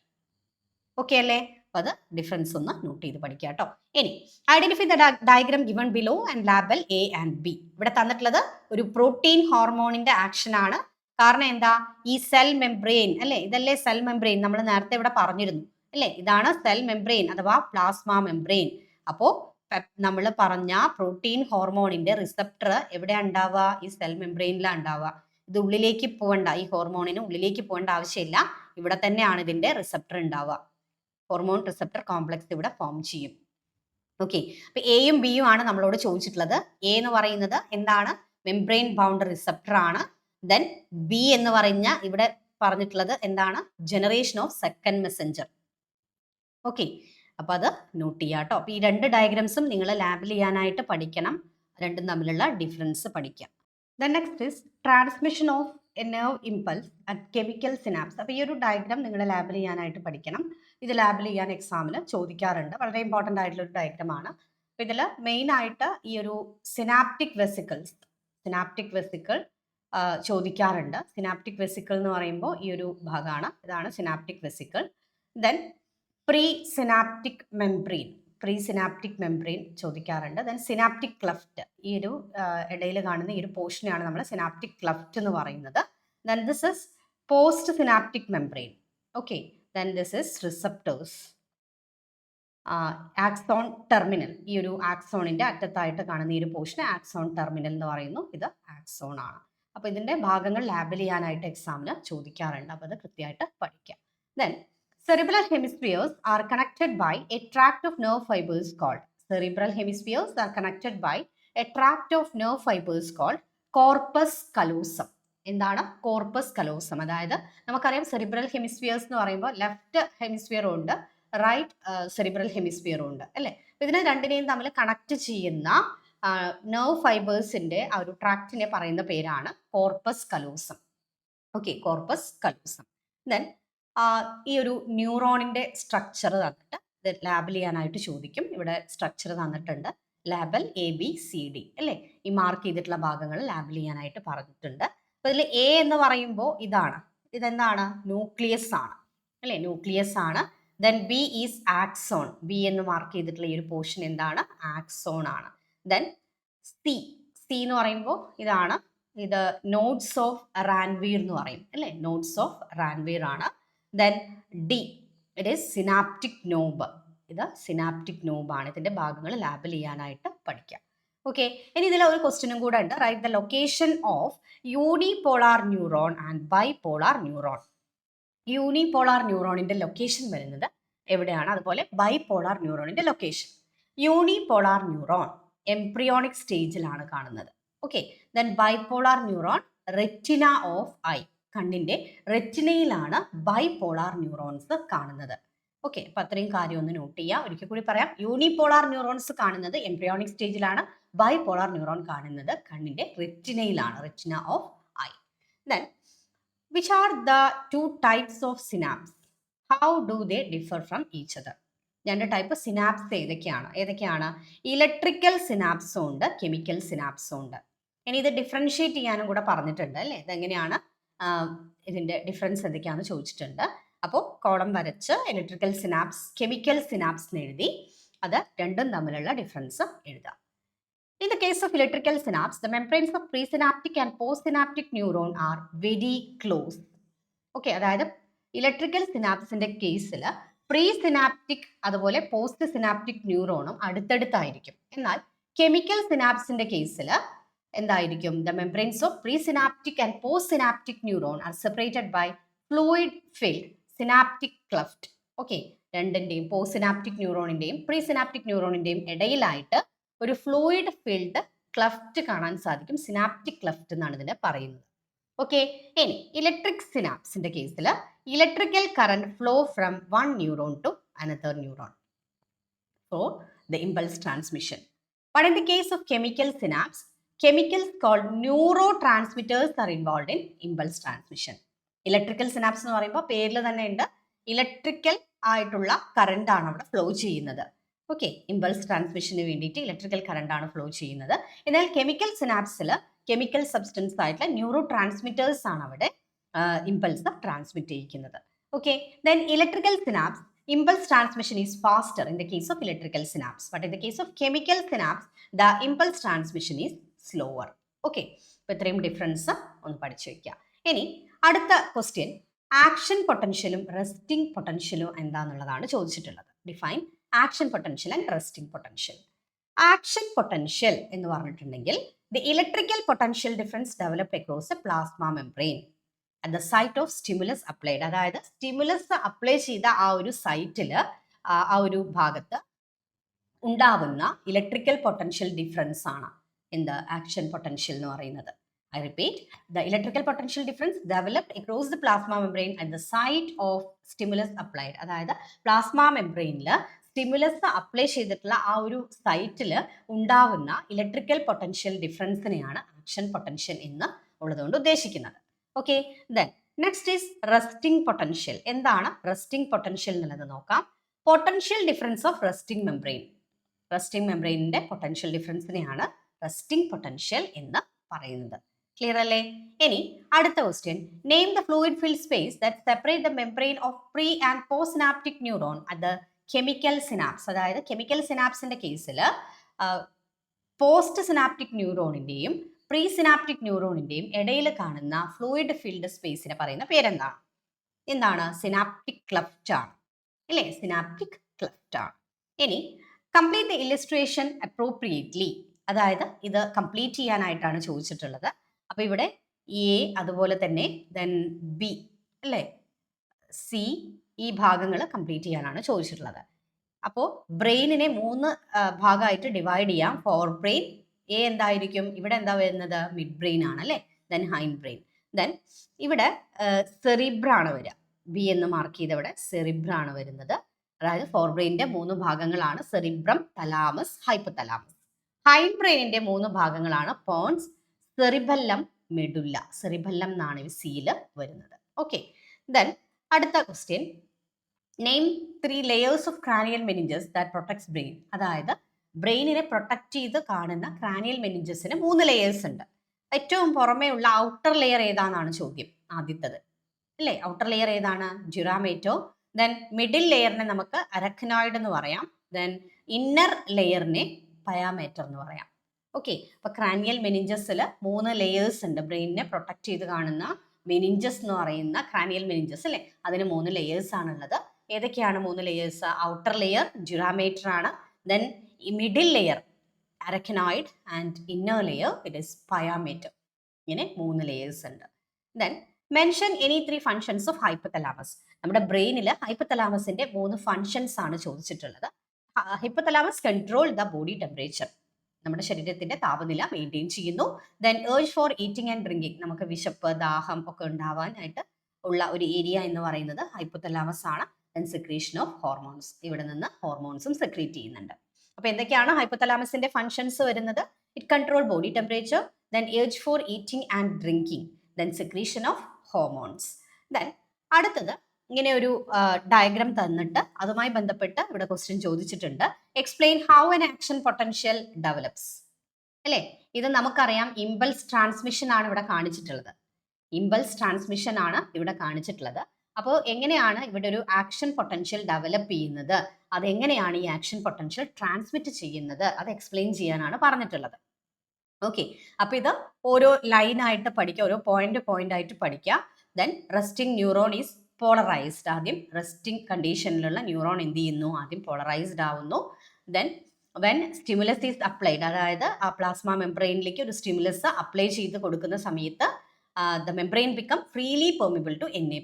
Okay അല്ലേ, അപ്പോൾ അത് ഡിഫറൻസ് ഒന്ന് നോട്ട് ചെയ്ത് പഠിക്കുക കേട്ടോ. ഇനി identify the diagram given below and label A and B. ഇവിടെ തന്നിട്ടുള്ളത് ഒരു പ്രോട്ടീൻ ഹോർമോണിന്റെ ആക്ഷൻ ആണ്. കാരണം എന്താ, ഈ സെൽ മെംബ്രെയിൻ അല്ലേ, ഇതല്ലേ സെൽ മെംബ്രെയിൻ, നമ്മൾ നേരത്തെ ഇവിടെ പറഞ്ഞിരുന്നു അല്ലേ, ഇതാണ് സെൽ മെംബ്രെയിൻ അഥവാ പ്ലാസ്മ മെംബ്രെയിൻ. അപ്പോൾ നമ്മൾ പറഞ്ഞ പ്രോട്ടീൻ ഹോർമോണിന്റെ റിസപ്റ്റർ എവിടെയാണ് ഉണ്ടാവുക, ഈ സെൽ മെംബ്രെയിനിലാണ് ഉണ്ടാവുക. ഇത് ഉള്ളിലേക്ക് പോകണ്ട, ഈ ഹോർമോണിന് ഉള്ളിലേക്ക് പോകേണ്ട ആവശ്യമില്ല, ഇവിടെ തന്നെയാണ് ഇതിന്റെ റിസപ്റ്റർ ഉണ്ടാവുക. ഹോർമോൺ റിസപ്റ്റർ കോംപ്ലക്സ് ഇവിടെ ഫോം ചെയ്യും. ഓക്കെ, അപ്പൊ എയും ബിയും ആണ് നമ്മളോട് ചോദിച്ചിട്ടുള്ളത്. എ എന്ന് പറയുന്നത് എന്താണ്, മെംബ്രെയിൻ ബൗണ്ട് റിസപ്റ്റർ ആണ്. ദെൻ ബി എന്ന് പറഞ്ഞ ഇവിടെ പറഞ്ഞിട്ടുള്ളത് എന്താണ്, generation of second Messenger. Okay, അപ്പൊ അത് നോട്ട് ചെയ്യാം കേട്ടോ. അപ്പൊ ഈ രണ്ട് ഡയഗ്രാംസും നിങ്ങൾ ലാബിൽ ചെയ്യാനായിട്ട് പഠിക്കണം, രണ്ടും തമ്മിലുള്ള ഡിഫറൻസ് പഠിക്കാം. Then next is transmission of A nerve impulse at chemical synapse. അപ്പോൾ ഈ ഒരു ഡയഗ്രാം നിങ്ങൾ ലാബിൽ ചെയ്യാനായിട്ട് പഠിക്കണം. ഇത് ലാബിൽ ചെയ്യാൻ എക്സാമിന് ചോദിക്കാറുണ്ട്, വളരെ ഇമ്പോർട്ടൻ്റ് ആയിട്ടുള്ള ഒരു ഡയഗ്രാം ആണ്. അപ്പോൾ ഇതിൽ മെയിൻ ആയിട്ട് ഈ ഒരു സിനാപ്റ്റിക് വെസിക്കിൾ ചോദിക്കാറുണ്ട്. സിനാപ്റ്റിക് വെസിക്കിൾ എന്ന് പറയുമ്പോൾ ഈ ഒരു ഭാഗമാണ്, ഇതാണ് synaptic vesicle. Then pre synaptic membrane ചോദിക്കാറുണ്ട്. ദെൻ സിനാപ്റ്റിക് ക്ലഫ്റ്റ്, ഈ ഒരു ഇടയിൽ കാണുന്ന ഈ ഒരു പോർഷനെയാണ് നമ്മൾ സിനാപ്റ്റിക് ക്ലഫ്റ്റ് എന്ന് പറയുന്നത്. Then this is post synaptic membrane. Okay, then this is receptors. Axon terminal, ഈ ഒരു ആക്സോണിന്റെ അറ്റത്തായിട്ട് കാണുന്ന ഈ ഒരു പോർഷൻ ആക്സോൺ ടെർമിനൽ എന്ന് പറയുന്നു, ഇത് ആക്സോൺ ആണ്. അപ്പോൾ ഇതിന്റെ ഭാഗങ്ങൾ ലാബിൽ ചെയ്യാനായിട്ട് എക്സാമിന് ചോദിക്കാറുണ്ട്, അപ്പോൾ അത് കൃത്യമായിട്ട് പഠിക്കാം. Then cerebral hemispheres are connected by a tract of nerve fibers called corpus callosum. എന്താണ് കോർപ്പസ് കലോസം? അതായത് നമുക്കറിയാം സെറിബ്രൽ ഹെമിസ്ഫിയേഴ്സ് എന്ന് പറയുമ്പോൾ ലെഫ്റ്റ് ഹെമിസ്ഫിയറും ഉണ്ട്, റൈറ്റ് സെറിബ്രൽ ഹെമിസ്ഫിയറും ഉണ്ട് അല്ലേ. ഇതിനെ രണ്ടിനെയും തമ്മിൽ കണക്ട് ചെയ്യുന്ന നെർവ് ഫൈബേഴ്സിന്റെ ആ ഒരു ട്രാക്റ്റിനെ പറയുന്ന പേരാണ് corpus callosum. Okay, corpus callosum. Then ഈ ഒരു ന്യൂറോണിന്റെ സ്ട്രക്ചർ തന്നിട്ട് ഇത് ലാബിൽ ചെയ്യാനായിട്ട് ചോദിക്കും. ഇവിടെ സ്ട്രക്ചർ തന്നിട്ടുണ്ട്, ലാബൽ ABCD അല്ലേ, ഈ മാർക്ക് ചെയ്തിട്ടുള്ള ഭാഗങ്ങൾ ലാബിൽ ചെയ്യാനായിട്ട് പറഞ്ഞിട്ടുണ്ട്. അപ്പോൾ ഇതിൽ A എന്ന് പറയുമ്പോൾ ഇതെന്താണ്, ന്യൂക്ലിയസ് ആണ് അല്ലേ, ന്യൂക്ലിയസ് ആണ്. Then B is axon, B എന്ന് മാർക്ക് ചെയ്തിട്ടുള്ള ഈ ഒരു പോർഷൻ എന്താണ്, ആക്സോൺ ആണ്. ദെൻ C എന്ന് പറയുമ്പോൾ ഇത് നോഡ്സ് ഓഫ് റാൻവീർ എന്ന് പറയും അല്ലേ, നോഡ്സ് ഓഫ് റാൻവീർ ആണ്. Then D it is synaptic knob, ഇത് സിനാപ്റ്റിക് നോബ് ആണ്. ഇതിന്റെ ഭാഗങ്ങൾ ലാബിൽ ചെയ്യാനായിട്ട് പഠിക്കാം. ഓക്കെ, ഇനി ഇതിൽ ഒരു ക്വസ്റ്റ്യനും കൂടെ ഉണ്ട്. Write the location of unipolar neuron and bipolar neuron. Unipolar ന്യൂറോണിന്റെ ലൊക്കേഷൻ വരുന്നത് എവിടെയാണ്, അതുപോലെ ബൈപോളാർ ന്യൂറോണിന്റെ ലൊക്കേഷൻ. യൂണിപോളാർ ന്യൂറോൺ എംബ്രിയോണിക് സ്റ്റേജിലാണ് കാണുന്നത്. Okay, then bipolar neuron retina of eye, കണ്ണിന്റെ റെറ്റിനയിലാണ് ബൈപോളാർ ന്യൂറോൺസ് കാണുന്നത്. ഓക്കെ, അപ്പൊ അത്രയും കാര്യം ഒന്ന് നോട്ട് ചെയ്യുക. ഒരിക്കൽ കൂടി പറയാം, യൂണിപോളാർ ന്യൂറോൺസ് കാണുന്നത് എംബ്രിയോണിക് സ്റ്റേജിലാണ്, ബൈപോളാർ ന്യൂറോൺ കാണുന്നത് കണ്ണിന്റെ റെറ്റിനയിലാണ്, retina of eye. Then which are the two types of synapse? How do they differ from each other? രണ്ട് ടൈപ്പ് സിനാപ്സ് ഏതൊക്കെയാണ്? ഇലക്ട്രിക്കൽ സിനാപ്സും ഉണ്ട്, കെമിക്കൽ സിനാപ്സും ഉണ്ട്. ഇനി ഇത് ഡിഫറൻഷിയേറ്റ് ചെയ്യാനും കൂടെ പറഞ്ഞിട്ടുണ്ട് അല്ലേ. ഇതെങ്ങനെയാണ് ഇതിൻ്റെ ഡിഫറൻസ് എന്തൊക്കെയാണെന്ന് ചോദിച്ചിട്ടുണ്ട്. അപ്പോൾ കോളം വരച്ച് ഇലക്ട്രിക്കൽ സിനാപ്സ്, കെമിക്കൽ സിനാപ്സ് എന്ന് എഴുതി അത് രണ്ടും തമ്മിലുള്ള ഡിഫറൻസ് എഴുതാം. In the case of electrical synapse, the membranes of presynaptic and postsynaptic neuron are very close. Okay, അതായത് ഇലക്ട്രിക്കൽ സിനാപ്സിന്റെ കേസിൽ പ്രീ സിനാപ്റ്റിക് അതുപോലെ പോസ്റ്റ് സിനാപ്റ്റിക് ന്യൂറോണും അടുത്തടുത്തായിരിക്കും. എന്നാൽ കെമിക്കൽ സിനാപ്സിന്റെ കേസിൽ എന്തായിരിക്കും? The membranes of presynaptic and postsynaptic neuron are separated by fluid filled synaptic cleft. Okay, രണ്ടിന്റെയും പോസ്റ്റ് സിനാപ്റ്റിക് ന്യൂറോണിന്റെയും പ്രീ സിനാപ്റ്റിക് ന്യൂറോണിന്റെയും ഇടയിലായിട്ട് ഒരു ഫ്ലൂയിഡ് ഫിൽഡ് ക്ലഫ്റ്റ് കാണാൻ സാധിക്കും. സിനാപ്റ്റിക് ക്ലഫ്റ്റ് എന്നാണ് ഇതിനെ പറയുന്നത്. ഓക്കെ, ഇനി ഇലക്ട്രിക് സിനാപ്സിന്റെ കേസിൽ electrical current flow from one neuron to another neuron for the impulse transmission. But in the case of chemical synapse, chemicals called neurotransmitters are involved in impulse transmission. Electrical synapse എന്ന് പറയുമ്പോൾ പേരിൽ തന്നെ ഉണ്ട്, ഇലക്ട്രിക്കൽ ആയിട്ടുള്ള കറണ്ട് ആണ് അവിടെ ഫ്ലോ ചെയ്യുന്നത്. ഓക്കെ, ഇമ്പൾസ് ട്രാൻസ്മിഷന് വേണ്ടിയിട്ട് ഇലക്ട്രിക്കൽ കറണ്ട് ആണ് ഫ്ലോ ചെയ്യുന്നത്. എന്നാൽ കെമിക്കൽ സിനാപ്സിൽ കെമിക്കൽ സബ്സ്റ്റൻസ് ആയിട്ടുള്ള ന്യൂറോ ട്രാൻസ്മിറ്റേഴ്സ് ആണ് അവിടെ ഇമ്പൾസ് ട്രാൻസ്മിറ്റ് ചെയ്യിക്കുന്നത്. Okay, then electrical synapse impulse transmission is faster in the case of electrical synapse, but in the case of chemical synapse the impulse transmission is slower. Okay, അപ്പോൾ ഇത്രയും ഡിഫറൻസ് ഒന്ന് പഠിച്ചു വയ്ക്കുക. ഇനി അടുത്ത ക്വസ്റ്റ്യൻ, ആക്ഷൻ പൊട്ടൻഷ്യലും റെസ്റ്റിംഗ് പൊട്ടൻഷ്യലും എന്താണെന്നുള്ളതാണ് ചോദിച്ചിട്ടുള്ളത്. Define action potential and resting potential. Action potential എന്ന് പറഞ്ഞിട്ടുണ്ടെങ്കിൽ the electrical potential difference develop across A plasma membrane at the site of stimulus applied. അതായത് സ്റ്റിമുലസ് അപ്ലൈ ചെയ്ത ആ ഒരു സൈറ്റിൽ ആ ഒരു ഭാഗത്ത് ഉണ്ടാവുന്ന ഇലക്ട്രിക്കൽ പൊട്ടൻഷ്യൽ ഡിഫറൻസ് ആണ് എന്ത് ആക്ഷൻ പൊട്ടൻഷ്യൽ എന്ന് പറയുന്നത്. I repeat, the electrical potential difference developed across the plasma membrane at the site of stimulus applied. അതായത് പ്ലാസ്മ മെംബ്രെയിനിൽ സ്റ്റിമുലസ് അപ്ലൈ ചെയ്തിട്ടുള്ള ആ ഒരു സൈറ്റിൽ ഉണ്ടാവുന്ന ഇലക്ട്രിക്കൽ പൊട്ടൻഷ്യൽ ഡിഫറൻസിനെയാണ് ആക്ഷൻ പൊട്ടൻഷ്യൽ എന്ന് ഉള്ളതുകൊണ്ട് ഉദ്ദേശിക്കുന്നത്. Okay, then next is resting potential. എന്താണ് റെസ്റ്റിംഗ് പൊട്ടൻഷ്യൽ എന്നുള്ളത് നോക്കാം. Potential difference of resting membrane. Resting മെംബ്രെയിനിന്റെ പൊട്ടൻഷ്യൽ ഡിഫറൻസിനെയാണ് റെസ്റ്റിംഗ് പൊട്ടൻഷ്യൽ എന്ന് പറയുന്നത്. ക്ലിയർ അല്ലേ? ഇനി അടുത്ത question, name the fluid filled space that separate the membrane of pre and post synaptic neuron at the chemical synapse. അതായത് കെമിക്കൽ സിനാപ്സിന്റെ കേസിൽ പോസ്റ്റ് സിനാപ്റ്റിക് ന്യൂറോണിന്റെയും പ്രീ സിനാപ്റ്റിക് ന്യൂറോണിന്റെയും ഇടയിൽ കാണുന്ന ഫ്ലൂയിഡ് ഫീൽഡ് സ്പേസിനെ പറയുന്ന പേരെന്താണ്? എന്താണ്? സിനാപ്റ്റിക് ക്ലഫ്റ്റ് ആണ് അല്ലേ? സിനാപ്റ്റിക് ക്ലഫ്റ്റ് ആണ്. ഇനി കംപ്ലീറ്റ് ദ ഇല്ലസ്ട്രേഷൻ അപ്രോപ്രിയേറ്റ്ലി. അതായത് ഇത് കംപ്ലീറ്റ് ചെയ്യാനായിട്ടാണ് ചോദിച്ചിട്ടുള്ളത്. അപ്പൊ ഇവിടെ എ, അതുപോലെ തന്നെ ദെൻ ബി അല്ലേ, സി, ഈ ഭാഗങ്ങൾ കംപ്ലീറ്റ് ചെയ്യാനാണ് ചോദിച്ചിട്ടുള്ളത്. അപ്പോൾ ബ്രെയിനിനെ 3 ഭാഗമായിട്ട് ഡിവൈഡ് ചെയ്യാം. ഫോർ ബ്രെയിൻ, എ എന്തായിരിക്കും? ഇവിടെ എന്താ വരുന്നത്? മിഡ് ബ്രെയിൻ ആണ് അല്ലേ? Then hind brain. ദെൻ ഇവിടെ സെറിബ്രാണ് വരിക. ബി എന്ന് മാർക്ക് ചെയ്ത് ഇവിടെ സെറിബ്രാണ് വരുന്നത്. അതായത് ഫോർ ബ്രെയിനിന്റെ 3 ഭാഗങ്ങളാണ് സെറിബ്രം, തലാമസ്, ഹൈപ്പോതലാമസ്. ഹൈൻഡ് ബ്രെയിനിന്റെ 3 ഭാഗങ്ങളാണ് പോൺസ്, സെറിബെല്ലം, മെഡുല്ല. സെറിബെല്ലം എന്നാണ് ഈ സിയിൽ വരുന്നത്. ഓക്കെ, ദെൻ അടുത്ത question, name 3 layers of cranial meninges that protects brain. അതായത് ബ്രെയിനിനെ പ്രൊട്ടക്ട് ചെയ്ത് കാണുന്ന ക്രാനിയൽ മെനിഞ്ചസിന് 3 ലെയേഴ്സ് ഉണ്ട്. ഏറ്റവും പുറമേ ഉള്ള ഔട്ടർ ലെയർ ഏതാണെന്നാണ് ചോദ്യം. ആദ്യത്തത് അല്ലേ, ഔട്ടർ ലെയർ ഏതാണ്? ജുറാമേറ്റോ. ദെൻ മിഡിൽ ലെയറിനെ നമുക്ക് അരക്നോയിഡ് എന്ന് പറയാം. ദെൻ ഇന്നർ ലെയറിനെ പയാമേറ്റർ എന്ന് പറയാം. ഓക്കെ, അപ്പൊ ക്രാനിയൽ മെനിഞ്ചസിൽ 3 ലെയേഴ്സ് ഉണ്ട്. ബ്രെയിനിനെ പ്രൊട്ടക്ട് ചെയ്ത് കാണുന്ന മെനിഞ്ചസ് എന്ന് പറയുന്ന ക്രാനിയൽ മെനിഞ്ചസ് അല്ലേ, അതിന് 3 ലെയേഴ്സ് ആണുള്ളത്. ഏതൊക്കെയാണ് 3 ലെയേഴ്സ്? ഔട്ടർ ലെയർ ജുറാമേറ്റർ ആണ്. Then middle layer arachnoid and inner layer it is pia mater. ഇങ്ങനെ 3 ലെയേഴ്സ് ഉണ്ട്. Then mention any 3 functions of hypothalamus. നമ്മുടെ ബ്രെയിനിൽ ഹൈപ്പോതലാമസിന്റെ 3 ഫങ്ഷൻസ് ആണ് ചോദിച്ചിട്ടുള്ളത്. Hypothalamus control the body temperature, നമ്മുടെ ശരീരത്തിന്റെ താപനില മെയിൻറ്റെയിൻ ചെയ്യുന്നു. Then urge for eating and drinking, നമുക്ക് വിശപ്പ്, ദാഹം ഒക്കെ ഉണ്ടാവാനായിട്ട് ഉള്ള ഒരു ഏരിയ എന്ന് പറയുന്നത് ഹൈപ്പോതലാമസ് ആണ്. ദെൻ സെക്രീഷൻ ഓഫ് ഹോർമോൺസ്, ഇവിടെ നിന്ന് ഹോർമോൺസും സെക്രീറ്റ് ചെയ്യുന്നുണ്ട്. അപ്പൊ എന്തൊക്കെയാണ് ഹൈപ്പോതലാമസിന്റെ ഫങ്ഷൻസ് വരുന്നത്? It control body temperature, then urge for eating and drinking, then secretion of hormones. Then അടുത്തത് ഇങ്ങനെ ഒരു ഡയഗ്രാം തന്നിട്ട് അതുമായി ബന്ധപ്പെട്ട് ഇവിടെ ക്വസ്റ്റ്യൻ ചോദിച്ചിട്ടുണ്ട്. Explain how an action potential develops അല്ലേ. ഇത് നമുക്കറിയാം, ഇമ്പൾസ് ട്രാൻസ്മിഷൻ ആണ് ഇവിടെ കാണിച്ചിട്ടുള്ളത്. ഇമ്പൾസ് ട്രാൻസ്മിഷൻ ആണ് ഇവിടെ കാണിച്ചിട്ടുള്ളത്. അപ്പോൾ എങ്ങനെയാണ് ഇവിടെ ഒരു ആക്ഷൻ പൊട്ടൻഷ്യൽ ഡെവലപ്പ് ചെയ്യുന്നത്, അതെങ്ങനെയാണ് ഈ ആക്ഷൻ പൊട്ടൻഷ്യൽ ട്രാൻസ്മിറ്റ് ചെയ്യുന്നത്, അത് എക്സ്പ്ലെയിൻ ചെയ്യാനാണ് പറഞ്ഞിട്ടുള്ളത്. ഓക്കെ, അപ്പൊ ഇത് ഓരോ ലൈനായിട്ട് പഠിക്കുക, ഓരോ പോയിന്റ് ആയിട്ട് പഠിക്കുക. Then resting neuron is polarised. ആദ്യം റെസ്റ്റിംഗ് കണ്ടീഷനിലുള്ള ന്യൂറോൺ എന്ത് ചെയ്യുന്നു, ആദ്യം പോളറൈസ്ഡ് ആവുന്നു. Then when stimulus is applied, അതായത് ആ പ്ലാസ്മ മെംബ്രെയിനിലേക്ക് ഒരു സ്റ്റിമുലസ് അപ്ലൈ ചെയ്ത് കൊടുക്കുന്ന സമയത്ത് the membrane become freely permeable to Na+.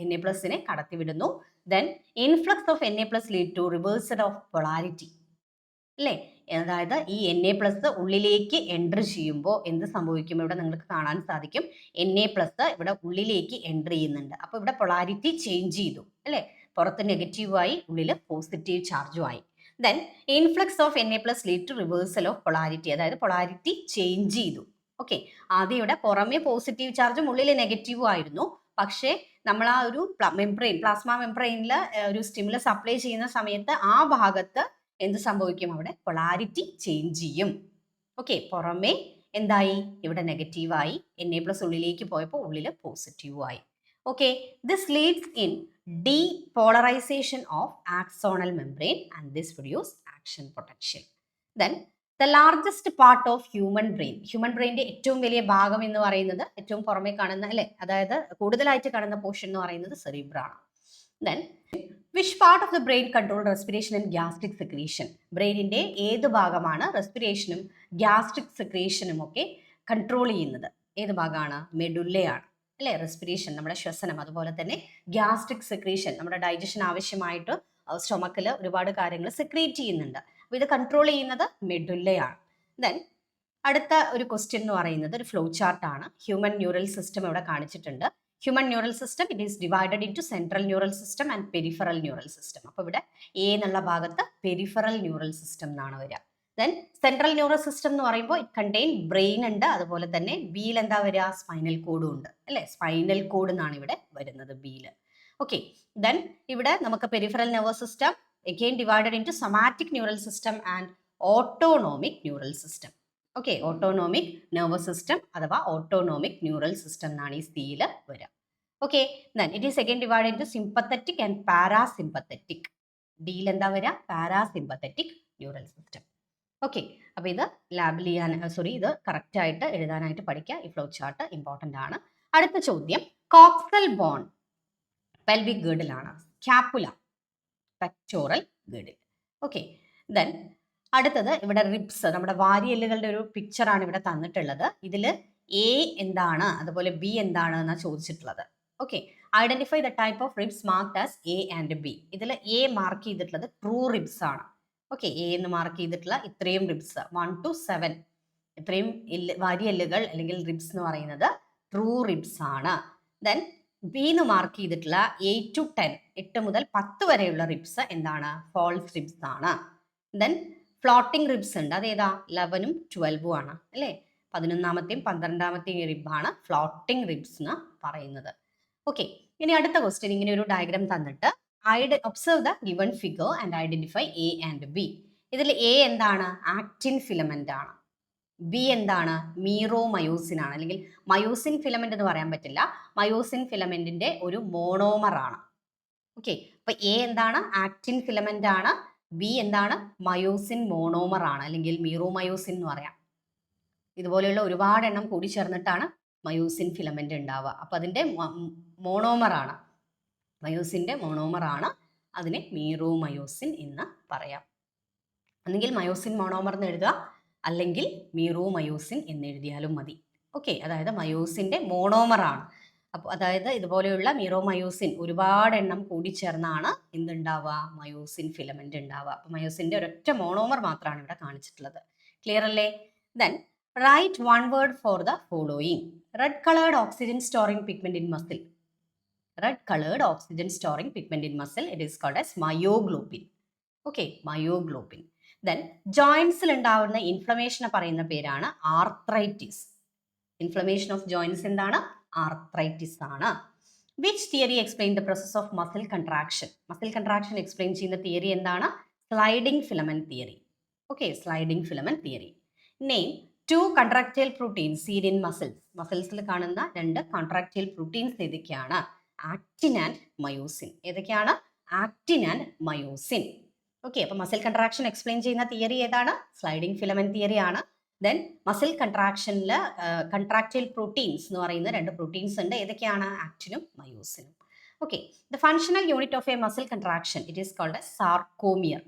Na+നെ കടത്തിവിടുന്നു. Then influx of Na+ lead to reversal of polarity അല്ലേ. അതായത് ഈ Na+ ഉള്ളിലേക്ക് എൻട്രി ചെയ്യുമ്പോൾ എന്ത് സംഭവിക്കും, ഇവിടെ നിങ്ങൾക്ക് കാണാൻ സാധിക്കും Na+ ഇവിടെ ഉള്ളിലേക്ക് എൻട്രി ചെയ്യുന്നുണ്ട്. അപ്പോൾ ഇവിടെ പൊളാരിറ്റി ചേഞ്ച് ചെയ്തു അല്ലേ, പുറത്ത് നെഗറ്റീവായി ഉള്ളിൽ പോസിറ്റീവ് ചാർജുമായി. Then influx of Na+ lead to reversal of polarity, അതായത് പൊളാരിറ്റി ചേഞ്ച് ചെയ്തു. ഓക്കെ, ആദ്യം ഇവിടെ പുറമേ പോസിറ്റീവ് ചാർജും ഉള്ളിൽ നെഗറ്റീവും ആയിരുന്നു. പക്ഷേ നമ്മൾ ആ ഒരു പ്ലാസ്മ മെംബ്രെയിനിൽ ഒരു സ്റ്റിമുലസ് അപ്ലൈ ചെയ്യുന്ന സമയത്ത് ആ ഭാഗത്ത് എന്ത് സംഭവിക്കും, അവിടെ പൊളാരിറ്റി ചേഞ്ച് ചെയ്യും. ഓക്കെ, പുറമേ എന്തായി, ഇവിടെ നെഗറ്റീവായി, Na+ ഉള്ളിലേക്ക് പോയപ്പോൾ ഉള്ളിൽ പോസിറ്റീവായി. Okay, this leads in depolarization of axonal membrane and this produce action potential. Then the largest part of human ബ്രെയിൻ്റെ ഏറ്റവും വലിയ ഭാഗം എന്ന് പറയുന്നത്, ഏറ്റവും പുറമേ കാണുന്ന അല്ലെ, അതായത് കൂടുതലായിട്ട് കാണുന്ന പോർഷൻ എന്ന് പറയുന്നത് സെറിബ്രാണ്. Then which part of the brain control respiration and gastric secretion, ബ്രെയിനിന്റെ ഏത് ഭാഗമാണ് റെസ്പിറേഷനും ഗ്യാസ്ട്രിക് സെക്രീഷനും ഒക്കെ കൺട്രോൾ ചെയ്യുന്നത്, ഏത് ഭാഗമാണ്, മെഡുല്ലയാണ് അല്ലെ. റെസ്പിറേഷൻ നമ്മുടെ ശ്വസനം, അതുപോലെ തന്നെ ഗ്യാസ്ട്രിക് സെക്രീഷൻ നമ്മുടെ ഡൈജഷൻ ആവശ്യമായിട്ട് സ്റ്റൊമക്കിൽ ഒരുപാട് കാര്യങ്ങൾ സെക്രീറ്റ് ചെയ്യുന്നുണ്ട്. അപ്പോൾ ഇത് കൺട്രോൾ ചെയ്യുന്നത് മെഡുല്ലയാണ്. ദെൻ അടുത്ത ഒരു ക്വസ്റ്റ്യൻ എന്ന് പറയുന്നത് ഒരു ഫ്ലോ ചാർട്ടാണ്. ഹ്യൂമൻ ന്യൂറൽ സിസ്റ്റം ഇവിടെ കാണിച്ചിട്ടുണ്ട്. Human neural system it is divided into central neural system and peripheral neural system. അപ്പോൾ ഇവിടെ എ എന്നുള്ള ഭാഗത്ത് പെരിഫറൽ ന്യൂറൽ സിസ്റ്റം എന്നാണ് വരിക. ദെൻ സെൻട്രൽ ന്യൂറൽ സിസ്റ്റം എന്ന് പറയുമ്പോൾ ഇറ്റ് കണ്ടെയ്ൻ ബ്രെയിൻ ഉണ്ട്, അതുപോലെ തന്നെ ബിയിൽ എന്താ വരിക, സ്പൈനൽ കോഡും ഉണ്ട് അല്ലേ. സ്പൈനൽ കോഡ് എന്നാണ് ഇവിടെ വരുന്നത് ബിയിൽ. ഓക്കെ, ദെൻ ഇവിടെ നമുക്ക് peripheral nervous system again divided into somatic neural system and autonomic neural system. Okay, autonomic nervous system അഥവാ autonomic neural system എന്നാണ് ഈ സിയിൽ വരിക. Okay, then it is again divided into sympathetic and parasympathetic. ഡിയിൽ എന്താ വരിക, parasympathetic neural system. ഓക്കെ, അപ്പോൾ ഇത് ലാബിൽ ചെയ്യാൻ ഇത് കറക്റ്റ് ആയിട്ട് എഴുതാനായിട്ട് പഠിക്കുക. ഈ ഫ്ലോ ചാർട്ട് ഇമ്പോർട്ടൻ്റ് ആണ്. അടുത്ത ചോദ്യം, കോക്സൽ ബോൺ പെൽവിക് ഗേർഡിലാണ്, scapula pectoral girdle. Okay, then അടുത്തത് ഇവിടെ റിബ്സ്, നമ്മുടെ വാരിയെല്ലുകളുടെ ഒരു പിക്ചറാണ് ഇവിടെ തന്നിട്ടുള്ളത്. ഇതിൽ എ എന്താണ്, അതുപോലെ ബി എന്താണ് എന്നാണ് ചോദിച്ചിട്ടുള്ളത്. Okay, identify the type of ribs marked as A and B. ഇതിൽ എ മാർക്ക് ചെയ്തിട്ടുള്ളത് ട്രൂ റിബ്സ് ആണ്. ഓക്കെ, എ എന്ന് മാർക്ക് ചെയ്തിട്ടുള്ള ഇത്രയും റിബ്സ് 1 to 7 ഇത്രയും വാരിയെല്ലുകൾ അല്ലെങ്കിൽ റിബ്സ് എന്ന് പറയുന്നത് ട്രൂ റിബ്സ് ആണ്. ദെൻ ബി എന്ന് മാർക്ക് ചെയ്തിട്ടുള്ള 8 to 10 8 മുതൽ 10 വരെയുള്ള റിബ്സ് എന്താണ്, ഫാൾസ് റിബ്സ് ആണ്. ദെൻ ഫ്ലോട്ടിംഗ് റിബ്സ് ഉണ്ട്, അതേതാ 11ഉം 12ഉം ആണ് അല്ലേ. 11ാമത്തെയും 12ാമത്തെയും റിബാണ് ഫ്ലോട്ടിംഗ് റിബ്സ് എന്ന് പറയുന്നത്. ഓക്കെ, ഇനി അടുത്ത ക്വസ്റ്റ്യൻ, ഇങ്ങനെ ഒരു ഡയഗ്രാം തന്നിട്ട് observe the given figure and identify A and B. ഇതിൽ എ എന്താണ്, ആക്റ്റിൻ ഫിലമെന്റ് ആണ്. ബി എന്താണ്, മീറോമയോസിൻ ആണ്, അല്ലെങ്കിൽ മയോസിൻ ഫിലമെന്റ് എന്ന് പറയാൻ പറ്റില്ല, മയോസിൻ ഫിലമെന്റിന്റെ ഒരു മോണോമർ ആണ്. ഓക്കെ, അപ്പൊ എ എന്താണ്, ആക്റ്റിൻ ഫിലമെന്റ് ആണ്. ബി എന്താണ്, മയോസിൻ മോണോമർ ആണ്, അല്ലെങ്കിൽ മീറോമയോസിൻ എന്ന് പറയാം. ഇതുപോലെയുള്ള ഒരുപാട് എണ്ണം കൂടി ചേർന്നിട്ടാണ് മയോസിൻ ഫിലമെന്റ് ഉണ്ടാവുക. അപ്പൊ അതിന്റെ മോണോമർ ആണ്, മയോസിന്റെ മോണോമർ ആണ്, അതിനെ മീറോമയോസിൻ എന്ന് പറയാം. അല്ലെങ്കിൽ മയോസിൻ മോണോമർ എന്ന് എഴുതുക, അല്ലെങ്കിൽ മീറോമയോസിൻ എന്ന് എഴുതിയാലും മതി. ഓക്കെ, അതായത് മയോസിന്റെ മോണോമർ ആണ്. അപ്പോൾ അതായത് ഇതുപോലെയുള്ള മീറോമയോസിൻ ഒരുപാട് എണ്ണം കൂടി ചേർന്നാണ് എന്തുണ്ടാവുക, മയോസിൻ ഫിലമെന്റ് ഉണ്ടാവുക. അപ്പോൾ മയോസിന്റെ ഒരൊറ്റ മോണോമർ മാത്രമാണ് ഇവിടെ കാണിച്ചിട്ടുള്ളത്. ക്ലിയർ അല്ലേ? Then write one word for the following. Red coloured oxygen storing pigment in muscle. Red coloured oxygen storing pigment in muscle, it is called as myoglobin. Okay, myoglobin. Then ജോയിൻസിൽ ഉണ്ടാവുന്ന ഇൻഫ്ലമേഷനെ പറയുന്ന പേരാണ് ആർത്രൈറ്റിസ്. ഇൻഫ്ലമേഷൻ ഓഫ് ജോയിൻസ് എന്താണ്, ആർത്രൈറ്റിസ് ആണ്. Which theory explain the process of muscle contraction. Muscle contraction explain ചെയ്യുന്ന തിയറി എന്താണ്, sliding filament theory. Okay, sliding filament theory. Name to contractile proteins scene in muscles. മസിൽസിൽ കാണുന്ന രണ്ട് കോൺട്രാക്റ്റൈൽ പ്രോട്ടീൻസ് ഏതൊക്കെയാണ്? Actin and myosin. ഏതൊക്കെയാണ്? Actin and myosin. ഓക്കെ, അപ്പൊ മസിൽ കൺട്രാക്ഷൻ എക്സ്പ്ലെയിൻ ചെയ്യുന്ന തിയറി ഏതാണ്? സ്ലൈഡിംഗ് ഫിലമെന്റ് തിയറി ആണ്. ദെൻ മസിൽ കൺട്രാക്ഷനിൽ കൺട്രാക്റ്റൈൽ പ്രോട്ടീൻസ് എന്ന് പറയുന്ന രണ്ട് പ്രോട്ടീൻസ് ഉണ്ട്. ഏതൊക്കെയാണ്? ആക്റ്റിനും മയോസിനും. Okay, the functional unit of a muscle contraction it is called a sarcomere.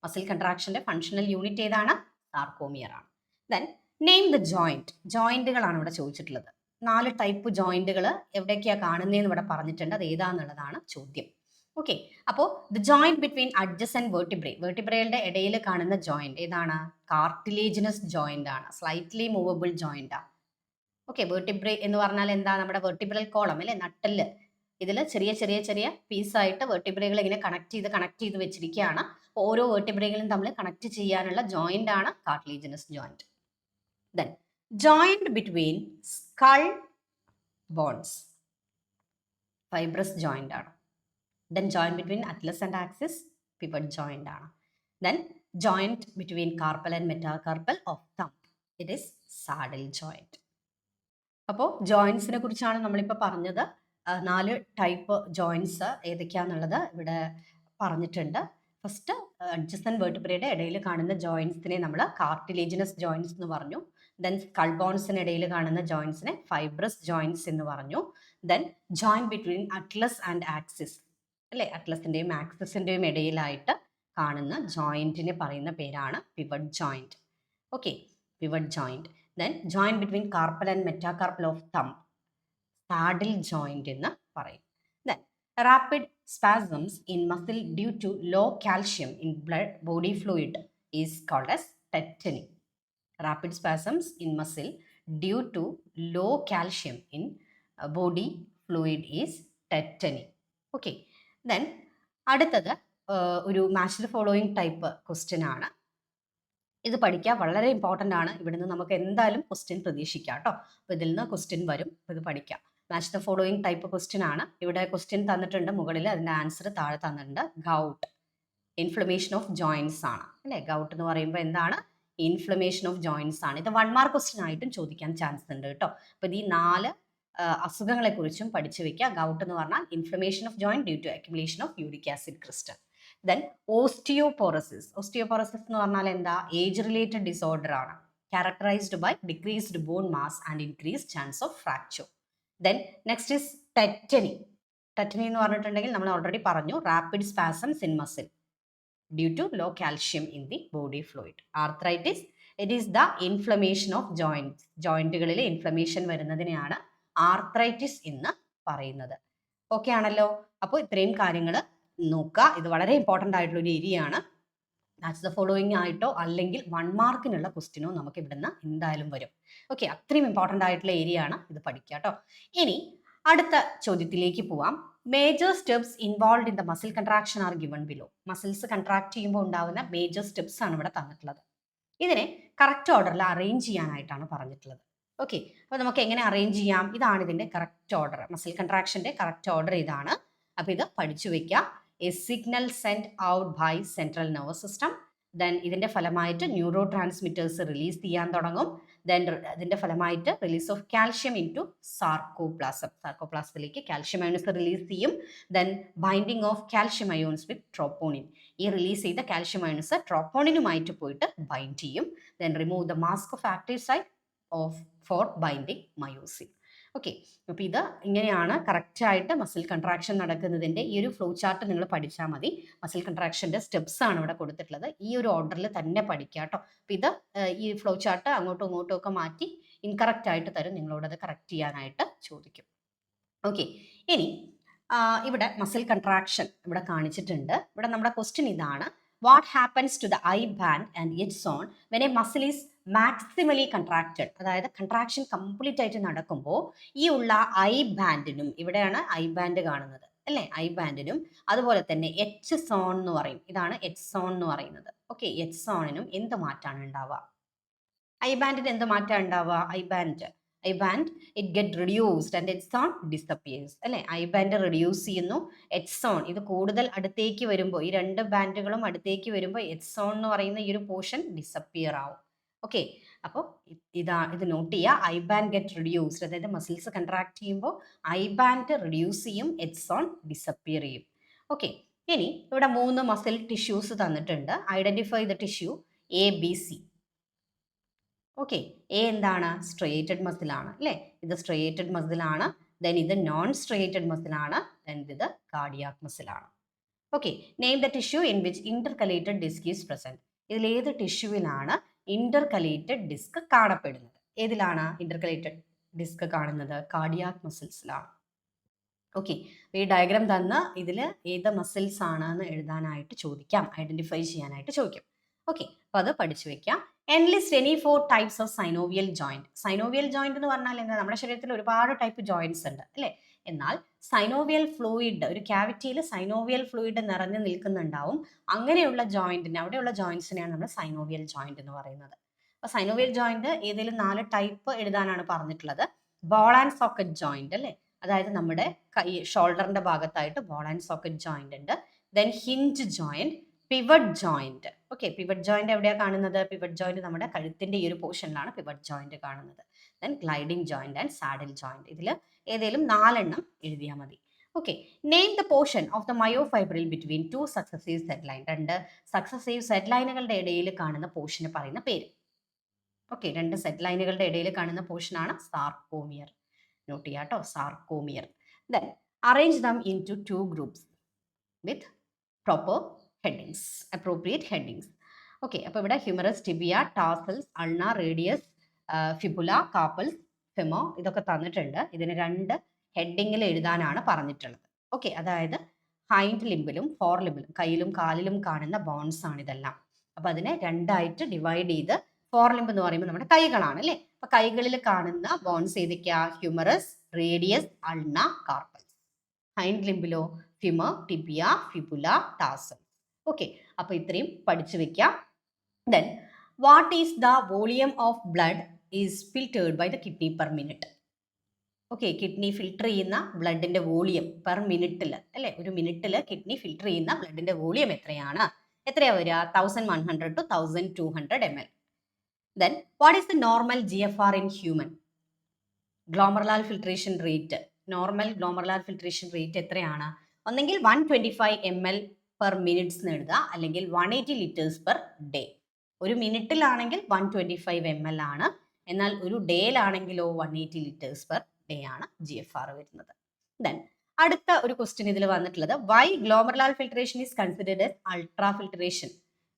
Muscle കൺട്രാക്ഷന്റെ ഫങ്ഷണൽ യൂണിറ്റ് ഏതാണ്? സാർക്കോമിയർ ആണ്. Then name the joint. ജോയിന്റുകളാണ് ഇവിടെ ചോദിച്ചിട്ടുള്ളത്. 4 ടൈപ്പ് ജോയിന്റുകൾ എവിടേക്കാണ് കാണുന്നതെന്ന് ഇവിടെ പറഞ്ഞിട്ടുണ്ട്. അത് ഏതാന്നുള്ളതാണ് ചോദ്യം. ഓക്കെ, അപ്പോൾ the joint between adjacent vertebrae. വെർട്ടിബ്രയുടെ ഇടയിൽ കാണുന്ന ജോയിന്റ് ഏതാണ്? കാർട്ടിലേജിനസ് ജോയിന്റ് ആണ്. സ്ലൈറ്റ്ലി മൂവബിൾ ജോയിന്റ് ആണ്. ഓക്കെ, വെർട്ടിബ്രേ എന്ന് പറഞ്ഞാൽ എന്താ? നമ്മുടെ വെർട്ടിബ്രൽ കോളം അല്ലെ, നട്ടല്. ഇതിൽ ചെറിയ ചെറിയ ചെറിയ പീസായിട്ട് വെർട്ടിബ്രകൾ ഇങ്ങനെ കണക്ട് ചെയ്ത് വെച്ചിരിക്കുകയാണ്. ഓരോ വെർട്ടിബ്രകളും തമ്മിൽ കണക്ട് ചെയ്യാനുള്ള ജോയിന്റ് ആണ് cartilaginous joint. Then joint between skull bones, fibrous joint ആണ്. Then joint between atlas and axis, pivot joint ആണ്. Then joint between carpal and metacarpal of thumb, it is saddle joint. അപ്പോൾ ജോയിന്റ്സിനെ കുറിച്ചാണ് നമ്മളിപ്പോൾ പറഞ്ഞത്. 4 ടൈപ്പ് ജോയിന്റ്സ് ഏതൊക്കെയാണെന്നുള്ളത് ഇവിടെ പറഞ്ഞിട്ടുണ്ട്. ഫസ്റ്റ് അഡ്ജസന്റ് വെർട്ടിബ്രയുടെ ഇടയിൽ കാണുന്ന ജോയിന്റ്സിനെ നമ്മൾ കാർട്ടിലേജിനസ് ജോയിന്റ്സ് എന്ന് പറഞ്ഞു. ദെൻ സ്കൾ ബോൺസിന് ഇടയിൽ കാണുന്ന ജോയിന്റ്സിനെ ഫൈബ്രസ് ജോയിന്റ്സ് എന്ന് പറഞ്ഞു. Then joint between atlas and axis അല്ലേ, അറ്റ്ലസിന്റെയും ആക്സിസിന്റെയും ഇടയിലായിട്ട് കാണുന്ന ജോയിന്റിനെ പറയുന്ന പേരാണ് pivot joint. Okay, pivot joint. Then joint between carpal and metacarpal of thumb, saddle joint എന്ന് പറയും. Then rapid spasms in muscle due to low calcium in blood body fluid is called as tetany. Rapid spasms in muscle due to low calcium in body fluid is tetany. Okay, then അടുത്തത് ഒരു match the following type question ആണ്. ഇത് പഠിക്കുക, വളരെ ഇമ്പോർട്ടൻ്റ് ആണ്. ഇവിടുന്ന് നമുക്ക് എന്തായാലും ക്വസ്റ്റ്യൻ പ്രതീക്ഷിക്കാം കേട്ടോ. അപ്പോൾ ഇതിൽ നിന്ന് ക്വസ്റ്റ്യൻ വരും, അപ്പോൾ ഇത് പഠിക്കാം. Match the following type question ആണ്. ഇവിടെ ക്വസ്റ്റ്യൻ തന്നിട്ടുണ്ട്, മുകളിൽ അതിൻ്റെ ആൻസർ താഴെ തന്നിട്ടുണ്ട്. ഗൗട്ട്, ഇൻഫ്ലമേഷൻ ഓഫ് ജോയിൻസ് ആണ് അല്ലേ. ഗൗട്ട് എന്ന് പറയുമ്പോൾ എന്താണ്? ഇൻഫ്ലമേഷൻ ഓഫ് ജോയിൻസ് ആണ്. ഇത് 1 മാർക്ക് ക്വസ്റ്റ്യൻ ആയിട്ടും ചോദിക്കാൻ ചാൻസ് ഉണ്ട് കേട്ടോ. അപ്പോൾ ഈ 4 അസുഖങ്ങളെക്കുറിച്ചും പഠിച്ചു വെക്കുക. ഗൗട്ട് എന്ന് പറഞ്ഞാൽ inflammation of joint due to accumulation of uric acid crystal. Then osteoporosis. Osteoporosis എന്ന് പറഞ്ഞാൽ എന്താ? ഏജ് റിലേറ്റഡ് ഡിസോർഡർ ആണ്. Characterized by decreased bone mass and increased chance of fracture. Then next is tetany. Tetany എന്ന് പറഞ്ഞിട്ടുണ്ടെങ്കിൽ നമ്മൾ ഓൾറെഡി പറഞ്ഞു, rapid spasms in muscle due to low calcium in the body fluid. Arthritis, it is the inflammation of joints. ജോയിന്റുകളിൽ ഇൻഫ്ലമേഷൻ വരുന്നതിനെയാണ് ആർത്രൈറ്റിസ് എന്ന് പറയുന്നത്. ഓക്കെ ആണല്ലോ. അപ്പോൾ ഇത്രയും കാര്യങ്ങൾ നോക്കുക. ഇത് വളരെ ഇമ്പോർട്ടൻ്റ് ആയിട്ടുള്ള ഒരു ഏരിയ ആണ്. മാച്ച് ദ ഫോളോയിങ് ആയിട്ടോ അല്ലെങ്കിൽ 1 മാർക്കിനുള്ള ക്വസ്റ്റ്യനോ നമുക്ക് ഇവിടുന്ന് എന്തായാലും വരും. ഓക്കെ, അത്രയും ഇമ്പോർട്ടൻ്റ് ആയിട്ടുള്ള ഏരിയ ആണ്. ഇത് പഠിക്കുക കേട്ടോ. ഇനി അടുത്ത ചോദ്യത്തിലേക്ക് പോവാം. Major steps involve in the muscle contraction R given below. Muscles contract ചെയ്യുമ്പോൾ ഉണ്ടാകുന്ന മേജർ സ്റ്റെപ്സ് ആണ് ഇവിടെ തന്നിട്ടുള്ളത്. ഇതിനെ കറക്റ്റ് ഓർഡറിൽ അറേഞ്ച് ചെയ്യാനായിട്ടാണ് പറഞ്ഞിട്ടുള്ളത്. ഓക്കെ, അപ്പോൾ നമുക്ക് എങ്ങനെ അറേഞ്ച് ചെയ്യാം? ഇതാണ് ഇതിൻ്റെ കറക്റ്റ് ഓർഡർ. മസിൽ കൺട്രാക്ഷൻ്റെ കറക്റ്റ് ഓർഡർ ഇതാണ്. അപ്പോൾ ഇത് പഠിച്ചു വെക്കുക. A signal send out by central nervous system. Then ഇതിൻ്റെ ഫലമായിട്ട് ന്യൂറോ ട്രാൻസ്മിറ്റേഴ്സ് റിലീസ് ചെയ്യാൻ തുടങ്ങും. ദെൻ ഇതിൻ്റെ ഫലമായിട്ട് release of calcium into sarcoplasm. സാർക്കോപ്ലാസത്തിലേക്ക് കാൽഷ്യം അയോൺസ് റിലീസ് ചെയ്യും. Then binding of calcium ions with troponin. ഈ റിലീസ് ചെയ്ത കാൽഷ്യം അയോൺസ് ട്രോപ്പോണിനുമായിട്ട് പോയിട്ട് ബൈൻഡ് ചെയ്യും. Then remove the mask of active site for binding myosin. Okay, അപ്പോൾ ഇത് ഇങ്ങനെയാണ് കറക്റ്റായിട്ട് മസിൽ കൺട്രാക്ഷൻ നടക്കുന്നതിൻ്റെ ഈ ഒരു ഫ്ലോ ചാർട്ട് നിങ്ങൾ പഠിച്ചാൽ മതി. മസിൽ കൺട്രാക്ഷൻ്റെ സ്റ്റെപ്സ് ആണ് ഇവിടെ കൊടുത്തിട്ടുള്ളത്. ഈ ഒരു ഓർഡറിൽ തന്നെ പഠിക്കുക കേട്ടോ. അപ്പോൾ ഇത് ഈ ഫ്ലോ ചാർട്ട് അങ്ങോട്ടും ഇങ്ങോട്ടും ഒക്കെ മാറ്റി ഇൻകറക്റ്റ് ആയിട്ട് തരും. നിങ്ങളോടത് കറക്റ്റ് ചെയ്യാനായിട്ട് ചോദിക്കും. ഓക്കെ, ഇനി ഇവിടെ മസിൽ കൺട്രാക്ഷൻ ഇവിടെ കാണിച്ചിട്ടുണ്ട്. ഇവിടെ നമ്മുടെ ക്വസ്റ്റ്യൻ ഇതാണ്. What happens to the I band and its zone when a muscle is maximally contracted. അതായത് കൺട്രാക്ഷൻ കംപ്ലീറ്റ് ആയിട്ട് നടക്കുമ്പോൾ ഈ ഉള്ള ഐ ബാൻഡിനും, ഇവിടെയാണ് ഐ ബാൻഡ് കാണുന്നത് അല്ലേ, ഐ ബാൻഡിനും അതുപോലെ തന്നെ എച്ച് സോൺ എന്ന് പറയും. ഇതാണ് എച്ച് സോൺ എന്ന് പറയുന്നത്. ഓക്കെ, എച്ച് സോണിനും എന്ത് മാറ്റാണ് ഉണ്ടാവുക? ഐ ബാൻഡിന് എന്ത് മാറ്റമാണ് ഉണ്ടാവുക? I band it get reduced and H zone disappears അല്ലേ. ഐ ബാൻഡ് റിഡ്യൂസ് ചെയ്യുന്നു. എച്ച് സോൺ ഇത് കൂടുതൽ അടുത്തേക്ക് വരുമ്പോൾ, ഈ 2 ബാൻഡുകളും അടുത്തേക്ക് വരുമ്പോൾ എച്ച് സോൺ എന്ന് പറയുന്ന ഈ ഒരു പോർഷൻ ഡിസപ്പിയർ ആവും. ഓക്കെ, അപ്പോൾ ഇത് നോട്ട് ചെയ്യുക. ഐ ബാൻഡ് ഗെറ്റ് റിഡ്യൂസ്ഡ്, അതായത് മസിൽസ് കൺട്രാക്ട് ചെയ്യുമ്പോൾ ഐ ബാൻഡ് റിഡ്യൂസ് ചെയ്യും, എക്സോൺ ഡിസപ്പിയർ ചെയ്യും. ഓക്കെ, ഇനി ഇവിടെ 3 മസിൽ ടിഷ്യൂസ് തന്നിട്ടുണ്ട്. Identify the tissue A B C. Okay, A എന്താണ്? സ്ട്രെയിറ്റഡ് മസിലാണ് അല്ലേ? ഇത് സ്ട്രെയിറ്റഡ് മസിലാണ്. ദെൻ ഇത് നോൺ സ്ട്രെയിറ്റഡ് മസിലാണ്. ദെൻ ഇത് കാർഡിയാക് മസിലാണ്. Okay, name the tissue in which intercalated disc is present. ഇതിൽ ഏത് ടിഷ്യൂവിലാണ് ഇന്റർകലേറ്റഡ് ഡിസ്ക് കാണപ്പെടുന്നത്? ഏതിലാണ് ഇന്റർകലേറ്റഡ് ഡിസ്ക് കാണുന്നത്? കാർഡിയാക് മസിൽസിലാണ്. ഓക്കെ, ഈ ഡയഗ്രാം തന്ന് ഇതിൽ ഏത് മസിൽസ് ആണെന്ന് എഴുതാനായിട്ട് ചോദിക്കാം, ഐഡന്റിഫൈ ചെയ്യാനായിട്ട് ചോദിക്കും. ഓക്കെ, അപ്പോൾ അത് പഠിച്ചു വെക്കാം. Enlist any 4 types of synovial joint. Synovial joint എന്ന് പറഞ്ഞാൽ എന്താ? നമ്മുടെ ശരീരത്തിൽ ഒരുപാട് ടൈപ്പ് ജോയിന്റ്സ് ഉണ്ട് അല്ലേ? എന്നാൽ സൈനോവിയൽ ഫ്ലൂയിഡ്, ഒരു ക്യാവിറ്റിയിൽ സൈനോവിയൽ ഫ്ലൂയിഡ് നിറഞ്ഞു നിൽക്കുന്നുണ്ടാവും. അങ്ങനെയുള്ള ജോയിന്റിന്, അവിടെയുള്ള ജോയിന്റ്സിനെയാണ് നമ്മൾ സൈനോവിയൽ ജോയിന്റ് എന്ന് പറയുന്നത്. അപ്പോൾ സൈനോവിയൽ ജോയിന്റ് ഏതെങ്കിലും 4 ടൈപ്പ് എഴുതാനാണ് പറഞ്ഞിട്ടുള്ളത്. ബോൾ ആൻഡ് സോക്കറ്റ് ജോയിന്റ് അല്ലേ, അതായത് നമ്മുടെ ഷോൾഡറിന്റെ ഭാഗത്തായിട്ട് ബോൾ ആൻഡ് സോക്കറ്റ് ജോയിന്റ് ഉണ്ട്. Then hinge joint, pivot joint. Okay, pivot joint എവിടെയാണ് കാണുന്നത്? പിവറ്റ് ജോയിന്റ് നമ്മുടെ കഴുത്തിന്റെ ഈ ഒരു പോർഷനിലാണ് പിവറ്റ് ജോയിന്റ് കാണുന്നത്. Then gliding joint and saddle joint. ഇതിൽ ഏതെങ്കിലും 4 എഴുതിയാൽ മതി. Okay, name the portion of the myofibril between 2 successive Z line. 2 successive Z ലൈനുകളുടെ ഇടയിൽ കാണുന്ന പോർഷന് പറയുന്ന പേര്. ഓക്കെ, 2 സെറ്റ് ലൈനുകളുടെ ഇടയിൽ കാണുന്ന പോർഷനാണ് സാർക്കോമിയർ. നോട്ട് ചെയ്യാം കേട്ടോ, sarcomere. Then arrange them into 2 groups with proper headings, appropriate headings. Okay, അപ്പോൾ ഇവിടെ humerus, tibia, tarsals, ulna, radius, fibula, carpals, femur ഇതൊക്കെ തന്നിട്ടുണ്ട്. ഇതിന് 2 ഹെഡിങ്ങിൽ എഴുതാനാണ് പറഞ്ഞിട്ടുള്ളത്. ഓക്കെ, അതായത് ഹൈൻഡ് ലിംബിലും ഫോർ ലിംബിലും, കയ്യിലും കാലിലും കാണുന്ന ബോൺസ് ആണ് ഇതെല്ലാം. അപ്പോൾ അതിനെ 2ആയിട്ട് ഡിവൈഡ് ചെയ്ത്, ഫോർ ലിംബ് എന്ന് പറയുമ്പോൾ നമ്മുടെ കൈകളാണ് അല്ലേ? അപ്പോൾ കൈകളിൽ കാണുന്ന ബോൺസ് ഏതൊക്കെയാ? Humerus, radius, ulna, carpals. Hind ലിംബിലോ? Femur, tibia, fibula, tarsal. Okay, അപ്പോൾ ഇത്രയും പഠിച്ചു വെക്കാം. Then what is the volume of blood is filtered by the kidney per minute? Okay, kidney filter ചെയ്യുന്ന ബ്ലഡിന്റെ വോളിയം പെർ മിനിറ്റിൽ അല്ലേ, ഒരു മിനിറ്റിൽ കിഡ്നി ഫിൽട്ടർ ചെയ്യുന്ന ബ്ലഡിന്റെ വോളിയം എത്രയാണ്? എത്രയാ വരിക? 1100 to 1200 ml. Then what is the normal GFR in human? Glomerular filtration rate, normal glomerular filtration rate എത്രയാണ്? ഒന്നെങ്കിൽ 125 ml പെർ മിനിറ്റ്സ് എന്ന് എഴുതുക, അല്ലെങ്കിൽ 180 liters പെർ ഡേ. ഒരു മിനിറ്റിലാണെങ്കിൽ 125 ml ആണ്, എന്നാൽ ഒരു ഡേയിലാണെങ്കിലോ 180 liters പെർ ഡേ ആണ് GFR വരുന്നത്. ദെൻ അടുത്ത ഒരു ക്വസ്റ്റ്യൻ ഇതിൽ വന്നിട്ടുള്ളത്, why glomerular filtration is considered as ultrafiltration?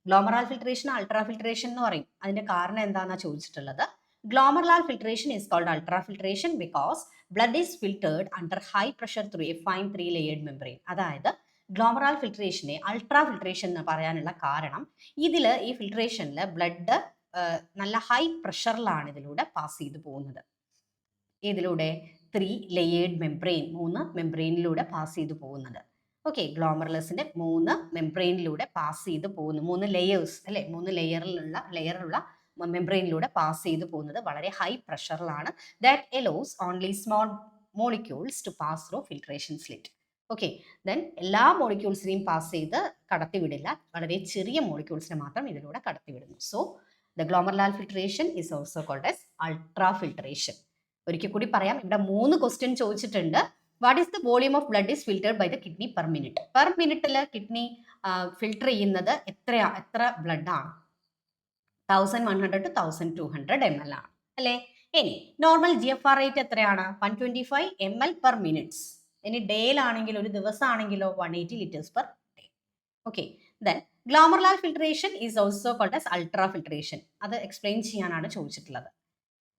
Glomerular filtration ultrafiltration എന്ന് പറയും. അതിന്റെ കാരണം എന്താണെന്നാണ് ചോദിച്ചിട്ടുള്ളത്. Glomerular filtration is called ultrafiltration because blood is filtered under high pressure through a fine 3-layered membrane. അതായത് ഗ്ലോമറുലാർ ഫിൽട്രേഷനെ അൾട്രാ ഫിൽട്രേഷൻ എന്ന് പറയാനുള്ള കാരണം, ഇതിൽ ഈ ഫിൽട്രേഷനിൽ ബ്ലഡ് നല്ല ഹൈ പ്രഷറിലാണ് ഇതിലൂടെ പാസ് ചെയ്തു പോകുന്നത്. ഇതിലൂടെ 3 ലെയേർഡ് മെംബ്രെയിൻ, 3 മെംബ്രെയിനിലൂടെ പാസ് ചെയ്തു പോകുന്നത്. ഓക്കെ, ഗ്ലോമറുലസിന്റെ 3 മെംബ്രെയിനിലൂടെ പാസ് ചെയ്ത് പോകുന്നു. 3 ലെയേഴ്സ് അല്ലെ, 3 ലെയറുള്ള മെംബ്രെയിനിലൂടെ പാസ് ചെയ്ത് പോകുന്നത് വളരെ ഹൈ പ്രഷറിലാണ്. That allows only small molecules to pass through filtration slit. Okay, then എല്ലാ മോളിക്യൂൾസിനെയും പാസ് ചെയ്ത് കടത്തിവിടില്ല, വളരെ ചെറിയ മോളിക്യൂൾസിനെ മാത്രം ഇതിലൂടെ കടത്തിവിടുന്നു. So the glomerular filtration is also called as ultrafiltration. ഒരിക്കൽ കൂടി പറയാം, ഇവിടെ 3 ക്വസ്റ്റ്യൻ ചോദിച്ചിട്ടുണ്ട്. What is the volume of blood is filtered by the kidney per minute? Per മിനിറ്റിൽ കിഡ്നി ഫിൽട്ടർ ചെയ്യുന്നത് എത്ര ബ്ലഡ് ആണ്? 1100 to 1200 ml ആണ് അല്ലേ? ഇനി നോർമൽ GFR റേറ്റ് എത്രയാണ്? 125 ml പെർ മിനിറ്റ്സ്. ഇനി ഡേയിലാണെങ്കിൽ, ഒരു ദിവസമാണെങ്കിലോ 180 liters per day. Okay, then glomerular filtration is also called as ultrafiltration. അത് എക്സ്പ്ലെയിൻ ചെയ്യാനാണ് ചോദിച്ചിട്ടുള്ളത്.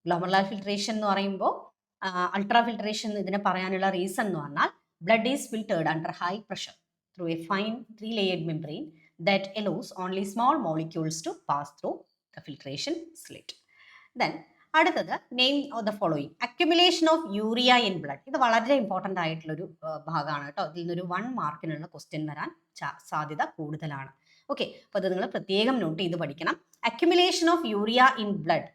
ഗ്ലോമറുലാർ ഫിൽട്രേഷൻ എന്ന് പറയുമ്പോൾ അൾട്രാ ഫിൽട്രേഷൻ ഇതിനെ പറയാനുള്ള റീസൺ എന്ന് പറഞ്ഞാൽ, blood is filtered under high pressure through A fine 3-layered membrane that allows only small molecules to pass through the filtration slit. Then അടുത്തത്, name of the following. Accumulation of urea in blood. ഇത് വളരെ ഇമ്പോർട്ടൻ്റ് ആയിട്ടുള്ളൊരു ഭാഗമാണ് കേട്ടോ. ഇതിൽ നിന്നൊരു 1 മാർക്കിനുള്ള ക്വസ്റ്റ്യൻ വരാൻ സാധ്യത കൂടുതലാണ്. ഓക്കെ, അപ്പോൾ അത് നിങ്ങൾ പ്രത്യേകം നോട്ട് ചെയ്ത് പഠിക്കണം. Accumulation of urea in blood.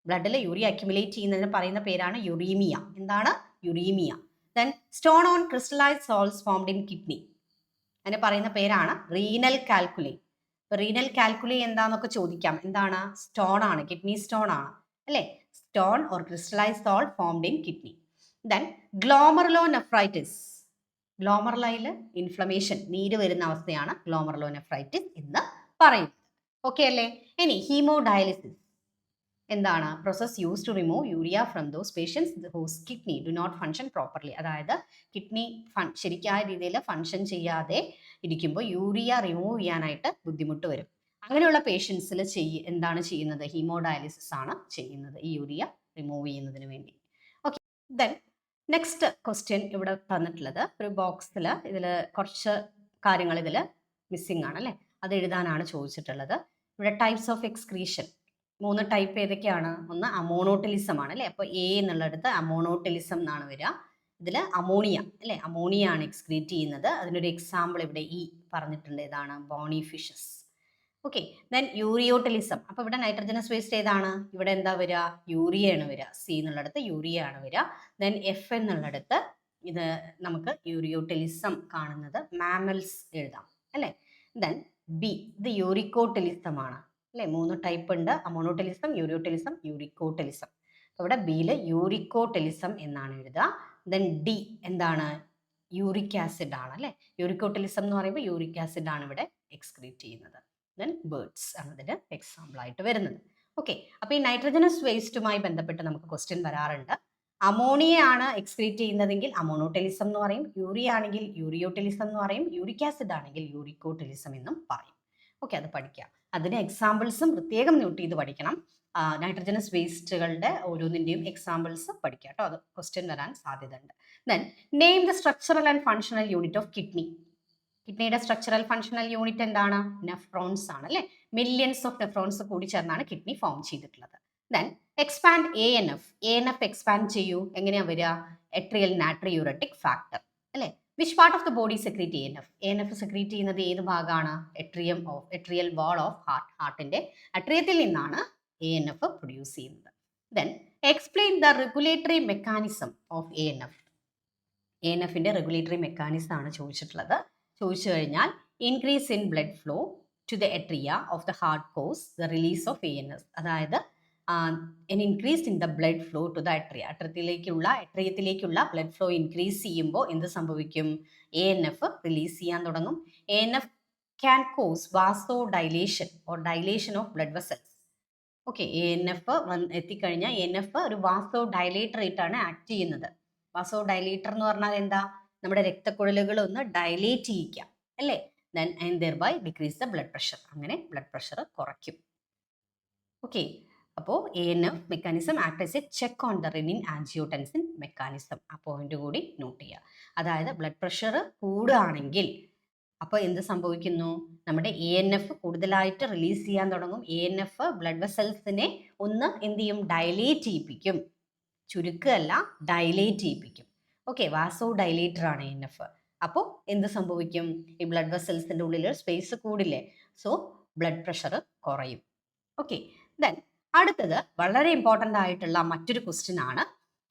ബ്ലഡിൽ യൂറിയ അക്യുമുലേറ്റ് ചെയ്യുന്നതിന് പറയുന്ന പേരാണ് യുറീമിയ. എന്താണ്? Uremia. Then stone on crystallized salts formed in kidney, അതിന് പറയുന്ന പേരാണ് റീനൽ കാൽക്കുലി. റീനൽ കാൽക്കുലി എന്താന്നൊക്കെ ചോദിക്കാം. എന്താണ്? സ്റ്റോൺ ആണ്, കിഡ്നി സ്റ്റോൺ ആണ് അല്ലേ? Stone or crystallize salt formed in kidney. Then glomerulonephritis. ഗ്ലോമറുലയിൽ ഇൻഫ്ലമേഷൻ, നീര് വരുന്ന അവസ്ഥയാണ് ഗ്ലോമറുലോനെഫ്രൈറ്റിസ് എന്ന് പറയുന്നത്. ഓക്കെ അല്ലേ? ഇനി ഹീമോഡയാലിസിസ് എന്താണ്? Process use to remove urea from those patients whose kidney do not function properly. അതായത് കിഡ്നി ശരിയായ രീതിയിൽ ഫങ്ഷൻ ചെയ്യാതെ ഇരിക്കുമ്പോൾ യൂറിയ റിമൂവ് ചെയ്യാനായിട്ട് ബുദ്ധിമുട്ട് വരും. അങ്ങനെയുള്ള പേഷ്യൻസിൽ എന്താണ് ചെയ്യുന്നത്? ഹീമോഡയാലിസിസ് ആണ് ചെയ്യുന്നത്, ഈ യൂറിയ റിമൂവ് ചെയ്യുന്നതിന് വേണ്ടി. ഓക്കെ, ദെൻ നെക്സ്റ്റ് ക്വസ്റ്റ്യൻ ഇവിടെ തന്നിട്ടുള്ളത് ഒരു ബോക്സിൽ, ഇതിൽ കുറച്ച് കാര്യങ്ങൾ ഇതിൽ മിസ്സിംഗ് ആണ് അല്ലേ? അത് എഴുതാനാണ് ചോദിച്ചിട്ടുള്ളത്. ഇവിടെ ടൈപ്സ് ഓഫ് എക്സ്ക്രീഷൻ 3 ടൈപ്പ് ഏതൊക്കെയാണ്? ഒന്ന് അമോണോട്ടിലിസം ആണ് അല്ലേ? അപ്പോൾ എ എന്നുള്ളിടത്ത് അമോണോട്ടിലിസം എന്നാണ് വരിക. ഇതിൽ അമോണിയ അല്ലേ? അമോണിയ ആണ് എക്സ്ക്രീറ്റ് ചെയ്യുന്നത്. അതിനൊരു എക്സാമ്പിൾ ഇവിടെ ഈ പറഞ്ഞിട്ടുണ്ട്. ഇതാണ് bony fishes. Okay, then ureotelism. അപ്പോൾ ഇവിടെ നൈട്രജനസ് വേസ്റ്റ് ഏതാണ്? ഇവിടെ എന്താ വരിക? യൂറിയയാണ് വരിക. സി എന്നുള്ളിടത്ത് യൂറിയ ആണ് വരിക. ദെൻ എഫ് എന്നുള്ളിടത്ത് ഇത് നമുക്ക് യൂറിയോട്ടിലിസം കാണുന്നത് മാമൽസ് എഴുതാം അല്ലേ? ദെൻ ബി, ഇത് യൂറിക്കോട്ടിലിസം ആണ് അല്ലേ? 3 ടൈപ്പ് ഉണ്ട്: അമോണോട്ടിലിസം, യൂറിയോട്ടിലിസം, യൂറിക്കോട്ടിലിസം. ഇവിടെ ബിയിൽ യൂറിക്കോട്ടിലിസം എന്നാണ് എഴുതുക. ദെൻ ഡി എന്താണ്? യൂറിക് ആസിഡ് ആണ് അല്ലേ? യൂറിക്കോട്ടിലിസം എന്ന് പറയുമ്പോൾ യൂറിക് ആസിഡ് ആണ് ഇവിടെ എക്സ്ക്രീറ്റ് ചെയ്യുന്നത്. ദെൻ ബേർഡ്സ് ആണ് ഇതിന് എക്സാമ്പിൾ ആയിട്ട് വരുന്നത്. ഓക്കെ, അപ്പോൾ ഈ നൈട്രജനസ് വേസ്റ്റുമായി ബന്ധപ്പെട്ട് നമുക്ക് ക്വസ്റ്റ്യൻ വരാറുണ്ട്. അമോണിയ ആണ് എക്സ്ക്രീറ്റ് ചെയ്യുന്നതെങ്കിൽ അമോണോട്ടിലിസം എന്ന് പറയും, യൂറിയ ആണെങ്കിൽ യൂറിയോട്ടിലിസം എന്ന് പറയും, യൂറിക് ആസിഡ് ആണെങ്കിൽ യൂറിക്കോട്ടിലിസം എന്നും പറയും. ഓക്കെ, അത് പഠിക്കാം. അതിന് എക്സാമ്പിൾസും പ്രത്യേകം നോട്ട് ചെയ്ത് പഠിക്കണം. നൈട്രജനസ് വേസ്റ്റുകളുടെ ഓരോന്നിൻ്റെയും എക്സാമ്പിൾസ് പഠിക്കാം കേട്ടോ, അത് ക്വസ്റ്റ്യൻ വരാൻ സാധ്യതയുണ്ട്. Then name the structural and functional unit of kidney. കിഡ്നിയുടെ സ്ട്രക്ചറൽ ഫങ്ഷണൽ യൂണിറ്റ് എന്താണ്? നെഫ്രോൺസ് ആണ് അല്ലേ? മില്യൺസ് ഓഫ് നെഫ്രോൺസ് കൂടി ചേർന്നാണ് കിഡ്നി ഫോം ചെയ്തിട്ടുള്ളത്. Then expand A N F expand ചെയ്യൂ. എങ്ങനെയാ വരിക? എട്രിയൽ നാട്രിയൂററ്റിക് ഫാക്ടർ അല്ലേ? Which part of the body secrete A N F secrete ചെയ്യുന്നത് ഏത് ഭാഗമാണ്? എട്രിയൽ വാൾ ഓഫ് ഹാർട്ടിന്റെ അട്രിയത്തിൽ നിന്നാണ് എ എൻ എഫ് പ്രൊഡ്യൂസ് ചെയ്യുന്നത്. Then explain the regulatory mechanism of A N എഫിന്റെ റെഗുലേറ്ററി മെക്കാനിസം ആണ് ചോദിച്ചിട്ടുള്ളത്. ചോദിച്ചു കഴിഞ്ഞാൽ increase in blood flow to the atria of the heart cause the release of A N F. അതായത് increase in the blood flow to the എട്രിയത്തിലേക്കുള്ള ബ്ലഡ് ഫ്ലോ ഇൻക്രീസ് ചെയ്യുമ്പോൾ എന്ത് സംഭവിക്കും? എ എൻ എഫ് റിലീസ് ചെയ്യാൻ തുടങ്ങും. A N F can cause vasodilation or dilation of blood vessels. Okay, A N F എത്തിക്കഴിഞ്ഞാൽ എ എൻ എഫ് ഒരു വാസോ ഡൈലേറ്റർ ആയിട്ടാണ് ആക്ട് ചെയ്യുന്നത്. വാസോ ഡൈലേറ്റർ എന്ന് പറഞ്ഞാൽ എന്താ? നമ്മുടെ രക്തക്കുഴലുകൾ ഒന്ന് ഡൈലേറ്റ് ചെയ്യിക്കാം അല്ലേ? Then and thereby decrease the blood pressure. അങ്ങനെ ബ്ലഡ് പ്രഷർ കുറയ്ക്കും. ഓക്കെ, അപ്പോൾ A N F mechanism act as a check on the renin angiotensin mechanism. ആ പോയിന്റ് കൂടി നോട്ട് ചെയ്യുക. അതായത് ബ്ലഡ് പ്രഷർ കൂടുകയാണെങ്കിൽ അപ്പോൾ എന്ത് സംഭവിക്കുന്നു? നമ്മുടെ എ എൻ എഫ് കൂടുതലായിട്ട് റിലീസ് ചെയ്യാൻ തുടങ്ങും. എ എൻ എഫ് ബ്ലഡ് വെസൽസിനെ ഒന്ന് എന്ത് ചെയ്യും? ഡൈലേറ്റ് ചെയ്യിപ്പിക്കും. ചുരുക്കമല്ല, ഡൈലേറ്റ് ചെയ്യിപ്പിക്കും. ഓക്കെ, വാസോ ഡൈലേറ്റർ ആണ് എ എൻ എഫ്. അപ്പോൾ എന്ത് സംഭവിക്കും? ഈ ബ്ലഡ് വെസൽസിൻ്റെ ഉള്ളിൽ സ്പേസ് കൂടില്ലേ? സോ ബ്ലഡ് പ്രഷർ കുറയും. ഓക്കെ, ദെൻ അടുത്തത് വളരെ ഇമ്പോർട്ടൻ്റ് ആയിട്ടുള്ള മറ്റൊരു ക്വസ്റ്റ്യൻ ആണ്.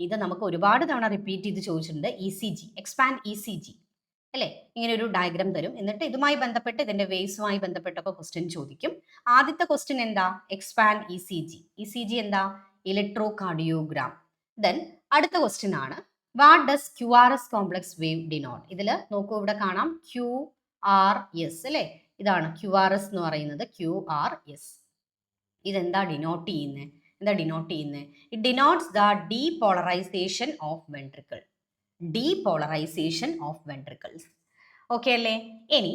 ഇത് നമുക്ക് ഒരുപാട് തവണ റിപ്പീറ്റ് ചെയ്ത് ചോദിച്ചിട്ടുണ്ട്. E C G, expand E C G അല്ലേ? ഇങ്ങനെ ഒരു ഡയഗ്രാം തരും. എന്നിട്ട് ഇതുമായി ബന്ധപ്പെട്ട് ഇതിന്റെ വേവ്സുമായി ബന്ധപ്പെട്ടൊക്കെ ക്വസ്റ്റ്യൻ ചോദിക്കും. ആദ്യത്തെ ക്വസ്റ്റ്യൻ എന്താ? Expand E C G. E C G എന്താ? Electrocardiogram. ദെൻ അടുത്ത ക്വസ്റ്റ്യൻ ആണ് what does Q R S complex wave denote. ഇതിൽ നോക്കൂ, ഇവിടെ കാണാം ക്യു ആർ എസ് അല്ലേ? ഇതാണ് ക്യു ആർ എസ് എന്ന് പറയുന്നത്. ക്യു ആർ എസ് ഇതെന്താ ഡിനോട്ട് ചെയ്യുന്നത്? It denotes the depolarization of ventricle. Depolarization of ventricles. Okay അല്ലേ? ഇനി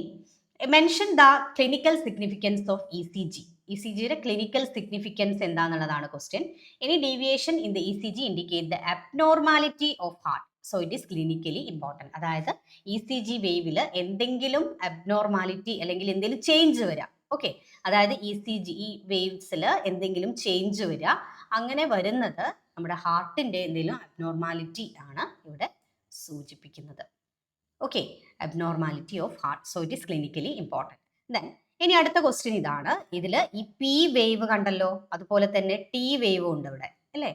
mention the clinical significance of E C G. E C ജിയുടെ ക്ലിനിക്കൽ സിഗ്നിഫിക്കൻസ് എന്താണെന്നുള്ളതാണ് question. Any deviation in the E C G indicate the abnormality of heart, so it is clinically important. അതായത് ഇ സി ജി വേവിൽ എന്തെങ്കിലും അബ്നോർമാലിറ്റി അല്ലെങ്കിൽ എന്തെങ്കിലും ചേഞ്ച് വരാം. ഓക്കെ, അതായത് ഇ സി ജി ഈ വേവ്സിൽ എന്തെങ്കിലും ചേഞ്ച് വരിക, അങ്ങനെ വരുന്നത് നമ്മുടെ ഹാർട്ടിൻ്റെ എന്തെങ്കിലും അബ്നോർമാലിറ്റി ആണ് ഇവിടെ സൂചിപ്പിക്കുന്നത്. Okay, abnormality of heart, so it is clinically important. Then ഇനി അടുത്ത ക്വസ്റ്റ്യൻ ഇതാണ്. ഇതിൽ ഈ പി വേവ് കണ്ടല്ലോ, അതുപോലെ തന്നെ ടി വേവ് ഉണ്ട് ഇവിടെ അല്ലേ?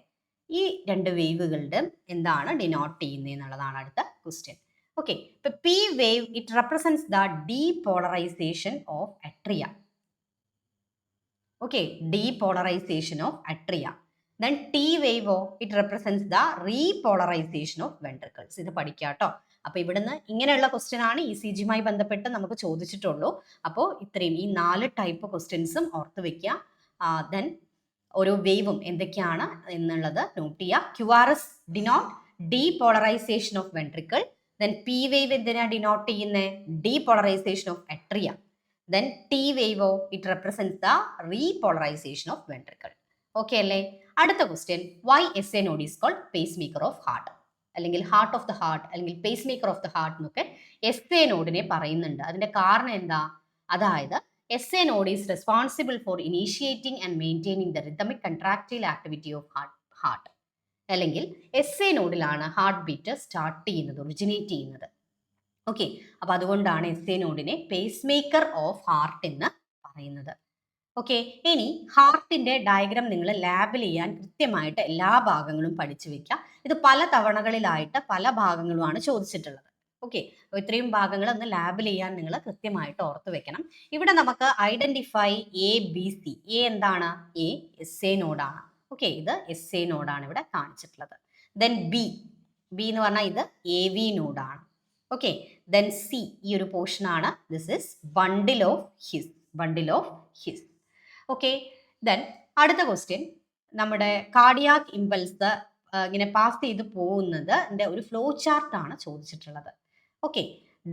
ഈ രണ്ട് വേവുകളുടെ എന്താണ് ഡിനോട്ട് ചെയ്യുന്നത് എന്നുള്ളതാണ് അടുത്ത ക്വസ്റ്റ്യൻ. ഓക്കെ, ഇപ്പൊ P wave it represents the depolarization of atria. Okay, depolarization of atria. Then T wave, it represents the repolarization of ventricles. ഇത് പഠിക്കുക കേട്ടോ. അപ്പോൾ ഇവിടുന്ന് ഇങ്ങനെയുള്ള ക്വസ്റ്റ്യൻ ആണ് ഇ സി ജിയുമായി ബന്ധപ്പെട്ട് നമുക്ക് ചോദിച്ചിട്ടുള്ളൂ. അപ്പോൾ ഇത്രയും ഈ 4 ടൈപ്പ് ക്വസ്റ്റ്യൻസും ഓർത്ത് വെക്കുക. ദെൻ ഓരോ വേവും എന്തൊക്കെയാണ് എന്നുള്ളത് നോട്ട് ചെയ്യുക. QRS denote depolarization of ventricle. Then P wave എന്തിനാ ഡിനോട്ട് ചെയ്യുന്നത്? Depolarization of atria. Then T wave, it represents the repolarization of ventricle. Okay അല്ലേ? അടുത്ത question, why SA node is called pacemaker of heart? അല്ലെങ്കിൽ ഹാർട്ട് ഓഫ് ദ ഹാർട്ട് അല്ലെങ്കിൽ pace maker of the heart എന്നൊക്കെ SA നോഡിനെ പറയുന്നുണ്ട്. അതിന്റെ കാരണം എന്താ? അതായത് SA node is responsible for initiating and maintaining the rhythmic contractile activity of heart. അല്ലെങ്കിൽ SA നോഡിലാണ് ഹാർട്ട് ബീറ്റ് സ്റ്റാർട്ട് ചെയ്യുന്നത്, ഒറിജിനേറ്റ് ചെയ്യുന്നത്. ഓക്കെ, അപ്പൊ അതുകൊണ്ടാണ് SA നോഡിനെ പേസ് മേക്കർ ഓഫ് ഹാർട്ട് എന്ന് പറയുന്നത്. ഓക്കെ, ഇനി ഹാർട്ടിന്റെ ഡയഗ്രാം നിങ്ങൾ ലാബിൽ ചെയ്യാൻ കൃത്യമായിട്ട് എല്ലാ ഭാഗങ്ങളും പഠിച്ചു വെക്കുക. ഇത് പല തവണകളിലായിട്ട് പല ഭാഗങ്ങളുമാണ് ചോദിച്ചിട്ടുള്ളത്. ഓക്കെ, ഇത്രയും ഭാഗങ്ങൾ ഒന്ന് ലാബിൽ ചെയ്യാൻ നിങ്ങൾ കൃത്യമായിട്ട് ഓർത്ത് വെക്കണം. ഇവിടെ നമുക്ക് ഐഡന്റിഫൈ ABC. എ എന്താണ്? എ SA നോഡാണ്. ഓക്കെ, ഇത് SA നോഡാണ് ഇവിടെ കാണിച്ചിട്ടുള്ളത്. ദെൻ ബി എന്ന് പറഞ്ഞാൽ ഇത് AV നോഡാണ്. ഓക്കെ, ദെൻ സി ഈ ഒരു പോർഷൻ ആണ്. This is bundle of his. Okay, then അടുത്ത ക്വസ്റ്റ്യൻ, നമ്മുടെ കാർഡിയാക് ഇമ്പൾസ് ഇങ്ങനെ പാസ് ചെയ്ത് പോകുന്നത് ഒരു ഫ്ലോ ചാർട്ട് ആണ് ചോദിച്ചിട്ടുള്ളത്. Okay,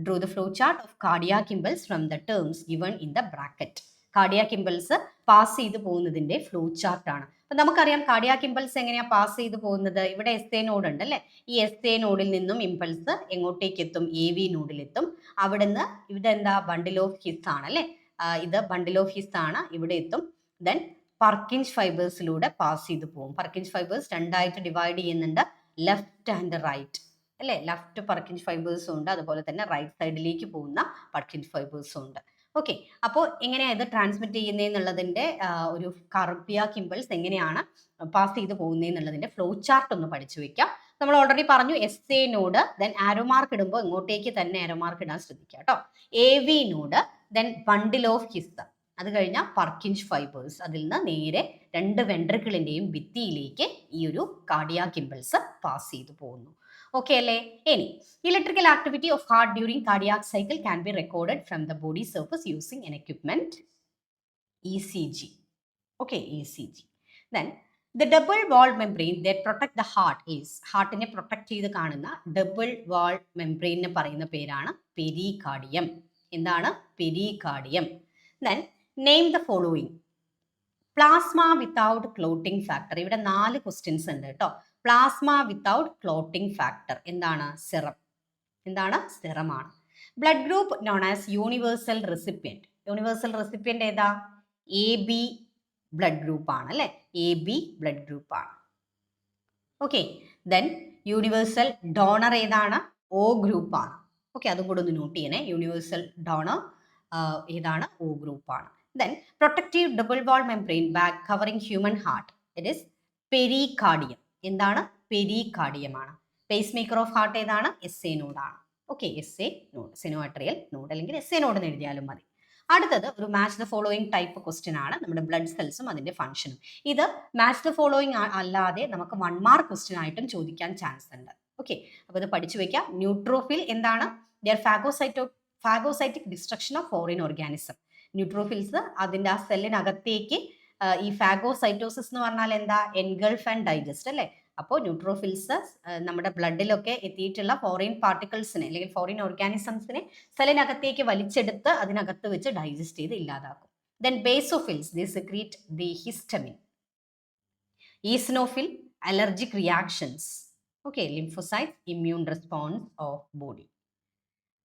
Drew the flow chart of cardiac impulse from the terms given in the bracket. Cardiac impulse pass ചെയ്ത് പോകുന്നതിന്റെ ഫ്ലോ ചാർട്ട് ആണ്. അപ്പൊ നമുക്കറിയാം കാർഡിയാക് ഇമ്പൾസ് എങ്ങനെയാ പാസ് ചെയ്ത് പോകുന്നത്. ഇവിടെ SA നോഡ് ഉണ്ട് അല്ലേ? ഈ SA നോഡിൽ നിന്നും ഇമ്പൾസ് എങ്ങോട്ടേക്ക് എത്തും? AV നോഡിലെത്തും. അവിടുന്ന് ഇവിടെ എന്താ? ബണ്ടിൽ ഓഫ് ഹിസ് ആണ് അല്ലേ? ഇത് ബണ്ടിൽ ഓഫ് ഹിസ് ആണ്, ഇവിടെ എത്തും. ദെൻ പർക്കിൻസ് ഫൈബേഴ്സിലൂടെ പാസ് ചെയ്ത് പോകും. പർക്കിൻസ് ഫൈബേഴ്സ് രണ്ടായിട്ട് ഡിവൈഡ് ചെയ്യുന്നുണ്ട്, ലെഫ്റ്റ് ആൻഡ് റൈറ്റ് അല്ലേ? ലെഫ്റ്റ് പർക്കിൻസ് ഫൈബേഴ്സും ഉണ്ട്, അതുപോലെ തന്നെ റൈറ്റ് സൈഡിലേക്ക് പോകുന്ന പർക്കിൻസ് ഫൈബേഴ്സും ഉണ്ട്. ഓക്കെ, അപ്പോൾ എങ്ങനെയാണ് ഇത് ട്രാൻസ്മിറ്റ് ചെയ്യുന്നതെന്നുള്ളതിൻ്റെ ഒരു കാർഡിയാക് ഇമ്പൾസ് എങ്ങനെയാണ് പാസ് ചെയ്ത് പോകുന്നതെന്നുള്ളതിൻ്റെ ഫ്ലോ ചാർട്ട് ഒന്ന് പഠിച്ചു വെക്കാം. നമ്മൾ ഓൾറെഡി പറഞ്ഞു SA node, then arrow mark ഇടുമ്പോൾ ഇങ്ങോട്ടേക്ക് തന്നെ ആരോ മാർക്ക് ഇടാൻ ശ്രദ്ധിക്കുക കേട്ടോ. AV node, then bundle of his, അത് കഴിഞ്ഞാൽ പർക്കിൻസ് ഫൈബേഴ്സ്, അതിൽ നിന്ന് നേരെ 2 വെൻട്രിക്കിളിൻ്റെയും ഭിത്തിയിലേക്ക് ഈ ഒരു കാർഡിയാക് ഇമ്പൾസ് പാസ് ചെയ്തു പോകുന്നു. ഓക്കെ അല്ലേ? ഇനി electrical activity of heart during cardiac cycle can be recorded from the body surface using an equipment ECG. Okay, ECG. Then the double wall membrane that protect the heart is, ഹാർട്ടിനെ പ്രൊട്ടക്ട് ചെയ്ത് കാണുന്ന ഡബിൾ വാൾ മെംബ്രെയിനെ പറയുന്ന പേരാണ് പെരികാർഡിയം. എന്താണ്? Pericardium. Then name the following. Plasma without clotting factor. ഇവിടെ 4 ക്വസ്റ്റ്യൻസ് ഉണ്ട് കേട്ടോ. പ്ലാസ്മ വിത്തൗട്ട് ക്ലോട്ടിംഗ് ഫാക്ടർ എന്താണ്? സെറം. എന്താണ്? സെറമാണ്. Blood group known as universal recipient. Universal recipient ഏതാ? AB ബ്ലഡ് ഗ്രൂപ്പ് ആണ് അല്ലേ? AB ബ്ലഡ് ഗ്രൂപ്പ് ആണ്. ഓക്കെ, ദെൻ യൂണിവേഴ്സൽ ഡോണർ ഏതാണ്? O ഗ്രൂപ്പ് ആണ്. ഓക്കെ, അതും കൂടെ ഒന്ന് നോട്ട് ചെയ്യണേ. യൂണിവേഴ്സൽ ഡോണർ ഏതാണ്? O ഗ്രൂപ്പ് ആണ്. Then protective double wall membrane bag covering human heart. It is pericardium. എന്താണ്? പെരികാർഡിയം ആണ്. പേസ് മേക്കർ ഓഫ് ഹാർട്ട് ഏതാണ്? SA നോഡാണ്. ഓക്കെ, SA നോഡ്, സെനോആർട്ടറിയൽ നോഡ് അല്ലെങ്കിൽ SA നോഡ് എന്ന് എഴുതിയാലും മതി. അടുത്തത് ഒരു match the following type question ആണ്. നമ്മുടെ ബ്ലഡ് സെൽസും അതിന്റെ ഫംഗ്ഷനും. ഇത് മാച്ച് ദ ഫോളോയിങ് അല്ലാതെ നമുക്ക് 1 മാർക്ക് ക്വസ്റ്റ്യൻ ആയിട്ടും ചോദിക്കാൻ ചാൻസ് ഉണ്ട്. ഓക്കെ, അപ്പോൾ ഇത് പഠിച്ചു വെക്കാം. ന്യൂട്രോഫിൽ എന്താണ്? Their phagocytic destruction of foreign organism. Neutrophils അതിൻ്റെ ആ സെല്ലിനകത്തേക്ക് ഈ ഫാഗോസൈറ്റോസിസ് എന്ന് പറഞ്ഞാൽ എന്താ? എൻഗൾഫ് ആൻഡ് ഡൈജസ്റ്റ് അല്ലേ? അപ്പോൾ ന്യൂട്രോഫിൽസ് നമ്മുടെ ബ്ലഡിലൊക്കെ എത്തിയിട്ടുള്ള ഫോറിൻ പാർട്ടിക്കിൾസിനെ അല്ലെങ്കിൽ ഫോറിൻ ഓർഗാനിസംസിനെ സെല്ലിനകത്തേക്ക് വലിച്ചെടുത്ത് അതിനകത്ത് വെച്ച് ഡൈജസ്റ്റ് ചെയ്ത് ഇല്ലാതാക്കും. Then basophils they secrete the histamine. Eosinophil allergic reactions. Okay, lymphocytes immune response of body.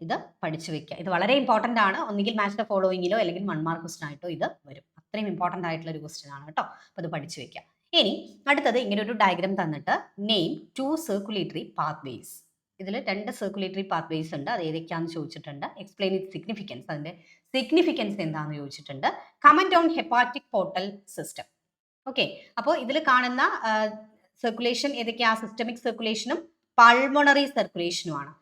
ഇത് പഠിച്ചു വെക്കുക. ഇത് വളരെ ഇമ്പോർട്ടൻ്റ് ആണ്. ഒന്നുകിൽ മാച്ച് ദ ഫോളോയിങ്ങിലോ അല്ലെങ്കിൽ 1 മാർക്ക് ക്വസ്റ്റൻ ആയിട്ടോ ഇത് വരും. അത്രയും ഇമ്പോർട്ടൻ്റ് ആയിട്ടുള്ള ഒരു ക്വസ്റ്റൻ ആണ് കേട്ടോ. അപ്പോൾ അത് പഠിച്ചു വെക്കുക. ഇനി അടുത്തത് ഇങ്ങനെ ഒരു ഡയഗ്രാം തന്നിട്ട് നെയിം 2 സർക്കുലേറ്ററി പാത്വേസ്. ഇതിൽ 2 സർക്കുലേറ്ററി പാത്വേസ് ഉണ്ട്. അത് ഏതൊക്കെയാണെന്ന് ചോദിച്ചിട്ടുണ്ട്. Explain it significance. അതിൻ്റെ സിഗ്നിഫിക്കൻസ് എന്താണെന്ന് ചോദിച്ചിട്ടുണ്ട്. Comment on hepatic portal system. Okay, അപ്പോൾ ഇതിൽ കാണുന്ന സർക്കുലേഷൻ ഏതൊക്കെയാ? സിസ്റ്റമിക് സർക്കുലേഷനും പൾമണറി സർക്കുലേഷനുമാണ്.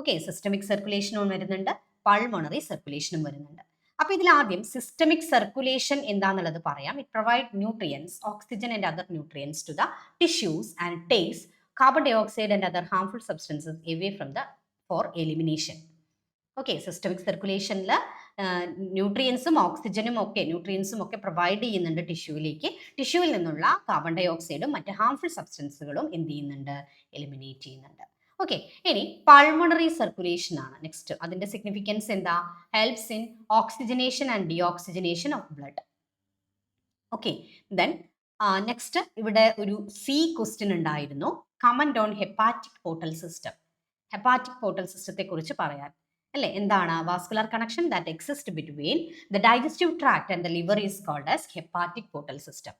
ഓക്കെ, സിസ്റ്റമിക് സർക്കുലേഷനും വരുന്നുണ്ട്, പൾമണറി സർക്കുലേഷനും വരുന്നുണ്ട്. അപ്പോൾ ഇതിൽ ആദ്യം സിസ്റ്റമിക് സർക്കുലേഷൻ എന്താണെന്നുള്ളത് പറയാം. It provide nutrients, oxygen and other nutrients to the tissues and takes carbon dioxide and other harmful substances away from the for elimination. Okay, systemic സർക്കുലേഷനിൽ ന്യൂട്രിയൻസും ഓക്സിജനും ഒക്കെ പ്രൊവൈഡ് ചെയ്യുന്നുണ്ട് ടിഷ്യൂവിലേക്ക്. ടിഷ്യൂവിൽ നിന്നുള്ള കാർബൺ ഡൈ ഓക്സൈഡും മറ്റ് ഹാർംഫുൾ സബ്സ്റ്റൻസുകളും എന്ത് ചെയ്യുന്നുണ്ട്, എലിമിനേറ്റ് ചെയ്യുന്നുണ്ട്. ഓക്കെ, ഇനി പൾമണറി സർക്കുലേഷൻ ആണ് നെക്സ്റ്റ്. അതിന്റെ സിഗ്നിഫിക്കൻസ് എന്താ? Helps in oxygenation and deoxygenation of blood. Okay, then next ഇവിടെ ഒരു സി ക്വസ്റ്റ്യൻ ഉണ്ടായിരുന്നു. Comment on hepatic portal system. Hepatic portal സിസ്റ്റത്തെ കുറിച്ച് പറയാൻ അല്ലേ? എന്താണ്? Vascular connection that exist between the digestive tract and the liver is called as hepatic portal system.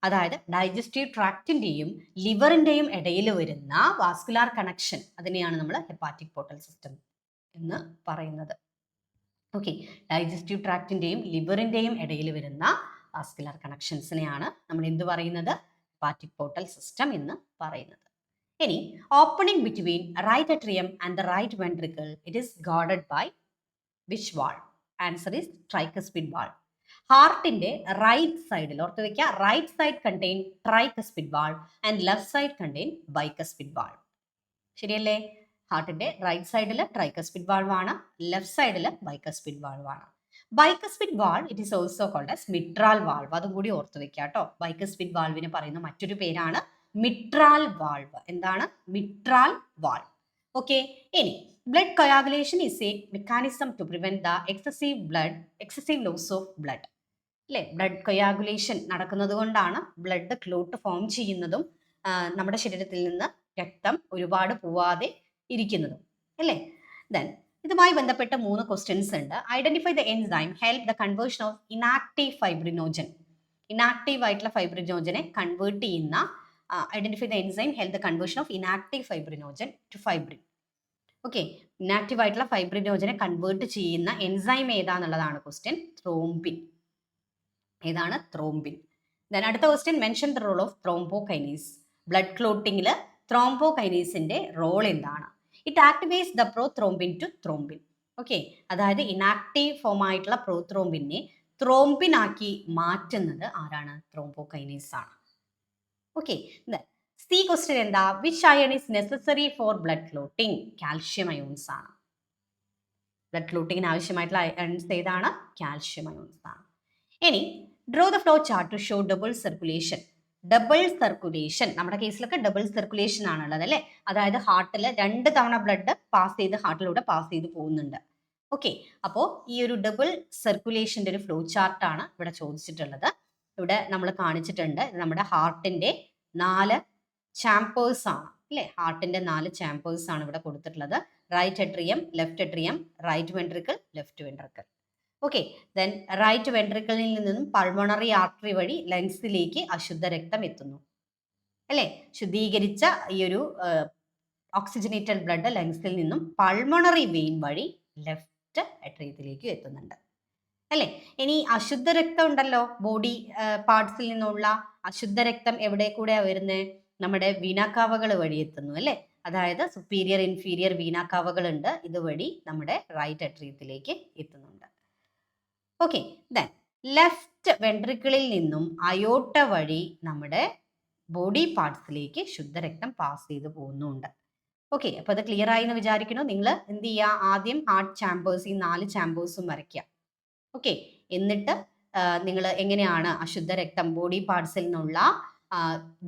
അതായത് ഡൈജസ്റ്റീവ് ട്രാക്റ്റിന്റെയും ലിവറിന്റെയും ഇടയിൽ വരുന്ന വാസ്കുലാർ കണക്ഷൻ, അതിനെയാണ് നമ്മൾ ഹെപ്പാറ്റിക് പോർട്ടൽ സിസ്റ്റം എന്ന് പറയുന്നത്. ഓക്കെ, ഡൈജസ്റ്റീവ് ട്രാക്റ്റിന്റെയും ലിവറിന്റെയും ഇടയിൽ വരുന്ന വാസ്കുലാർ കണക്ഷൻസിനെയാണ് നമ്മൾ എന്ത് പറയുന്നത്? ഹെപ്പാറ്റിക് പോർട്ടൽ സിസ്റ്റം എന്ന് പറയുന്നത്. ഇനി opening between right atrium and the right ventricle, it is guarded by which valve? Answer is tricuspid valve. ഹാർട്ടിന്റെ റൈറ്റ് സൈഡിൽ ഓർത്ത് വെക്കുക, right side contain tricuspid valve and left side contain bicuspid valve. ശരിയല്ലേ? ഹാർട്ടിന്റെ റൈറ്റ് സൈഡിൽ ട്രൈക്കസ്പിഡ് വാൾവാണ്, ലെഫ്റ്റ് സൈഡിൽ ബൈക്കസ്പിഡ് വാൾവാണ്. Bicuspid valve it is also called as mitral valve. അതും കൂടി ഓർത്ത് വെക്കുക കേട്ടോ. ബൈക്കസ്പിഡ് വാൾവിന് പറയുന്ന മറ്റൊരു പേരാണ് മിട്രാൽ വാൾവ്. എന്താണ്? Mitral valve. ഓക്കെ, ഇനി blood coagulation is a mechanism to prevent the excessive loss of blood. അല്ലേ? ബ്ലഡ് കൊയാഗുലേഷൻ നടക്കുന്നത് കൊണ്ടാണ് ബ്ലഡ് ക്ലോട്ട് ഫോം ചെയ്യുന്നതും നമ്മുടെ ശരീരത്തിൽ നിന്ന് രക്തം ഒരുപാട് പോവാതെ ഇരിക്കുന്നതും. അല്ലേ? ദെൻ ഇതുമായി ബന്ധപ്പെട്ട 3 ക്വസ്റ്റ്യൻസ് ഉണ്ട്. Identify the enzyme help the conversion of inactive fibrinogen. Inactive ആയിട്ടുള്ള ഫൈബ്രിനോജനെ കൺവേർട്ട് ചെയ്യുന്ന identify the enzyme help the conversion of inactive fibrinogen to fibrin. Okay, inactive ആയിട്ടുള്ള ഫൈബ്രിനോജനെ കൺവേർട്ട് ചെയ്യുന്ന എൻസൈം ഏതാന്നുള്ളതാണ് ക്വസ്റ്റ്യൻ. ത്രോംബിൻ. ഏതാണ്? ത്രോംബിൻ. ദെൻ അടുത്ത question, mention the role of thrombokinase. Blood ക്ലോട്ടിങ്ങിൽ ത്രോംബോകൈനേസിന്റെ റോൾ എന്താണ്? It activates the prothrombin to thrombin. Okay, അതായത് ഇനാക്റ്റീവ് ഫോം ആയിട്ടുള്ള പ്രോത്രോംബിനെ ത്രോംബിൻ ആക്കി മാറ്റുന്നത് ആരാണ്? ത്രോംബോകൈനേസ് ആണ്. ഓക്കെ, സി ക്വസ്റ്റ്യൻ എന്താ? Which ion is necessary for blood clotting? Calcium ions ആണ്. ബ്ലഡ് ക്ലോട്ടിങ്ങിന് ആവശ്യമായിട്ടുള്ള അയൺസ് ഏതാണ്? കാൽഷ്യം അയോൺസ് ആണ്. ഇനി draw the flow chart to show double circulation. Double circulation, നമ്മുടെ കേസിലൊക്കെ ഡബിൾ സർക്കുലേഷൻ ആണുള്ളത് അല്ലേ? അതായത് ഹാർട്ടിൽ 2 തവണ ബ്ലഡ് പാസ് ചെയ്ത് ഹാർട്ടിലൂടെ പാസ് ചെയ്ത് പോകുന്നുണ്ട്. ഓക്കെ, അപ്പോൾ ഈ ഒരു ഡബിൾ സർക്കുലേഷൻ്റെ ഒരു ഫ്ലോ ചാർട്ടാണ് ഇവിടെ ചോദിച്ചിട്ടുള്ളത്. ഇവിടെ നമ്മൾ കാണിച്ചിട്ടുണ്ട്. നമ്മുടെ ഹാർട്ടിന്റെ 4 ചാമ്പേഴ്സ് ആണ് അല്ലേ? ഹാർട്ടിന്റെ 4 ചാമ്പേഴ്സ് ആണ് ഇവിടെ കൊടുത്തിട്ടുള്ളത്. Right atrium, left atrium, right ventricle, left ventricle. Okay, then right വെൻട്രിക്കിളിൽ നിന്നും പൾമണറി ആർട്ടറി വഴി ലങ്സിലേക്ക് അശുദ്ധ രക്തം എത്തുന്നു അല്ലേ? ശുദ്ധീകരിച്ച ഈ ഒരു ഓക്സിജനേറ്റഡ് ബ്ലഡ് ലങ്സിൽ നിന്നും പൾമണറി വെയിൻ വഴി ലെഫ്റ്റ് അട്രിയത്തിലേക്ക് എത്തുന്നുണ്ട് അല്ലേ? ഇനി അശുദ്ധ രക്തം ഉണ്ടല്ലോ, ബോഡി പാർട്സിൽ നിന്നുള്ള അശുദ്ധ രക്തം എവിടെ കൂടെയാ വരുന്നത്? നമ്മുടെ വീനാക്കാവകൾ വഴി എത്തുന്നു അല്ലേ? അതായത് സുപ്പീരിയർ ഇൻഫീരിയർ വീനാക്കാവകൾ ഉണ്ട്, ഇതുവഴി നമ്മുടെ റൈറ്റ് അട്രിയത്തിലേക്ക് എത്തുന്നുണ്ട്. ഓക്കെ, ദെൻ ലെഫ്റ്റ് വെൻട്രിക്കിളിൽ നിന്നും അയോട്ട വഴി നമ്മുടെ ബോഡി പാർട്സിലേക്ക് ശുദ്ധരക്തം പാസ് ചെയ്ത് പോകുന്നുണ്ട്. ഓക്കെ, അപ്പോൾ അത് ക്ലിയർ ആയി എന്ന് വിചാരിക്കുന്നു. നിങ്ങൾ എന്ത് ചെയ്യുക? ആദ്യം ഹാർട്ട് ചാമ്പേഴ്സ്, ഈ 4 ചാമ്പേഴ്സും വരയ്ക്കുക. ഓക്കെ, എന്നിട്ട് നിങ്ങൾ എങ്ങനെയാണ് അശുദ്ധ രക്തം ബോഡി പാർട്സിൽ നിന്നുള്ള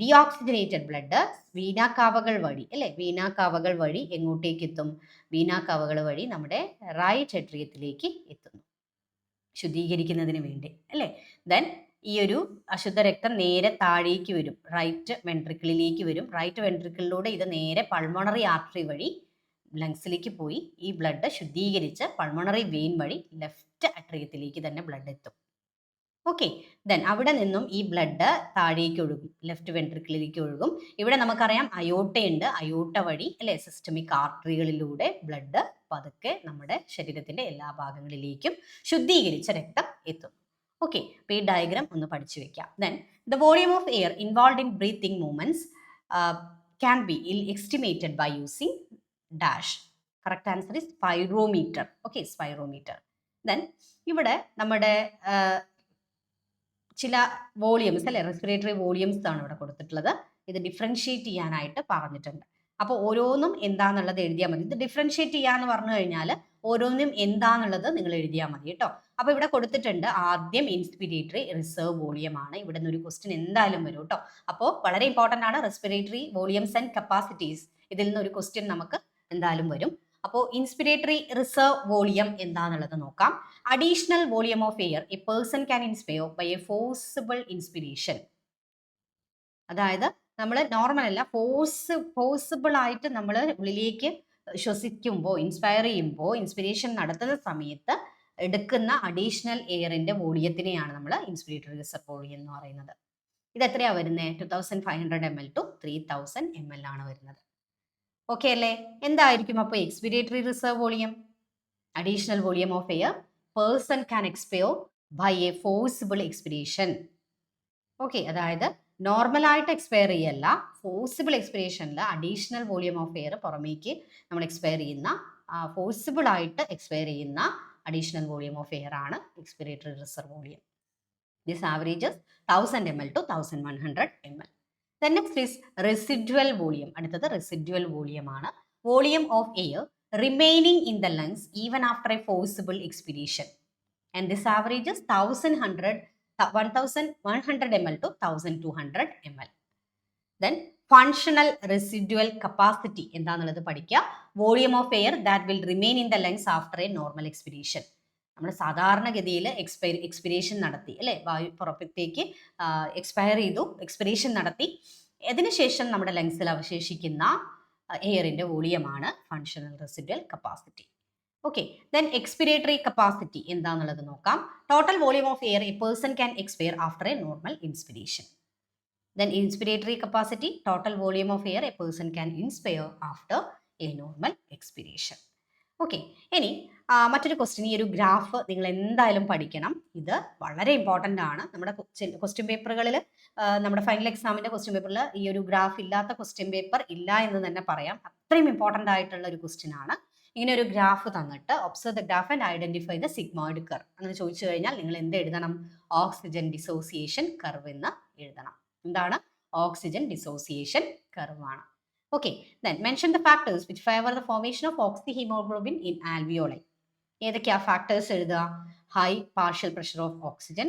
ഡീഓക്സിജനേറ്റഡ് ബ്ലഡ് വീനാക്കാവകൾ വഴി അല്ലേ? വീനാക്കാവകൾ വഴി എങ്ങോട്ടേക്ക് എത്തും? വീനാക്കാവകൾ വഴി നമ്മുടെ റൈറ്റ് അട്രിയത്തിലേക്ക് എത്തുന്നു ശുദ്ധീകരിക്കുന്നതിന് വേണ്ടി അല്ലേ? ദെൻ ഈ ഒരു അശുദ്ധ രക്തം നേരെ താഴേക്ക് വരും, റൈറ്റ് വെൻട്രിക്കിളിലേക്ക് വരും. റൈറ്റ് വെൻട്രിക്കിളിലൂടെ ഇത് നേരെ പൾമണറി ആർട്ടറി വഴി ലങ്സിലേക്ക് പോയി ഈ ബ്ലഡ് ശുദ്ധീകരിച്ച് പൾമണറി വെയിൻ വഴി ലെഫ്റ്റ് അട്രിയത്തിലേക്ക് തന്നെ ബ്ലഡ് എത്തും. ഓക്കെ, ദെൻ അവിടെ നിന്നും ഈ ബ്ലഡ് താഴേക്ക് ഒഴുകും, ലെഫ്റ്റ് വെൻട്രിക്കിളിലേക്ക് ഒഴുകും. ഇവിടെ നമുക്കറിയാം അയോട്ടയുണ്ട്, അയോട്ട വഴി അല്ലെ സിസ്റ്റമിക് ആർട്ടറികളിലൂടെ ബ്ലഡ് പതുക്കെ നമ്മുടെ ശരീരത്തിന്റെ എല്ലാ ഭാഗങ്ങളിലേക്കും ശുദ്ധീകരിച്ച രക്തം എത്തും. ഓക്കെ, അപ്പോൾ ഈ ഡയഗ്രാം ഒന്ന് പഠിച്ചു വെക്കാം. Then the volume of air involve in breathing movements can be estimated by using dash. Correct answer is spirometer. Okay, spirometer. Then ഇവിടെ നമ്മുടെ ചില വോളിയംസ് അല്ലെ, റെസ്പിറേറ്ററി വോളിയംസ് ആണ് ഇവിടെ കൊടുത്തിട്ടുള്ളത്. ഇത് ഡിഫറൻഷിയേറ്റ് ചെയ്യാനായിട്ട് പറഞ്ഞിട്ടുണ്ട്. അപ്പോൾ ഓരോന്നും എന്താന്നുള്ളത് എഴുതിയാൽ മതി. ഇത് ഡിഫറൻഷിയേറ്റ് ചെയ്യാന്ന് പറഞ്ഞു കഴിഞ്ഞാൽ ഓരോന്നും എന്താന്നുള്ളത് നിങ്ങൾ എഴുതിയാൽ മതി കേട്ടോ. അപ്പോൾ ഇവിടെ കൊടുത്തിട്ടുണ്ട് ആദ്യം ഇൻസ്പിരേറ്ററി റിസർവ് വോളിയം ആണ്. ഇവിടെ നിന്ന് ഒരു ക്വസ്റ്റ്യൻ എന്തായാലും വരും കേട്ടോ. അപ്പോൾ വളരെ ഇമ്പോർട്ടൻ്റ് ആണ് റെസ്പിറേറ്ററി വോളിയംസ് ആൻഡ് കപ്പാസിറ്റീസ്. ഇതിൽ നിന്ന് ഒരു ക്വസ്റ്റ്യൻ നമുക്ക് എന്തായാലും വരും. അപ്പോൾ ഇൻസ്പിരേറ്ററി റിസർവ് വോളിയം എന്താന്നുള്ളത് നോക്കാം. Additional volume of air a person can inspire by a forcible inspiration. അതായത് നമ്മൾ നോർമൽ അല്ല, ഫോഴ്സിബിൾ ആയിട്ട് നമ്മൾ ഉള്ളിലേക്ക് ശ്വസിക്കുമ്പോൾ, ഇൻസ്പയർ ചെയ്യുമ്പോൾ, ഇൻസ്പിരേഷൻ നടത്തുന്ന സമയത്ത് എടുക്കുന്ന അഡീഷണൽ എയറിന്റെ വോളിയത്തിനെയാണ് നമ്മൾ ഇൻസ്പിരേറ്ററി റിസർവ് വോളിയം എന്ന് പറയുന്നത്. ഇത് എത്രയാ വരുന്നത്? 2500 ml to 3000 ml ആണ് വരുന്നത്. ഓക്കെ അല്ലേ? എന്തായിരിക്കും അപ്പോൾ expiratory reserve volume? Additional volume of air person can expire by a forcible expiration. Okay, അതായത് നോർമലായിട്ട് എക്സ്പയർ ചെയ്യല്ല, ഫോഴ്സിബിൾ എക്സ്പിരേഷനിൽ അഡീഷണൽ വോളിയം ഓഫ് എയർ പുറമേക്ക് നമ്മൾ എക്സ്പയർ ചെയ്യുന്ന, ഫോഴ്സിബിൾ ആയിട്ട് എക്സ്പയർ ചെയ്യുന്ന അഡീഷണൽ വോളിയം ഓഫ് എയർ ആണ് expiratory reserve volume. This averages 1000 ml to 1100 ml. The next is residual volume. അടുത്തത് residual volume ആണ്. Volume of air remaining in the lungs even after a forcible expiration. And this averages 1100 ml to 1200 ml. Then functional residual capacity എന്താണെന്നുള്ളത് പഠിക്കുക. Volume of air that will remain in the lungs after a normal expiration. നമ്മൾ സാധാരണഗതിയിൽ എക്സ്പിരേഷൻ നടത്തി അല്ലേ, വായു പുറത്തേക്ക് എക്സ്പയർ ചെയ്തു, എക്സ്പിരേഷൻ നടത്തി, അതിനുശേഷം നമ്മുടെ ലങ്സിൽ അവശേഷിക്കുന്ന എയറിന്റെ വോളിയമാണ് functional residual capacity. Okay, then expiratory capacity എന്താണെന്നുള്ളത് നോക്കാം. Total volume of air a person can expire after a normal inspiration. Then inspiratory capacity total volume of air a person can inspire after a normal expiration. Okay, ഇനി മറ്റൊരു ക്വസ്റ്റ്യൻ, ഈ ഒരു ഗ്രാഫ് നിങ്ങൾ എന്തായാലും പഠിക്കണം. ഇത് വളരെ ഇമ്പോർട്ടൻ്റ് ആണ്. നമ്മുടെ ക്വസ്റ്റ്യൻ പേപ്പറുകളിൽ, നമ്മുടെ ഫൈനൽ എക്സാമിൻ്റെ ക്വസ്റ്റ്യൻ പേപ്പറിൽ ഈ ഒരു ഗ്രാഫ് ഇല്ലാത്ത ക്വസ്റ്റ്യൻ പേപ്പർ ഇല്ല എന്ന് തന്നെ പറയാം. അത്രയും ഇമ്പോർട്ടൻ്റ് ആയിട്ടുള്ള ഒരു ക്വസ്റ്റ്യൻ ആണ്. ഇങ്ങനെ ഒരു ഗ്രാഫ് തന്നിട്ട് observe the graph and identify the sigmoid curve അങ്ങനെ ചോദിച്ചു കഴിഞ്ഞാൽ നിങ്ങൾ എന്ത് എഴുതണം? ഓക്സിജൻ ഡിസോസിയേഷൻ കർവ് എന്ന് എഴുതണം. എന്താണ്? ഓക്സിജൻ ഡിസോസിയേഷൻ കർവ് ആണ്. Okay, then mention the factors which favor the formation of oxyhemoglobin in alveoli. ഏതൊക്കെയാ ഫാക്ടേഴ്സ് എഴുതുക? High partial pressure of oxygen,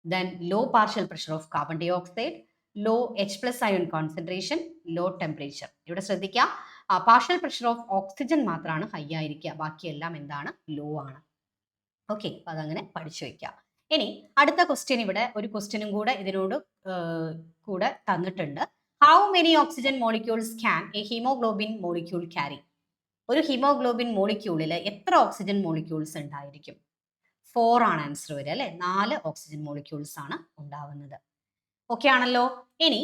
then low partial pressure of carbon dioxide, low H+ ion concentration, low temperature. ഇവിടെ ശ്രദ്ധിക്കുക, പാർഷ്യൽ പ്രഷർ ഓഫ് ഓക്സിജൻ മാത്രമാണ് ഹൈ ആയിരിക്കുക, ബാക്കിയെല്ലാം എന്താണ്? ലോ ആണ്. ഓക്കെ, അപ്പോൾ അതങ്ങനെ പഠിച്ചു വയ്ക്കുക. ഇനി അടുത്ത ക്വസ്റ്റ്യൻ, ഇവിടെ ഒരു ക്വസ്റ്റ്യനും കൂടെ ഇതിനോട് കൂടെ തന്നിട്ടുണ്ട്. How many oxygen molecules can a hemoglobin molecule carry? ഒരു ഹീമോഗ്ലോബിൻ മോളിക്യൂളിൽ എത്ര ഓക്സിജൻ മോളിക്യൂൾസ് ഉണ്ടായിരിക്കും? 4 ആണ് ആൻസർ വരിക അല്ലെ. 4 ഓക്സിജൻ മോളിക്യൂൾസ് ആണ് ഉണ്ടാവുന്നത്. ഓക്കെ ആണല്ലോ. ഇനി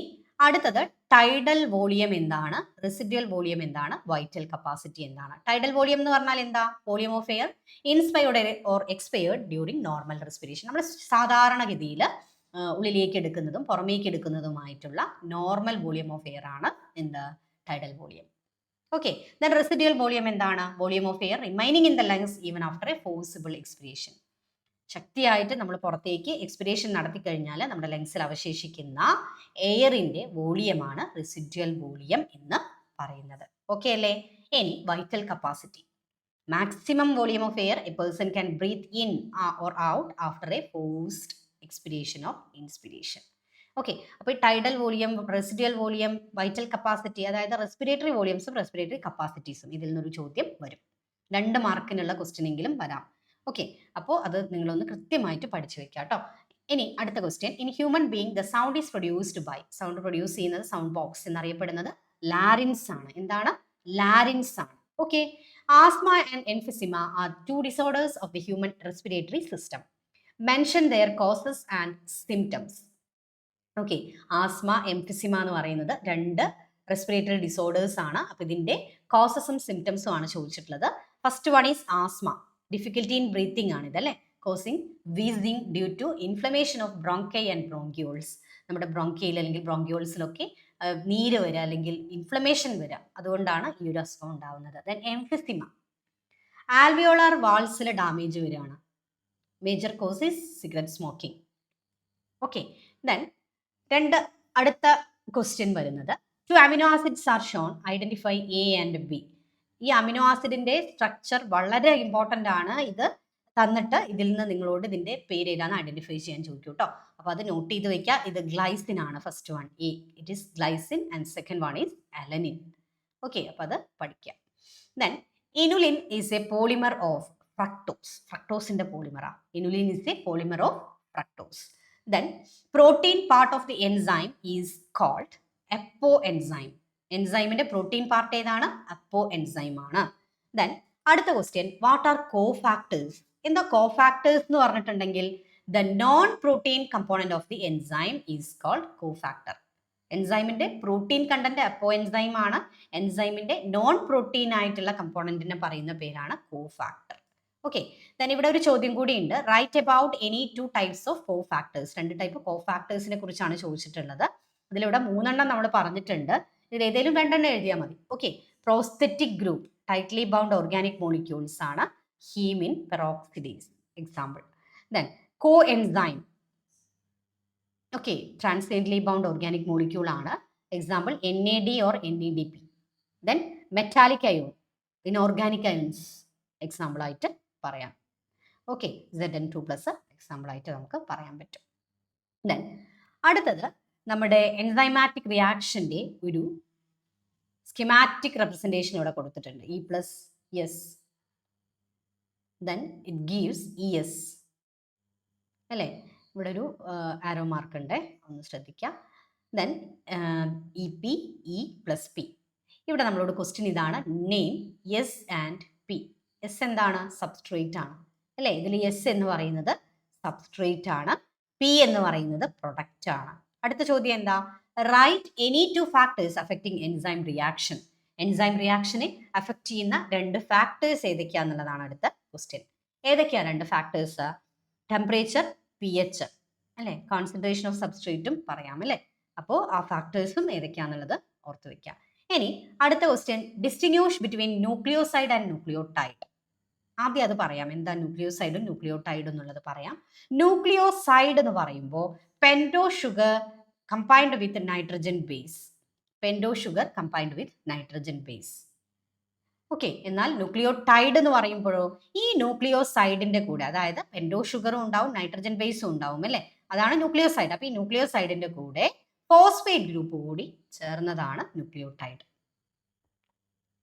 അടുത്തത് ടൈഡൽ വോളിയം എന്താണ്, റെസിഡ്യുവൽ വോളിയം എന്താണ്, വൈറ്റൽ കപ്പാസിറ്റി എന്താണ്? ടൈഡൽ വോളിയം എന്ന് പറഞ്ഞാൽ എന്താ? Volume of air inspired or expired during normal respiration. നമ്മൾ സാധാരണഗതിയിൽ ഉള്ളിലേക്ക് എടുക്കുന്നതും പുറമേക്ക് എടുക്കുന്നതുമായിട്ടുള്ള നോർമൽ വോളിയം ഓഫ് എയർ ആണ് എന്ത്? Tidal volume. Okay, then residual volume എന്താണ്? Volume of air remaining in the lungs even after a forcible expiration. ശക്തിയായിട്ട് നമ്മൾ പുറത്തേക്ക് എക്സ്പിരേഷൻ നടത്തി കഴിഞ്ഞാൽ നമ്മുടെ ലങ്സിൽ അവശേഷിക്കുന്ന എയറിന്റെ വോളിയമാണ് റെസിഡ്യുവൽ വോളിയം എന്ന് പറയുന്നത്. ഓക്കെ അല്ലേ? ഇനി vital capacity, maximum volume of air a person can breath in or out after A forced expiration of inspiration. Okay, അപ്പോൾ ഈ tidal volume, residual volume, vital capacity, അതായത് റെസ്പിറേറ്ററി വോളിയംസും റെസ്പിറേറ്ററി കപ്പാസിറ്റീസും, ഇതിൽ നിന്നൊരു ചോദ്യം വരും. 2 മാർക്കിനുള്ള ക്വസ്റ്റ്യൻ എങ്കിലും വരാം. ഓക്കെ, അപ്പോൾ അത് നിങ്ങളൊന്ന് കൃത്യമായിട്ട് പഠിച്ചു വെക്കുക കേട്ടോ. ഇനി അടുത്ത question, in human being the sound is produced by, sound produce ചെയ്യുന്നത് സൗണ്ട് ബോക്സ് എന്നറിയപ്പെടുന്നത് ലാരിൻസ് ആണ്. എന്താണ്? ലാരിൻസ് ആണ്. Okay, asthma and emphysema are 2 disorders of the human respiratory system. Mention their causes and symptoms. Okay, asthma, emphysema എന്ന് പറയുന്നത് 2 റെസ്പിറേറ്ററി ഡിസോർഡേഴ്സ് ആണ്. അപ്പോൾ ഇതിന്റെ കോസസും സിംറ്റംസും ആണ് ചോദിച്ചിട്ടുള്ളത്. First one is asthma, difficulty in breathing ആണ് ഇതല്ലേ, കോസിങ് wheezing due to inflammation of bronchi and bronchioles. നമ്മുടെ ബ്രോങ്കയിൽ അല്ലെങ്കിൽ ബ്രോങ്കിയോൾസിലൊക്കെ നീര് വരിക അല്ലെങ്കിൽ ഇൻഫ്ലമേഷൻ വരിക, അതുകൊണ്ടാണ് ഈ ഒരു അസുഖം ഉണ്ടാവുന്നത്. ദെൻ എംഫിസിമ, ആൽവിയോളാർ വാൾസിൽ ഡാമേജ് വരികയാണ്. Major cos is cigarette smoking. Okay, then അടുത്ത ക്വസ്റ്റ്യൻ വരുന്നത്, 2 amino acids are shown, identify A and B. ഈ അമിനോ ആസിഡിന്റെ സ്ട്രക്ചർ വളരെ ഇമ്പോർട്ടൻ്റ് ആണ്. ഇത് തന്നിട്ട് ഇതിൽ നിന്ന് നിങ്ങളോട് ഇതിന്റെ പേര് ഏതാണെന്ന് ഐഡന്റിഫൈ ചെയ്യാൻ ചോദിക്കും കേട്ടോ. അപ്പോൾ അത് നോട്ട് ചെയ്ത് വെക്കുക. ഇത് ഗ്ലൈസിൻ ആണ്. First one A, it is glycine and second one is alanine. Okay, അപ്പോൾ അത് പഠിക്കാം. Then inulin is a polymer of fructose. ഫ്രക്ടോസിന്റെ പോളിമറാണ്. Inulin is a polymer of fructose. Then protein part of the enzyme is called apoenzyme. എൻസൈമിന്റെ പ്രോട്ടീൻ പാർട്ട് ഏതാണ്? അപ്പോ എൻസൈം ആണ്. ദെൻ അടുത്ത ക്വസ്റ്റ്യൻ, വാട്ട് ആർ കോഫാക്ടേഴ്സ്? എന്താ കോഫാക്ടേഴ്സ് എന്ന് പറഞ്ഞിട്ടുണ്ടെങ്കിൽ the non protein component of the enzyme is called cofactor. എൻസൈമിന്റെ protein content അപ്പോ എൻസൈം ആണ്. എൻസൈമിന്റെ നോൺ പ്രോട്ടീൻ ആയിട്ടുള്ള കമ്പോണന്റിനെ പറയുന്ന പേരാണ് കോഫാക്ടർ. ഓക്കെ, ദെൻ ഇവിടെ ഒരു ചോദ്യം കൂടി ഉണ്ട്, write about any 2 types of cofactors. 2 type കോഫാക്ടേഴ്സിനെ കുറിച്ചാണ് ചോദിച്ചിട്ടുള്ളത്. ഇതിലിവിടെ 3 എണ്ണം നമ്മൾ പറഞ്ഞിട്ടുണ്ട്. ഇതിൽ ഏതെങ്കിലും 2 എണ്ണം എഴുതിയാൽ മതി. ഓക്കെ, prosthetic group tightly bound organic molecules ആണ് haemin peroxidase example. Then coenzyme, okay, transiently bound organic molecule ആണ് example NAD or NADP. Then metallic ion, inorganic ions example ആയിട്ട് പറയാം. ഓക്കെ, Zn2+ എക്സാമ്പിൾ ആയിട്ട് നമുക്ക് പറയാൻ പറ്റും. ദെൻ അടുത്തത് നമ്മുടെ എൻസൈമാറ്റിക് റിയാക്ഷന്റെ ഒരു സ്കീമാറ്റിക് റെപ്രസെന്റേഷൻ ഇവിടെ കൊടുത്തിട്ടുണ്ട്. E+S, then it gives ES അല്ലേ? ഇവിടെ ഒരു ആരോ മാർക്ക് ഉണ്ട്, ഒന്ന് ശ്രദ്ധിക്കുക. Then EP, E+P. ഇവിടെ നമ്മളോട് ക്വസ്റ്റ്യൻ ഇതാണ്, name S and P. S എന്താണ്? സബ്സ്ട്രേറ്റ് ആണ് അല്ലേ? ഇതിൽ S എന്ന് പറയുന്നത് സബ്സ്ട്രേറ്റ് ആണ്, P എന്ന് പറയുന്നത് പ്രൊഡക്റ്റ് ആണ്. അടുത്ത ചോദ്യം എന്താ? Write any 2 factors affecting enzyme reaction. Enzyme റിയാക്ഷനെ അഫക്റ്റ് ചെയ്യുന്ന 2 ഫാക്ടേഴ്സ് ഏതൊക്കെയാന്നുള്ളതാണ് അടുത്ത ക്വസ്റ്റ്യൻ. ഏതൊക്കെയാണ് 2 ഫാക്ടേഴ്സ്? ടെമ്പറേച്ചർ, pH അല്ലേ? കോൺസെൻട്രേഷൻ ഓഫ് സബ്സ്ട്രേറ്റും പറയാം അല്ലേ? അപ്പോൾ ആ ഫാക്ടേഴ്സും ഏതൊക്കെയാന്നുള്ളത് ഓർത്ത് വെക്കാം. ഇനി അടുത്ത question, distinguish between nucleoside and nucleotide. ആദ്യം അത് പറയാം, എന്താ ന്യൂക്ലിയോസൈഡും ന്യൂക്ലിയോടൈഡും എന്നുള്ളത് പറയാം. ന്യൂക്ലിയോസൈഡ് എന്ന് പറയുമ്പോൾ pentose sugar combined with nitrogen base. Pentose sugar combined with nitrogen base. Okay, എന്നാൽ ന്യൂക്ലിയോടൈഡ് എന്ന് പറയുമ്പോഴോ ഈ ന്യൂക്ലിയോസൈഡിന്റെ കൂടെ, അതായത് പെൻറ്റോ ഷുഗറും ഉണ്ടാവും നൈട്രജൻ ബേസും ഉണ്ടാവും അല്ലേ? അതാണ് ന്യൂക്ലിയോസൈഡ്. അപ്പോൾ ഈ ന്യൂക്ലിയോസൈഡിന്റെ കൂടെ ഫോസ്ഫേറ്റ് ഗ്രൂപ്പ് കൂടി ചേർന്നതാണ് ന്യൂക്ലിയോടൈഡ്.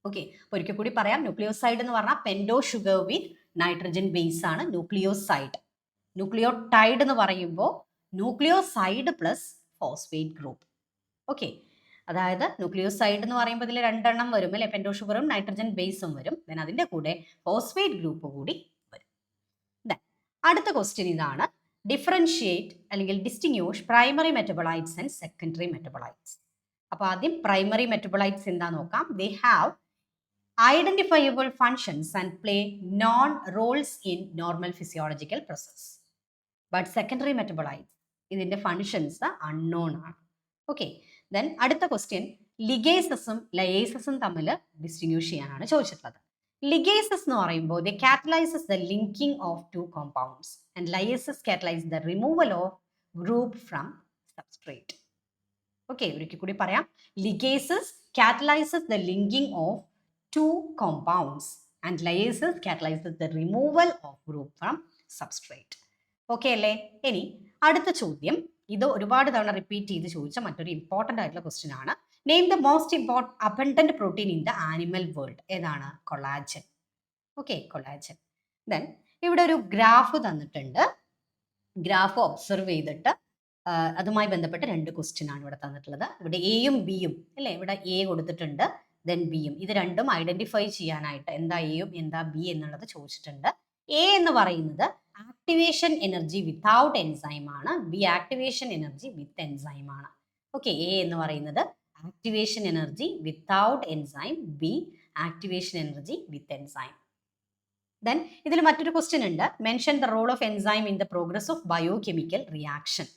ഓക്കെ, ഒരിക്കൽ കൂടി പറയാം, ന്യൂക്ലിയോസൈഡ് എന്ന് പറഞ്ഞാൽ പെൻറ്റോ ഷുഗർ വിത്ത് നൈട്രജൻ ബേസ് ആണ് ന്യൂക്ലിയോസൈഡ്. ന്യൂക്ലിയോടൈഡ് എന്ന് പറയുമ്പോൾ nucleoside plus phosphate group. Okay, അതായത് ന്യൂക്ലിയോസൈഡ് എന്ന് പറയുമ്പോൾ ഇതിൽ 2 എണ്ണം വരും അല്ലെ? പെൻറ്റോ ഷുഗറും നൈട്രജൻ ബേസും വരും. ദെൻ അതിന്റെ കൂടെ ഫോസ്ഫേറ്റ് ഗ്രൂപ്പ് കൂടി വരും. ദെൻ അടുത്ത ക്വസ്റ്റ്യൻ ഇതാണ്, ഡിഫറൻഷിയേറ്റ് അല്ലെങ്കിൽ distinguish primary metabolites and secondary metabolites. അപ്പോൾ ആദ്യം പ്രൈമറി മെറ്റബോളൈറ്റ്സ് എന്താ നോക്കാം. They have identifiable functions and play non-roles in normal physiological process. But secondary metabolites, ഇതിന്റെ ഫങ്ഷൻസ് അൺനോൺ ആണ്. ഓക്കെ, ദെൻ അടുത്ത ക്വസ്റ്റ്യൻ, ലിഗേസസും ലയേസസും തമ്മിൽ ഡിസ്റ്റിങ്വിഷ് ചെയ്യാനാണ് ചോദിച്ചിട്ടുള്ളത്. ലിഗേസസ് എന്ന് പറയുമ്പോൾ they catalyses the linking of 2 compounds and lyases catalyse the removal of group from substrate. Okay, ഒരിക്കൽ കൂടി പറയാം, ligases catalyses the linking of 2 compounds and lyases catalyzes the removal of group from substrate. Okay അല്ലേ? ഇനി അടുത്ത ചോദ്യം, ഇത് ഒരുപാട് തവണ റിപ്പീറ്റ് ചെയ്ത് ചോദിച്ച മറ്റൊരു ഇമ്പോർട്ടൻ്റ് ആയിട്ടുള്ള ക്വസ്റ്റ്യൻ ആണ്. Name the most abundant protein in the animal world. ഏതാണ്? കൊളാജൻ. Okay, collagen. ദെൻ ഇവിടെ ഒരു ഗ്രാഫ് തന്നിട്ടുണ്ട്. ഗ്രാഫ് ഒബ്സർവ് ചെയ്തിട്ട് അതുമായി ബന്ധപ്പെട്ട് 2 ക്വസ്റ്റ്യൻ ആണ് ഇവിടെ തന്നിട്ടുള്ളത്. ഇവിടെ എയും ബിയും അല്ലേ? ഇവിടെ എ കൊടുത്തിട്ടുണ്ട്, ദെൻ ബിയും. ഇത് രണ്ടും ഐഡന്റിഫൈ ചെയ്യാനായിട്ട് എന്താ എയും എന്താ ബി എന്നുള്ളത് ചോദിച്ചിട്ടുണ്ട്. എ എന്ന് പറയുന്നത് ആക്ടിവേഷൻ എനർജി വിത്തൗട്ട് എൻസൈം ആണ്, B activation energy with enzyme ആണ്. ഓക്കെ, എ എന്ന് പറയുന്നത് activation energy without enzyme, B activation energy with enzyme. Then ഇതിൽ മറ്റൊരു ക്വസ്റ്റ്യൻ ഉണ്ട്, mention the role of enzyme in the progress of biochemical reaction.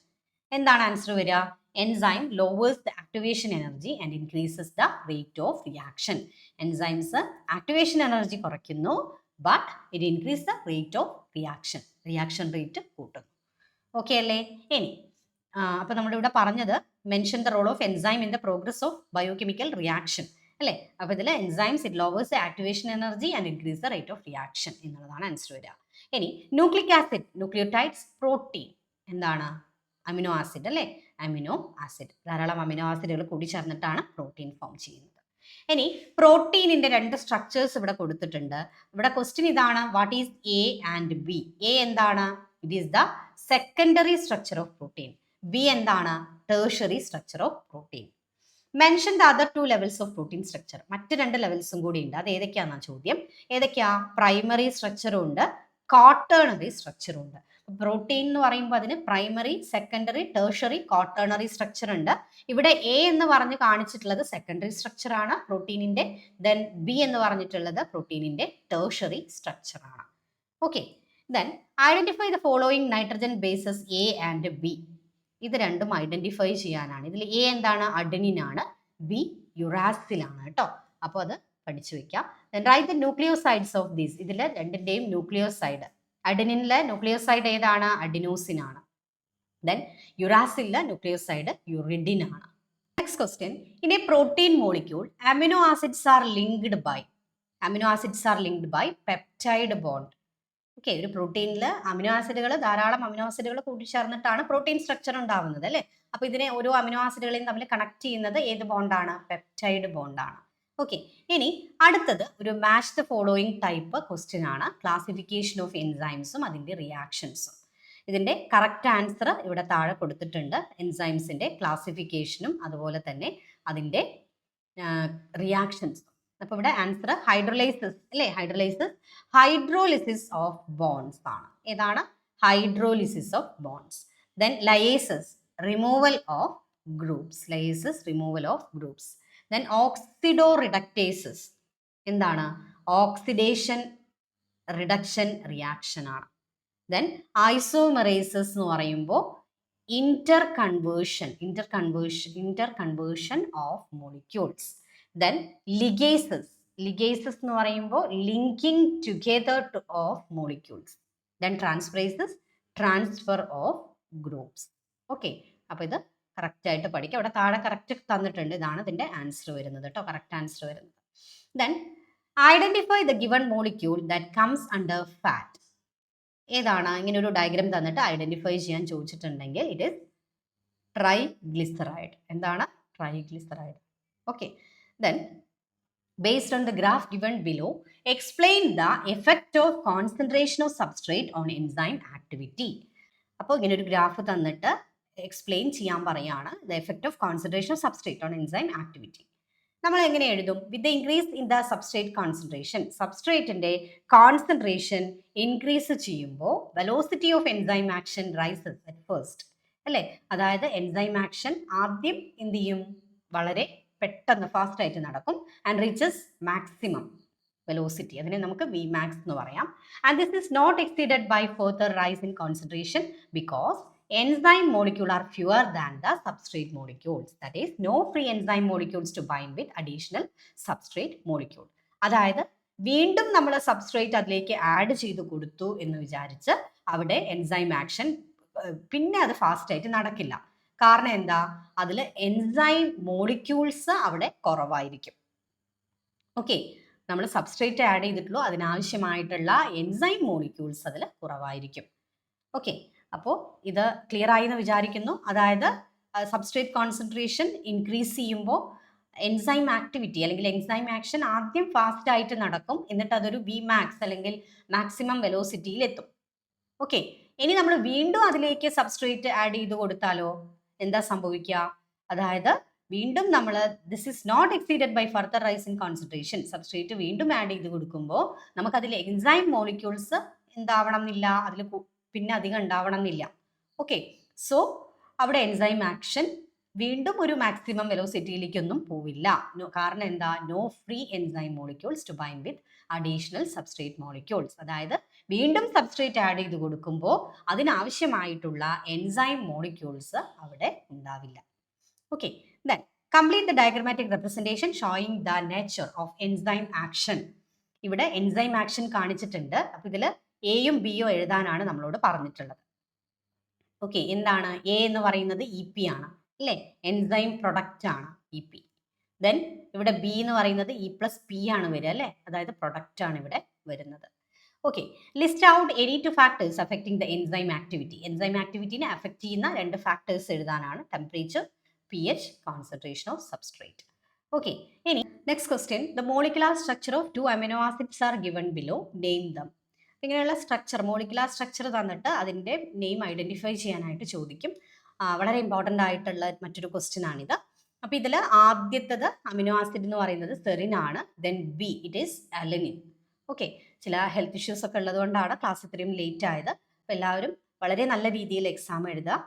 എന്താണ് ആൻസർ വരിക? Enzyme lowers the activation energy and increases the rate of reaction. Enzymes activation energy കുറയ്ക്കുന്നു, but it increases the rate of reaction. Reaction rate കൂട്ടുന്നു. ഓക്കെ അല്ലേ? ഇനി അപ്പോൾ നമ്മളിവിടെ പറഞ്ഞത് mention the role of enzyme in the progress of biochemical reaction അല്ലേ? അപ്പോൾ ഇതിൽ enzymes it lowers activation energy and increase the rate of reaction എന്നുള്ളതാണ് ആൻസർ വരിക. ഇനി ന്യൂക്ലിക് ആസിഡ്, ന്യൂക്ലിയോടൈഡ്സ്, പ്രോട്ടീൻ എന്താണ്? അമിനോ ആസിഡ് അല്ലേ? അമിനോ ആസിഡ്, ധാരാളം അമിനോ ആസിഡുകൾ കൂടി ചേർന്നിട്ടാണ് പ്രോട്ടീൻ ഫോം ചെയ്യുന്നത്. ഇനി പ്രോട്ടീനിന്റെ രണ്ട് സ്ട്രക്ചേഴ്സ് ഇവിടെ കൊടുത്തിട്ടുണ്ട്. ഇവിടെ ക്വസ്റ്റ്യൻ ഇതാണ്, what is A and B? A എന്താണ്? It is the secondary structure of protein. B എന്താണ്? Tertiary structure of protein. Mention the other two levels of protein structure. മറ്റ് രണ്ട് ലെവൽസും കൂടി ഉണ്ട്. അത് ഏതൊക്കെയാണെന്നാ ചോദ്യം. ഏതൊക്കെയാ? പ്രൈമറി സ്ട്രക്ചറും ഉണ്ട്, ക്വാട്ടേണറി സ്ട്രക്ചറും ഉണ്ട്. പ്രോട്ടീൻ എന്ന് പറയുമ്പോൾ അതിന് primary, secondary, tertiary, quaternary structure ഉണ്ട്. ഇവിടെ എ എന്ന് പറഞ്ഞ് കാണിച്ചിട്ടുള്ളത് സെക്കൻഡറി സ്ട്രക്ചർ ആണ് പ്രോട്ടീനിന്റെ. ദെൻ ബി എന്ന് പറഞ്ഞിട്ടുള്ളത് പ്രോട്ടീനിന്റെ ടേഴ്ഷറി സ്ട്രക്ചർ ആണ്. Okay, then identify the following nitrogen bases A and B. ഇത് രണ്ടും ഐഡന്റിഫൈ ചെയ്യാനാണ്. ഇതിൽ എ എന്താണ്? അഡനിൻ ആണ്, ബി യുറാസിൽ ആണ് കേട്ടോ. അപ്പോൾ അത് പഠിച്ചു വെക്കാം. Then write the nucleosides of these. ഇതിൽ രണ്ടിന്റെയും ന്യൂക്ലിയോസൈഡ്, അഡനിനിലെ ന്യൂക്ലിയോസൈഡ് ഏതാണ്? അഡിനോസിൻ ആണ്. ദെൻ യുറാസിലെ ന്യൂക്ലിയോസൈഡ് യുറിഡിൻ ആണ്. Next question, in a protein molecule amino acids are linked by peptide bond. Okay, ഒരു പ്രോട്ടീനിൽ അമിനോ ആസിഡുകൾ, ധാരാളം അമിനോ ആസിഡുകൾ കൂട്ടിച്ചേർന്നിട്ടാണ് പ്രോട്ടീൻ സ്ട്രക്ചർ ഉണ്ടാവുന്നത് അല്ലേ? അപ്പോൾ ഇതിനെ ഓരോ അമിനോ ആസിഡുകളെയും തമ്മിൽ കണക്ട് ചെയ്യുന്നത് ഏത് ബോണ്ടാണ്? പെപ്റ്റൈഡ് ബോണ്ടാണ്. ഓക്കെ, ഇനി അടുത്തത് ഒരു match the following type question ആണ്. ക്ലാസിഫിക്കേഷൻ ഓഫ് എൻസൈംസും അതിൻ്റെ റിയാക്ഷൻസും. ഇതിൻ്റെ കറക്റ്റ് ആൻസർ ഇവിടെ താഴെ കൊടുത്തിട്ടുണ്ട്. എൻസൈംസിൻ്റെ ക്ലാസിഫിക്കേഷനും അതുപോലെ തന്നെ അതിൻ്റെ റിയാക്ഷൻസും. അപ്പോൾ ഇവിടെ ആൻസർ ഹൈഡ്രോലൈസിസ് അല്ലേ? ഹൈഡ്രോലിസിസ് ഓഫ് ബോൺസ് ആണ്. ഏതാണ്? Hydrolysis of bonds. Then lyases, removal of groups. Then oxidoreductases എന്താണ്? ഓക്സിഡേഷൻ റിഡക്ഷൻ റിയാക്ഷൻ ആണ്. ദെൻ ഐസോമെറേസസ് എന്ന് പറയുമ്പോൾ interconversion of molecules. Then ligases എന്ന് പറയുമ്പോൾ linking together of molecules. Then transferases, transfer of groups. Okay, അപ്പോൾ ഇത് കറക്റ്റ് ആയിട്ട് പഠിക്കുക. അവിടെ താഴെ കറക്റ്റ് തന്നിട്ടുണ്ട്. ഇതാണ് ഇതിൻ്റെ ആൻസർ വരുന്നത് കേട്ടോ, കറക്റ്റ് ആൻസർ വരുന്നത്. Then identify the given molecule that comes under fat. ഏതാണ്? ഇങ്ങനെ ഒരു ഡയഗ്രാം തന്നിട്ട് ഐഡന്റിഫൈ ചെയ്യാൻ ചോദിച്ചിട്ടുണ്ടെങ്കിൽ ഇറ്റ് ഈസ് ട്രൈഗ്ലിസറൈഡ്. എന്താണ്? Triglyceride. Okay, then based on the graph given below, explain the effect of concentration of substrate on enzyme activity. അപ്പോൾ ഇങ്ങനെ ഒരു ഗ്രാഫ് തന്നിട്ട് എക്സ്പ്ലെയിൻ ചെയ്യാൻ പറയാണ്. The effect of concentration of substrate on enzyme activity. നമ്മൾ എങ്ങനെ എഴുതും? With the increase in the substrate concentration. സബ്സ്ട്രേറ്റിന്റെ കോൺസെൻട്രേഷൻ ഇൻക്രീസ് ചെയ്യുമ്പോൾ velocity of enzyme action rises at first അല്ലേ? അതായത് എൻസൈം ആക്ഷൻ ആദ്യം എന്ത് ചെയ്യും? വളരെ പെട്ടെന്ന് ഫാസ്റ്റ് ആയിട്ട് നടക്കും. ആൻഡ് റീച്ചസ് മാക്സിമം വെലോസിറ്റി, അതിനെ നമുക്ക് വി മാക്സ് എന്ന് പറയാം. And this is not exceeded by further rise in concentration because enzyme molecule are fewer than the substrate molecules. That is, no free enzyme molecules to bind with additional substrate molecule. അതായത് വീണ്ടും നമ്മൾ സബ്സ്ട്രേറ്റ് അതിലേക്ക് ആഡ് ചെയ്ത് കൊടുത്തു എന്ന് വിചാരിച്ച് അവിടെ എൻസൈം ആക്ഷൻ പിന്നെ അത് ഫാസ്റ്റ് ആയിട്ട് നടക്കില്ല. കാരണം എന്താ? അതിൽ എൻസൈം മോളിക്യൂൾസ് അവിടെ കുറവായിരിക്കും. ഓക്കെ, നമ്മൾ സബ്സ്ട്രേറ്റ് ആഡ് ചെയ്തിട്ടുള്ളൂ, അതിനാവശ്യമായിട്ടുള്ള എൻസൈം മോളിക്യൂൾസ് അതിൽ കുറവായിരിക്കും. ഓക്കെ, അപ്പോൾ ഇത് ക്ലിയർ ആയി എന്ന് വിചാരിക്കുന്നു. അതായത് സബ്സ്ട്രേറ്റ് കോൺസെൻട്രേഷൻ ഇൻക്രീസ് ചെയ്യുമ്പോൾ എൻസൈം ആക്ടിവിറ്റി അല്ലെങ്കിൽ എൻസൈം ആക്ഷൻ ആദ്യം ഫാസ്റ്റ് ആയിട്ട് നടക്കും, എന്നിട്ട് അതൊരു വി മാക്സ് അല്ലെങ്കിൽ മാക്സിമം വെലോസിറ്റിയിൽ എത്തും. ഓക്കെ, ഇനി നമ്മൾ വീണ്ടും അതിലേക്ക് സബ്സ്ട്രേറ്റ് ആഡ് ചെയ്ത് കൊടുത്താലോ എന്താ സംഭവിക്കുക? അതായത് വീണ്ടും നമ്മൾ this is not exceeded by further rise in concentration. Substrate വീണ്ടും ആഡ് ചെയ്ത് കൊടുക്കുമ്പോൾ നമുക്കതിൽ എൻസൈം മോളിക്യൂൾസ് എന്താവണം എന്നില്ല, അതിൽ പിന്നെ അധികം ഉണ്ടാവണം എന്നില്ല. ഓക്കെ, സോ അവിടെ എൻസൈം ആക്ഷൻ വീണ്ടും ഒരു മാക്സിമം വെലോസിറ്റിയിലേക്കൊന്നും പോവില്ല. കാരണം എന്താ? No free enzyme molecules to bind with additional substrate molecules. അതായത് വീണ്ടും സബ്സ്ട്രേറ്റ് ആഡ് ചെയ്ത് കൊടുക്കുമ്പോൾ അതിനാവശ്യമായിട്ടുള്ള എൻസൈം മോളിക്യൂൾസ് അവിടെ ഉണ്ടാവില്ല. Okay, then complete the diagrammatic representation showing the nature of enzyme action. ഇവിടെ എൻസൈം ആക്ഷൻ കാണിച്ചിട്ടുണ്ട്. അപ്പോൾ ഇതിൽ എയും ബിയോ എഴുതാനാണ് നമ്മളോട് പറഞ്ഞിട്ടുള്ളത്. ഓക്കെ, എന്താണ് എ എന്ന് പറയുന്നത് EP ആണ് അല്ലേ, എൻസൈം പ്രൊഡക്റ്റ് ആണ് EP. ദെൻ ഇവിടെ ബി എന്ന് പറയുന്നത് E+P ആണ് വരിക അല്ലേ, അതായത് പ്രൊഡക്റ്റ് ആണ് ഇവിടെ വരുന്നത്. Okay, list out any 2 factors affecting the enzyme activity. Enzyme ആക്ടിവിറ്റിനെ അഫക്റ്റ് ചെയ്യുന്ന 2 ഫാക്ടേഴ്സ് എഴുതാനാണ്. Temperature, pH, concentration of substrate. Okay, ഇനി next question, the molecular structure of 2 amino acids are given below, name them. ഇങ്ങനെയുള്ള സ്ട്രക്ചർ, മോളിക്കുലാർ സ്ട്രക്ചർ തന്നിട്ട് അതിൻ്റെ നെയിം ഐഡൻറ്റിഫൈ ചെയ്യാനായിട്ട് ചോദിക്കും. വളരെ ഇമ്പോർട്ടൻ്റ് ആയിട്ടുള്ള മറ്റൊരു ക്വസ്റ്റ്യൻ ആണിത്. അപ്പോൾ ഇതിൽ ആദ്യത്തത് അമിനോ ആസിഡ് എന്ന് പറയുന്നത് സെറിൻ ആണ്. Then B, it is alanine. Okay, ചില ഹെൽത്ത് ഇഷ്യൂസ് ഒക്കെ ഉള്ളതുകൊണ്ടാണ് ക്ലാസ് ഇത്രയും ലേറ്റ് ആയത്. അപ്പോൾ എല്ലാവരും വളരെ നല്ല രീതിയിൽ എക്സാം എഴുതുക,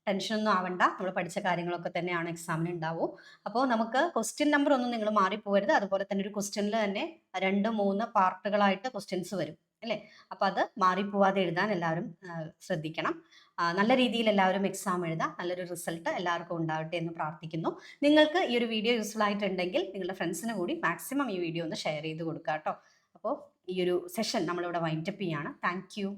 ടെൻഷനൊന്നും ആവണ്ട, നമ്മൾ പഠിച്ച കാര്യങ്ങളൊക്കെ തന്നെയാണ് എക്സാമിന് ഉണ്ടാവും. അപ്പോൾ നമുക്ക് ക്വസ്റ്റ്യൻ നമ്പർ ഒന്നും നിങ്ങൾ മാറിപ്പോകരുത്. അതുപോലെ തന്നെ ഒരു ക്വസ്റ്റ്യനിൽ തന്നെ 2-3 പാർട്ടുകളായിട്ട് ക്വസ്റ്റ്യൻസ് വരും അല്ലേ, അപ്പോൾ അത് മാറിപ്പോവാതെ എഴുതാൻ എല്ലാവരും ശ്രദ്ധിക്കണം. നല്ല രീതിയിൽ എല്ലാവരും എക്സാം എഴുതാം. നല്ലൊരു റിസൾട്ട് എല്ലാവർക്കും ഉണ്ടാവട്ടെ എന്ന് പ്രാർത്ഥിക്കുന്നു. നിങ്ങൾക്ക് ഈ ഒരു വീഡിയോ യൂസ്ഫുൾ ആയിട്ടുണ്ടെങ്കിൽ നിങ്ങളുടെ ഫ്രണ്ട്സിന് കൂടി മാക്സിമം ഈ വീഡിയോ ഒന്ന് ഷെയർ ചെയ്ത് കൊടുക്കുക കേട്ടോ. അപ്പോൾ ഈ ഒരു സെഷൻ നമ്മളിവിടെ വൈൻഡപ്പ് ചെയ്യാണ്. Thank you.